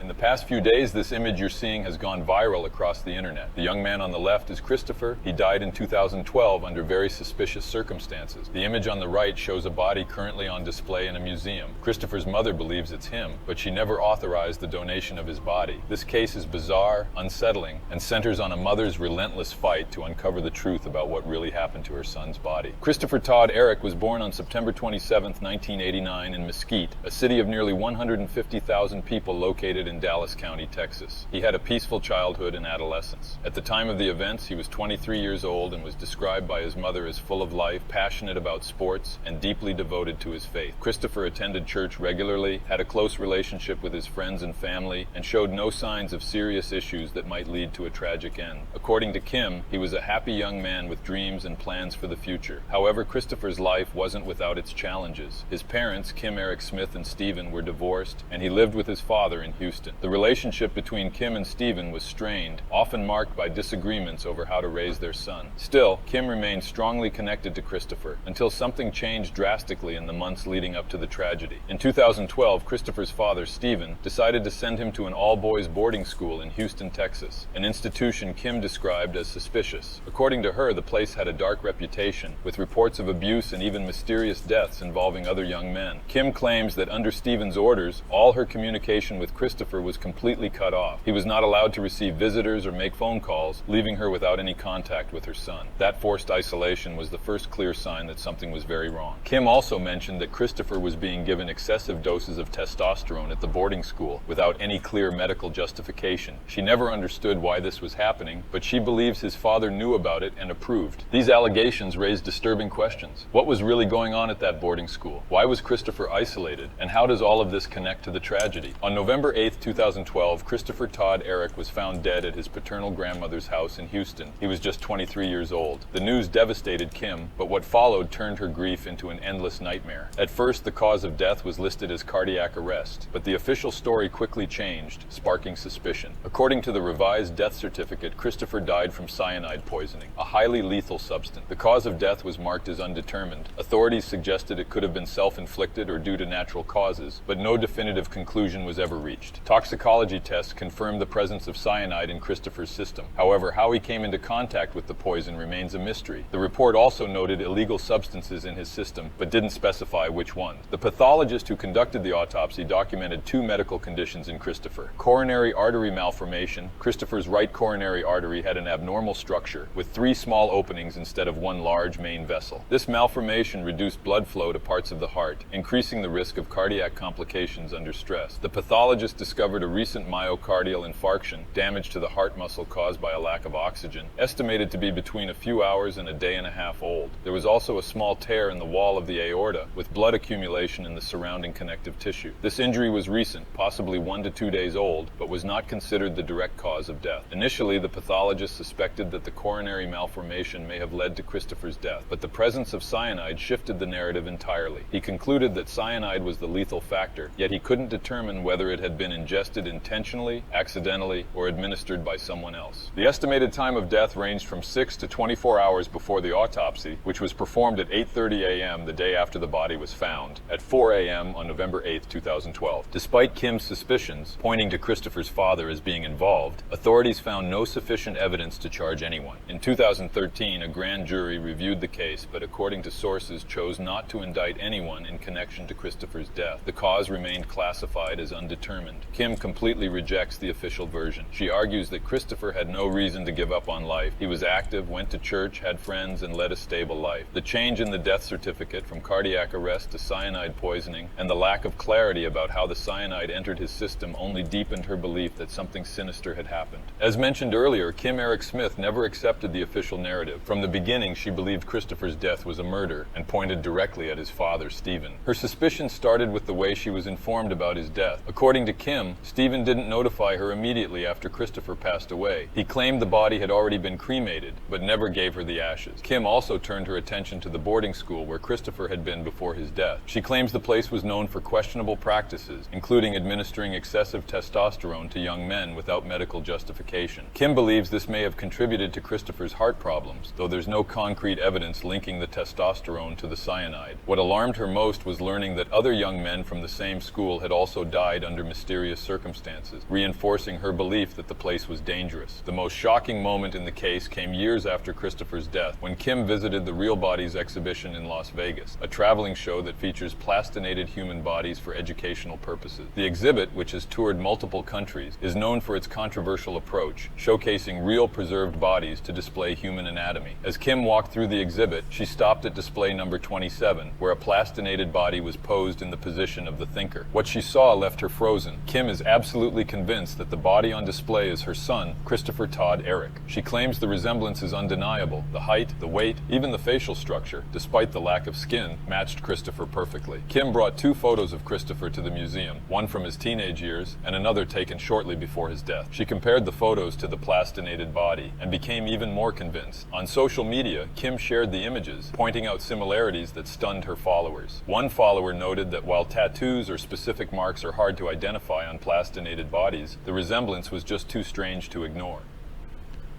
In the past few days, this image you're seeing has gone viral across the internet. The young man on the left is Christopher. He died in 2012 under very suspicious circumstances. The image on the right shows a body currently on display in a museum. Christopher's mother believes it's him, but she never authorized the donation of his body. This case is bizarre, unsettling, and centers on a mother's relentless fight to uncover the truth about what really happened to her son's body. Christopher Todd Eric was born on September 27, 1989 in Mesquite, a city of nearly 150,000 people located in Dallas County, Texas. He had a peaceful childhood and adolescence. At the time of the events, he was 23 years old and was described by his mother as full of life, passionate about sports, and deeply devoted to his faith. Christopher attended church regularly, had a close relationship with his friends and family, and showed no signs of serious issues that might lead to a tragic end. According to Kim, he was a happy young man with dreams and plans for the future. However, Christopher's life wasn't without its challenges. His parents, Kim Eric Smith and Stephen, were divorced, and he lived with his father in Houston. The relationship between Kim and Stephen was strained, often marked by disagreements over how to raise their son. Still, Kim remained strongly connected to Christopher until something changed drastically in the months leading up to the tragedy. In 2012, Christopher's father, Stephen, decided to send him to an all-boys boarding school in Houston, Texas, an institution Kim described as suspicious. According to her, the place had a dark reputation, with reports of abuse and even mysterious deaths involving other young men. Kim claims that under Stephen's orders, all her communication with Christopher was completely cut off. He was not allowed to receive visitors or make phone calls, leaving her without any contact with her son. That forced isolation was the first clear sign that something was very wrong. Kim also mentioned that Christopher was being given excessive doses of testosterone at the boarding school without any clear medical justification. She never understood why this was happening, but she believes his father knew about it and approved. These allegations raised disturbing questions. What was really going on at that boarding school? Why was Christopher isolated? And how does all of this connect to the tragedy? On November 8, 2012, Christopher Todd Eric was found dead at his paternal grandmother's house in Houston. He was just 23 years old. The news devastated Kim, but what followed turned her grief into an endless nightmare. At first, the cause of death was listed as cardiac arrest, but the official story quickly changed, sparking suspicion. According to the revised death certificate, Christopher died from cyanide poisoning, a highly lethal substance. The cause of death was marked as undetermined. Authorities suggested it could have been self-inflicted or due to natural causes, but no definitive conclusion was ever reached. Toxicology tests confirmed the presence of cyanide in Christopher's system. However, how he came into contact with the poison remains a mystery. The report also noted illegal substances in his system, but didn't specify which ones. The pathologist who conducted the autopsy documented two medical conditions in Christopher: coronary artery malformation. Christopher's right coronary artery had an abnormal structure, with 3 small openings instead of 1 large main vessel. This malformation reduced blood flow to parts of the heart, increasing the risk of cardiac complications under stress. The pathologist discovered a recent myocardial infarction, damage to the heart muscle caused by a lack of oxygen, estimated to be between a few hours and a day and a half old. There was also a small tear in the wall of the aorta, with blood accumulation in the surrounding connective tissue. This injury was recent, possibly 1 to 2 days old, but was not considered the direct cause of death. Initially, the pathologist suspected that the coronary malformation may have led to Christopher's death, but the presence of cyanide shifted the narrative entirely. He concluded that cyanide was the lethal factor, yet he couldn't determine whether it had been ingested intentionally, accidentally, or administered by someone else. The estimated time of death ranged from 6 to 24 hours before the autopsy, which was performed at 8:30 a.m. the day after the body was found, at 4 a.m. on November 8, 2012. Despite Kim's suspicions, pointing to Christopher's father as being involved, authorities found no sufficient evidence to charge anyone. In 2013, a grand jury reviewed the case, but according to sources, chose not to indict anyone in connection to Christopher's death. The cause remained classified as undetermined. Kim completely rejects the official version. She argues that Christopher had no reason to give up on life. He was active, went to church, had friends, and led a stable life. The change in the death certificate from cardiac arrest to cyanide poisoning, and the lack of clarity about how the cyanide entered his system, only deepened her belief that something sinister had happened. As mentioned earlier, Kim Eric Smith never accepted the official narrative. From the beginning, she believed Christopher's death was a murder and pointed directly at his father, Stephen. Her suspicions started with the way she was informed about his death. According to Kim, Stephen didn't notify her immediately after Christopher passed away. He claimed the body had already been cremated, but never gave her the ashes. Kim also turned her attention to the boarding school where Christopher had been before his death. She claims the place was known for questionable practices, including administering excessive testosterone to young men without medical justification. Kim believes this may have contributed to Christopher's heart problems, though there's no concrete evidence linking the testosterone to the cyanide. What alarmed her most was learning that other young men from the same school had also died under mysterious circumstances, reinforcing her belief that the place was dangerous. The most shocking moment in the case came years after Christopher's death, when Kim visited the Real Bodies exhibition in Las Vegas, a traveling show that features plastinated human bodies for educational purposes. The exhibit, which has toured multiple countries, is known for its controversial approach, showcasing real preserved bodies to display human anatomy. As Kim walked through the exhibit, she stopped at display number 27, where a plastinated body was posed in the position of the thinker. What she saw left her frozen. Kim is absolutely convinced that the body on display is her son, Christopher Todd Eric. She claims the resemblance is undeniable. The height, the weight, even the facial structure, despite the lack of skin, matched Christopher perfectly. Kim brought 2 photos of Christopher to the museum, one from his teenage years and another taken shortly before his death. She compared the photos to the plastinated body and became even more convinced. On social media, Kim shared the images, pointing out similarities that stunned her followers. One follower noted that while tattoos or specific marks are hard to identify on plastinated bodies, the resemblance was just too strange to ignore.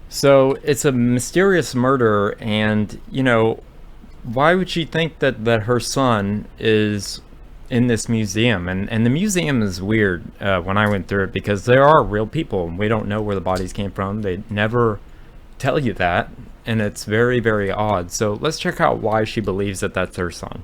So it's a mysterious murder, and, you know, why would she think that her son is in this museum? And the museum is weird when I went through it, because there are real people, and we don't know where the bodies came from. They never tell you that, and it's very, very odd. So let's check out why she believes that that's her son.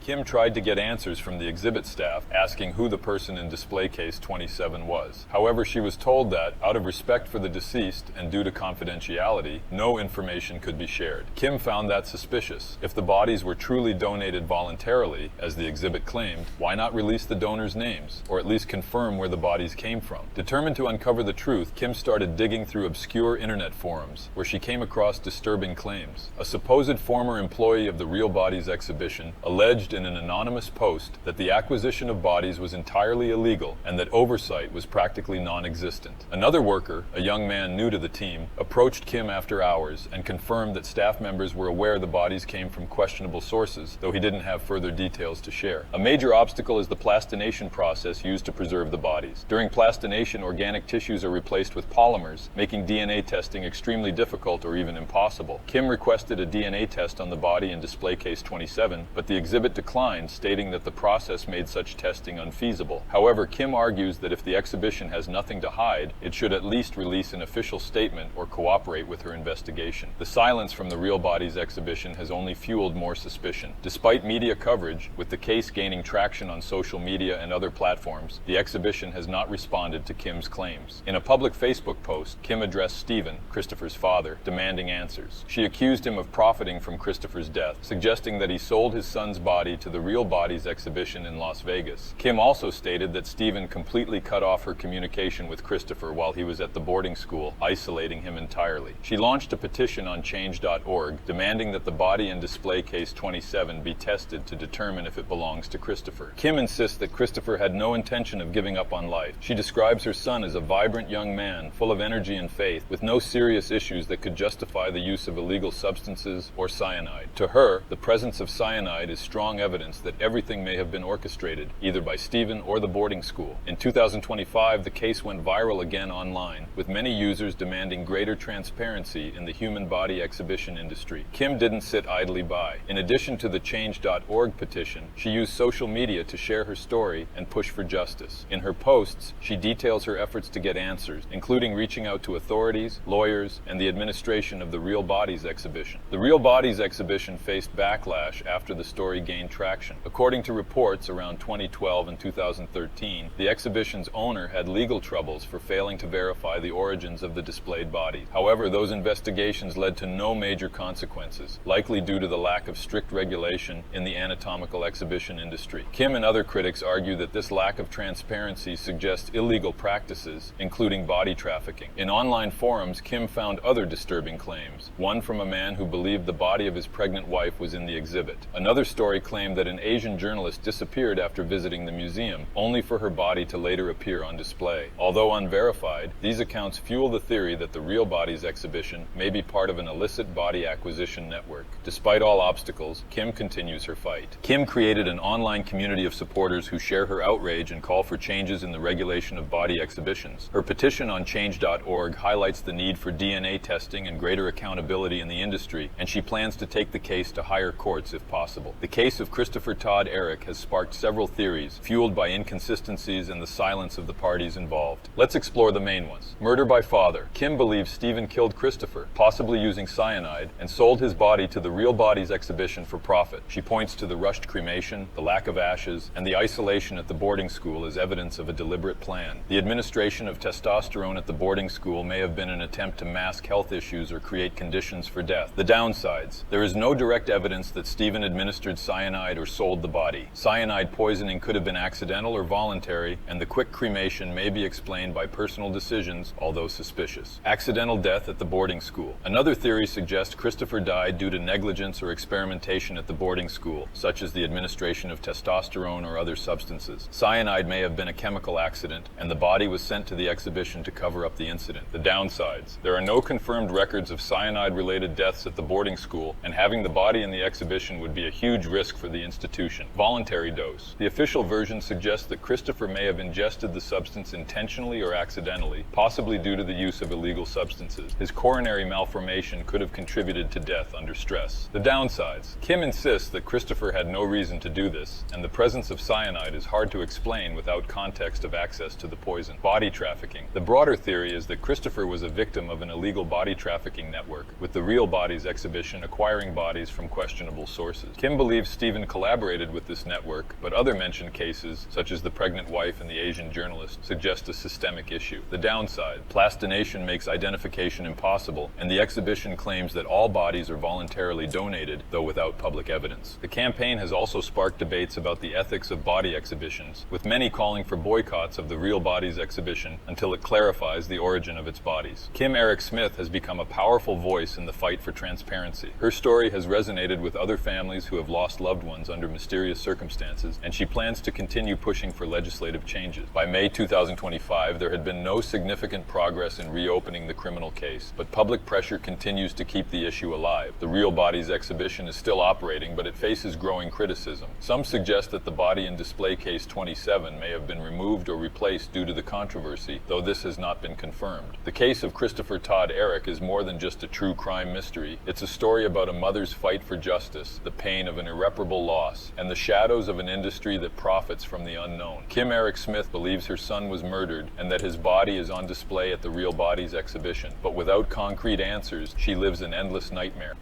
Kim tried to get answers from the exhibit staff, asking who the person in display case 27 was. However, she was told that, out of respect for the deceased and due to confidentiality, no information could be shared. Kim found that suspicious. If the bodies were truly donated voluntarily, as the exhibit claimed, why not release the donors' names, or at least confirm where the bodies came from? Determined to uncover the truth, Kim started digging through obscure internet forums, where she came across disturbing claims. A supposed former employee of the Real Bodies exhibition alleged in an anonymous post that the acquisition of bodies was entirely illegal and that oversight was practically non-existent. Another worker, a young man new to the team, approached Kim after hours and confirmed that staff members were aware the bodies came from questionable sources, though he didn't have further details to share. A major obstacle is the plastination process used to preserve the bodies. During plastination, organic tissues are replaced with polymers, making DNA testing extremely difficult or even impossible. Kim requested a DNA test on the body in display case 27, but the exhibit declined, stating that the process made such testing unfeasible. However, Kim argues that if the exhibition has nothing to hide, it should at least release an official statement or cooperate with her investigation. The silence from the Real Bodies exhibition has only fueled more suspicion. Despite media coverage, with the case gaining traction on social media and other platforms, the exhibition has not responded to Kim's claims. In a public Facebook post, Kim addressed Stephen, Christopher's father, demanding answers. She accused him of profiting from Christopher's death, suggesting that he sold his son's body to the Real Bodies exhibition in Las Vegas. Kim also stated that Stephen completely cut off her communication with Christopher while he was at the boarding school, isolating him entirely. She launched a petition on change.org demanding that the body in display case 27 be tested to determine if it belongs to Christopher. Kim insists that Christopher had no intention of giving up on life. She describes her son as a vibrant young man, full of energy and faith, with no serious issues that could justify the use of illegal substances or cyanide. To her, the presence of cyanide is strong evidence that everything may have been orchestrated, either by Stephen or the boarding school. In 2025, the case went viral again online, with many users demanding greater transparency in the human body exhibition industry. Kim didn't sit idly by. In addition to the change.org petition, she used social media to share her story and push for justice. In her posts, she details her efforts to get answers, including reaching out to authorities, lawyers, and the administration of the Real Bodies exhibition. The Real Bodies exhibition faced backlash after the story gained traction. According to reports around 2012 and 2013, the exhibition's owner had legal troubles for failing to verify the origins of the displayed bodies. However, those investigations led to no major consequences, likely due to the lack of strict regulation in the anatomical exhibition industry. Kim and other critics argue that this lack of transparency suggests illegal practices, including body trafficking. In online forums, Kim found other disturbing claims, one from a man who believed the body of his pregnant wife was in the exhibit. Another story claimed that an Asian journalist disappeared after visiting the museum, only for her body to later appear on display. Although unverified, these accounts fuel the theory that the Real Bodies exhibition may be part of an illicit body acquisition network. Despite all obstacles, Kim continues her fight. Kim created an online community of supporters who share her outrage and call for changes in the regulation of body exhibitions. Her petition on change.org highlights the need for DNA testing and greater accountability in the industry, and she plans to take the case to higher courts if possible. The case of Christopher Todd Eric has sparked several theories, fueled by inconsistencies and the silence of the parties involved. Let's explore the main ones. Murder by father. Kim believes Stephen killed Christopher, possibly using cyanide, and sold his body to the Real Bodies exhibition for profit. She points to the rushed cremation, the lack of ashes, and the isolation at the boarding school as evidence of a deliberate plan. The administration of testosterone at the boarding school may have been an attempt to mask health issues or create conditions for death. The downsides. There is no direct evidence that Stephen administered cyanide or sold the body. Cyanide poisoning could have been accidental or voluntary, and the quick cremation may be explained by personal decisions, although suspicious. Accidental death at the boarding school. Another theory suggests Christopher died due to negligence or experimentation at the boarding school, such as the administration of testosterone or other substances. Cyanide may have been a chemical accident, and the body was sent to the exhibition to cover up the incident. The downsides. There are no confirmed records of cyanide-related deaths at the boarding school, and having the body in the exhibition would be a huge risk for the institution. Voluntary dose. The official version suggests that Christopher may have ingested the substance intentionally or accidentally, possibly due to the use of illegal substances. His coronary malformation could have contributed to death under stress. The downsides. Kim insists that Christopher had no reason to do this, and the presence of cyanide is hard to explain without context of access to the poison. Body trafficking. The broader theory is that Christopher was a victim of an illegal body trafficking network, with the Real Bodies exhibition acquiring bodies from questionable sources. Kim believes Stephen collaborated with this network, but other mentioned cases, such as the pregnant wife and the Asian journalist, suggest a systemic issue. The downside. Plastination makes identification impossible, and the exhibition claims that all bodies are voluntarily donated, though without public evidence. The campaign has also sparked debates about the ethics of body exhibitions, with many calling for boycotts of the Real Bodies exhibition until it clarifies the origin of its bodies. Kim Eric Smith has become a powerful voice in the fight for transparency. Her story has resonated with other families who have lost loved ones under mysterious circumstances, and she plans to continue pushing for legislative changes. By May 2025, there had been no significant progress in reopening the criminal case, but public pressure continues to keep the issue alive. The Real Bodies exhibition is still operating, but it faces growing criticism. Some suggest that the body in display case 27 may have been removed or replaced due to the controversy, though this has not been confirmed. The case of Christopher Todd Eric is more than just a true crime mystery. It's a story about a mother's fight for justice, the pain of an irreparable loss, and the shadows of an industry that profits from the unknown. Kim Eric Smith believes her son was murdered and that his body is on display at the Real Bodies exhibition, but without concrete answers, she lives an endless nightmare.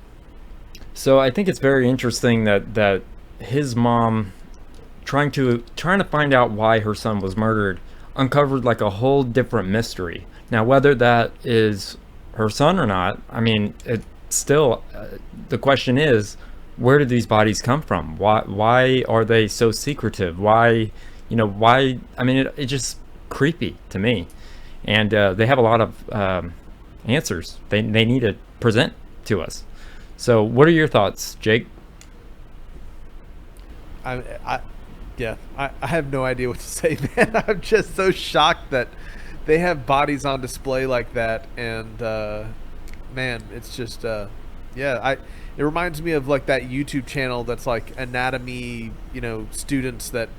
So I think it's very interesting that his mom, trying to find out why her son was murdered, uncovered like a whole different mystery. Now, whether that is her son or not, I mean, it still, the question is, where did these bodies come from? Why are they so secretive? Why, why? I mean, it's just creepy to me. And they have a lot of answers they need to present to us. So what are your thoughts, Jake? I have no idea what to say, man. I'm just so shocked that they have bodies on display like that, and man, it's just it reminds me of like that YouTube channel that's like anatomy, students that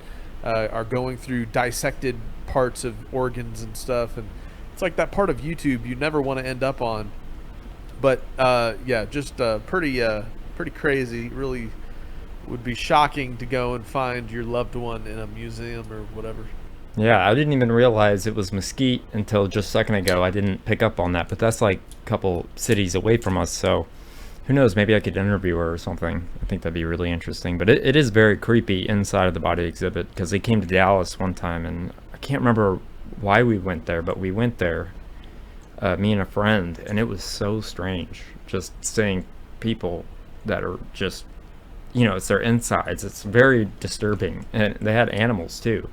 are going through dissected parts of organs and stuff, and it's like that part of YouTube you never want to end up on. But just pretty crazy. Really would be shocking to go and find your loved one in a museum or whatever. Yeah, I didn't even realize it was Mesquite until just a second ago. I didn't pick up on that, but that's like a couple cities away from us, so who knows, maybe I could interview her or something. I think that'd be really interesting. But it is very creepy inside of the body exhibit, because they came to Dallas one time, and I can't remember why we went there, but we went there, me and a friend, and it was so strange just seeing people that are just, it's their insides. It's very disturbing, and they had animals too.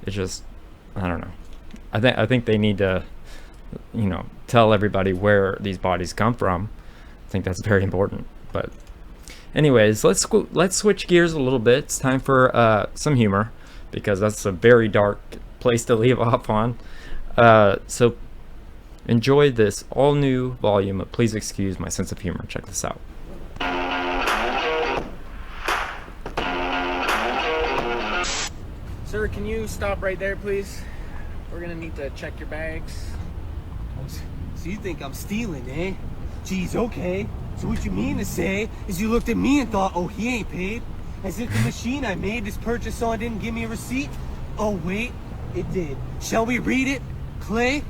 It's just, I don't know. I think they need to, tell everybody where these bodies come from. I think that's very important. But anyways, let's switch gears a little bit. It's time for some humor, because that's a very dark place to leave off on. So enjoy this all new volume of Please Excuse My Sense of Humor. Check this out. Sir, can you stop right there, please? We're gonna need to check your bags. So you think I'm stealing, eh? Geez, okay. So what you mean to say is you looked at me and thought, oh, he ain't paid? As if the machine I made this purchase on didn't give me a receipt? Oh, wait, it did. Shall we read it? Clay?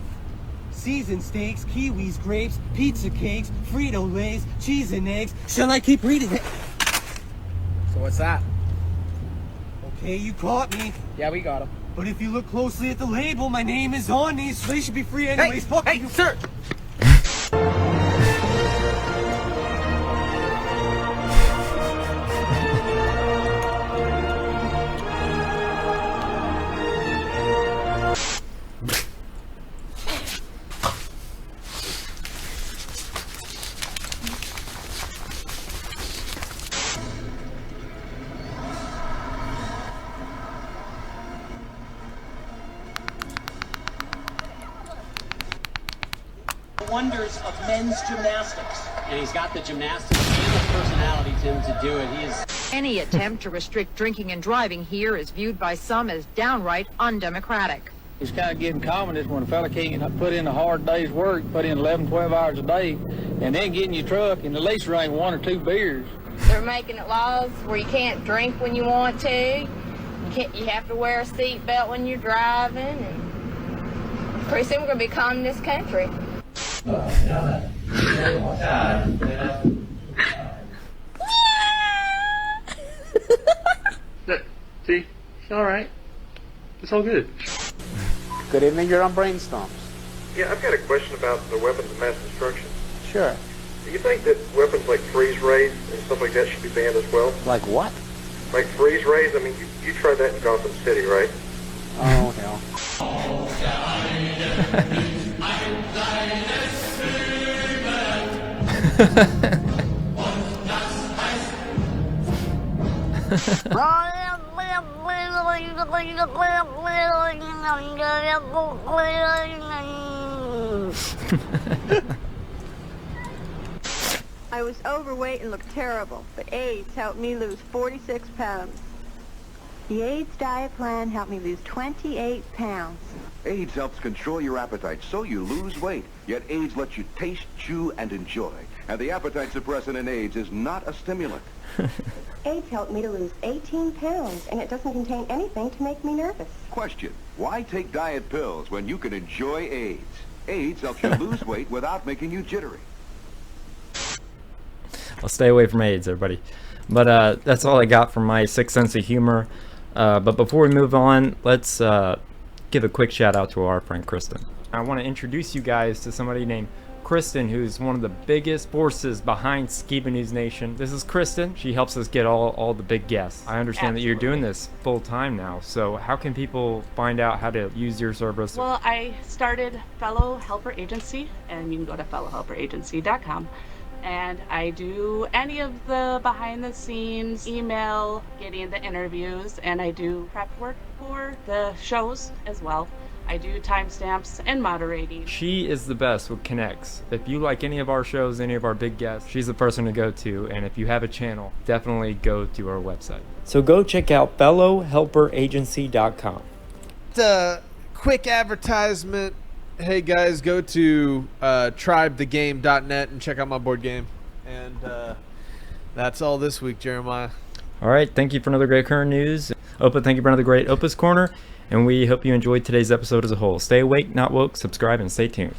Seasoned steaks, kiwis, grapes, pizza cakes, Frito-Lays, cheese and eggs. Shall I keep reading it? So what's that? Okay, you caught me. Yeah, we got him. But if you look closely at the label, my name is on these, so they should be free anyways. Hey, sir! Wonders of men's gymnastics. And he's got the gymnastics and the personality, Tim, to do it. He is. Any attempt to restrict drinking and driving here is viewed by some as downright undemocratic. It's kind of getting common is when a fella can't put in a hard day's work, put in 11, 12 hours a day, and then get in your truck and at least drink 1 or 2 beers. They're making it laws where you can't drink when you want to. You have to wear a seat belt when you're driving. And pretty soon we're going to be calling this country. See? It's all right. It's all good. Good evening, you're on Brainstorms. Yeah, I've got a question about the weapons of mass destruction. Sure. Do you think that weapons like freeze rays and stuff like that should be banned as well? Like what? Like freeze rays? I mean, you tried that in Gotham City, right? Oh, hell. I was overweight and looked terrible, but AIDS helped me lose 46 pounds. The AIDS diet plan helped me lose 28 pounds. AIDS helps control your appetite so you lose weight, yet AIDS lets you taste, chew, and enjoy. And the appetite suppressant in AIDS is not a stimulant. AIDS helped me to lose 18 pounds, and it doesn't contain anything to make me nervous. Question, why take diet pills when you can enjoy AIDS? AIDS helps you lose weight without making you jittery. I'll stay away from AIDS, everybody. But that's all I got from my sick sense of humor. But before we move on, let's give a quick shout out to our friend Kristen. I want to introduce you guys to somebody named Kristen, who's one of the biggest forces behind Skiba News Nation. This is Kristen. She helps us get all the big guests. I understand that you're doing this full time now. So how can people find out how to use your service? Well, I started Fellow Helper Agency, and you can go to fellowhelperagency.com. And I do any of the behind the scenes, email, getting the interviews, and I do prep work for the shows as well. I do timestamps and moderating. She is the best with connects. If you like any of our shows, any of our big guests, she's the person to go to. And if you have a channel, definitely go to our website. So go check out fellowhelperagency.com. Quick advertisement. Hey guys, go to tribethegame.net and check out my board game. And that's all this week, Jeremiah. All right, thank you for another great current news. Opa, thank you for another great Opa's Corner. And we hope you enjoyed today's episode as a whole. Stay awake, not woke, subscribe, and stay tuned.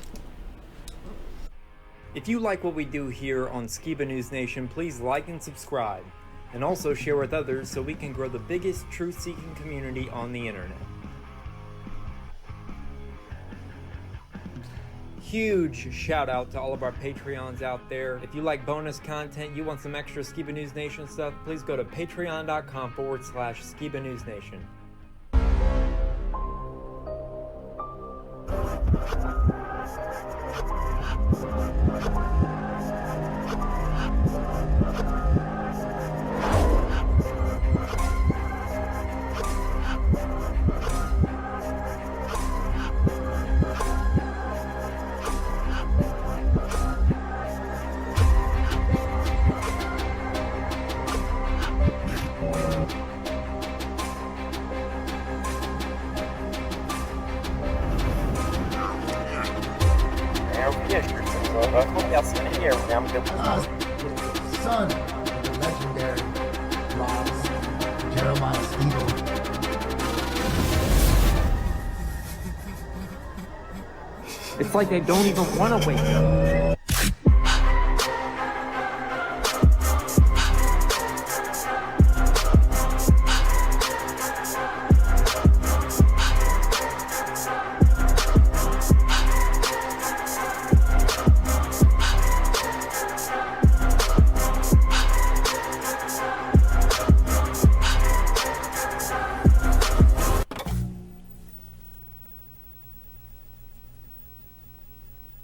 If you like what we do here on Skiba News Nation, please like and subscribe. And also share with others so we can grow the biggest truth-seeking community on the internet. Huge shout out to all of our Patreons out there. If you like bonus content, you want some extra Skiba News Nation stuff, please go to patreon.com/Skiba News Nation. Son of the legendary Ross Jeremiah Skiba. It's like they don't even want to wake up.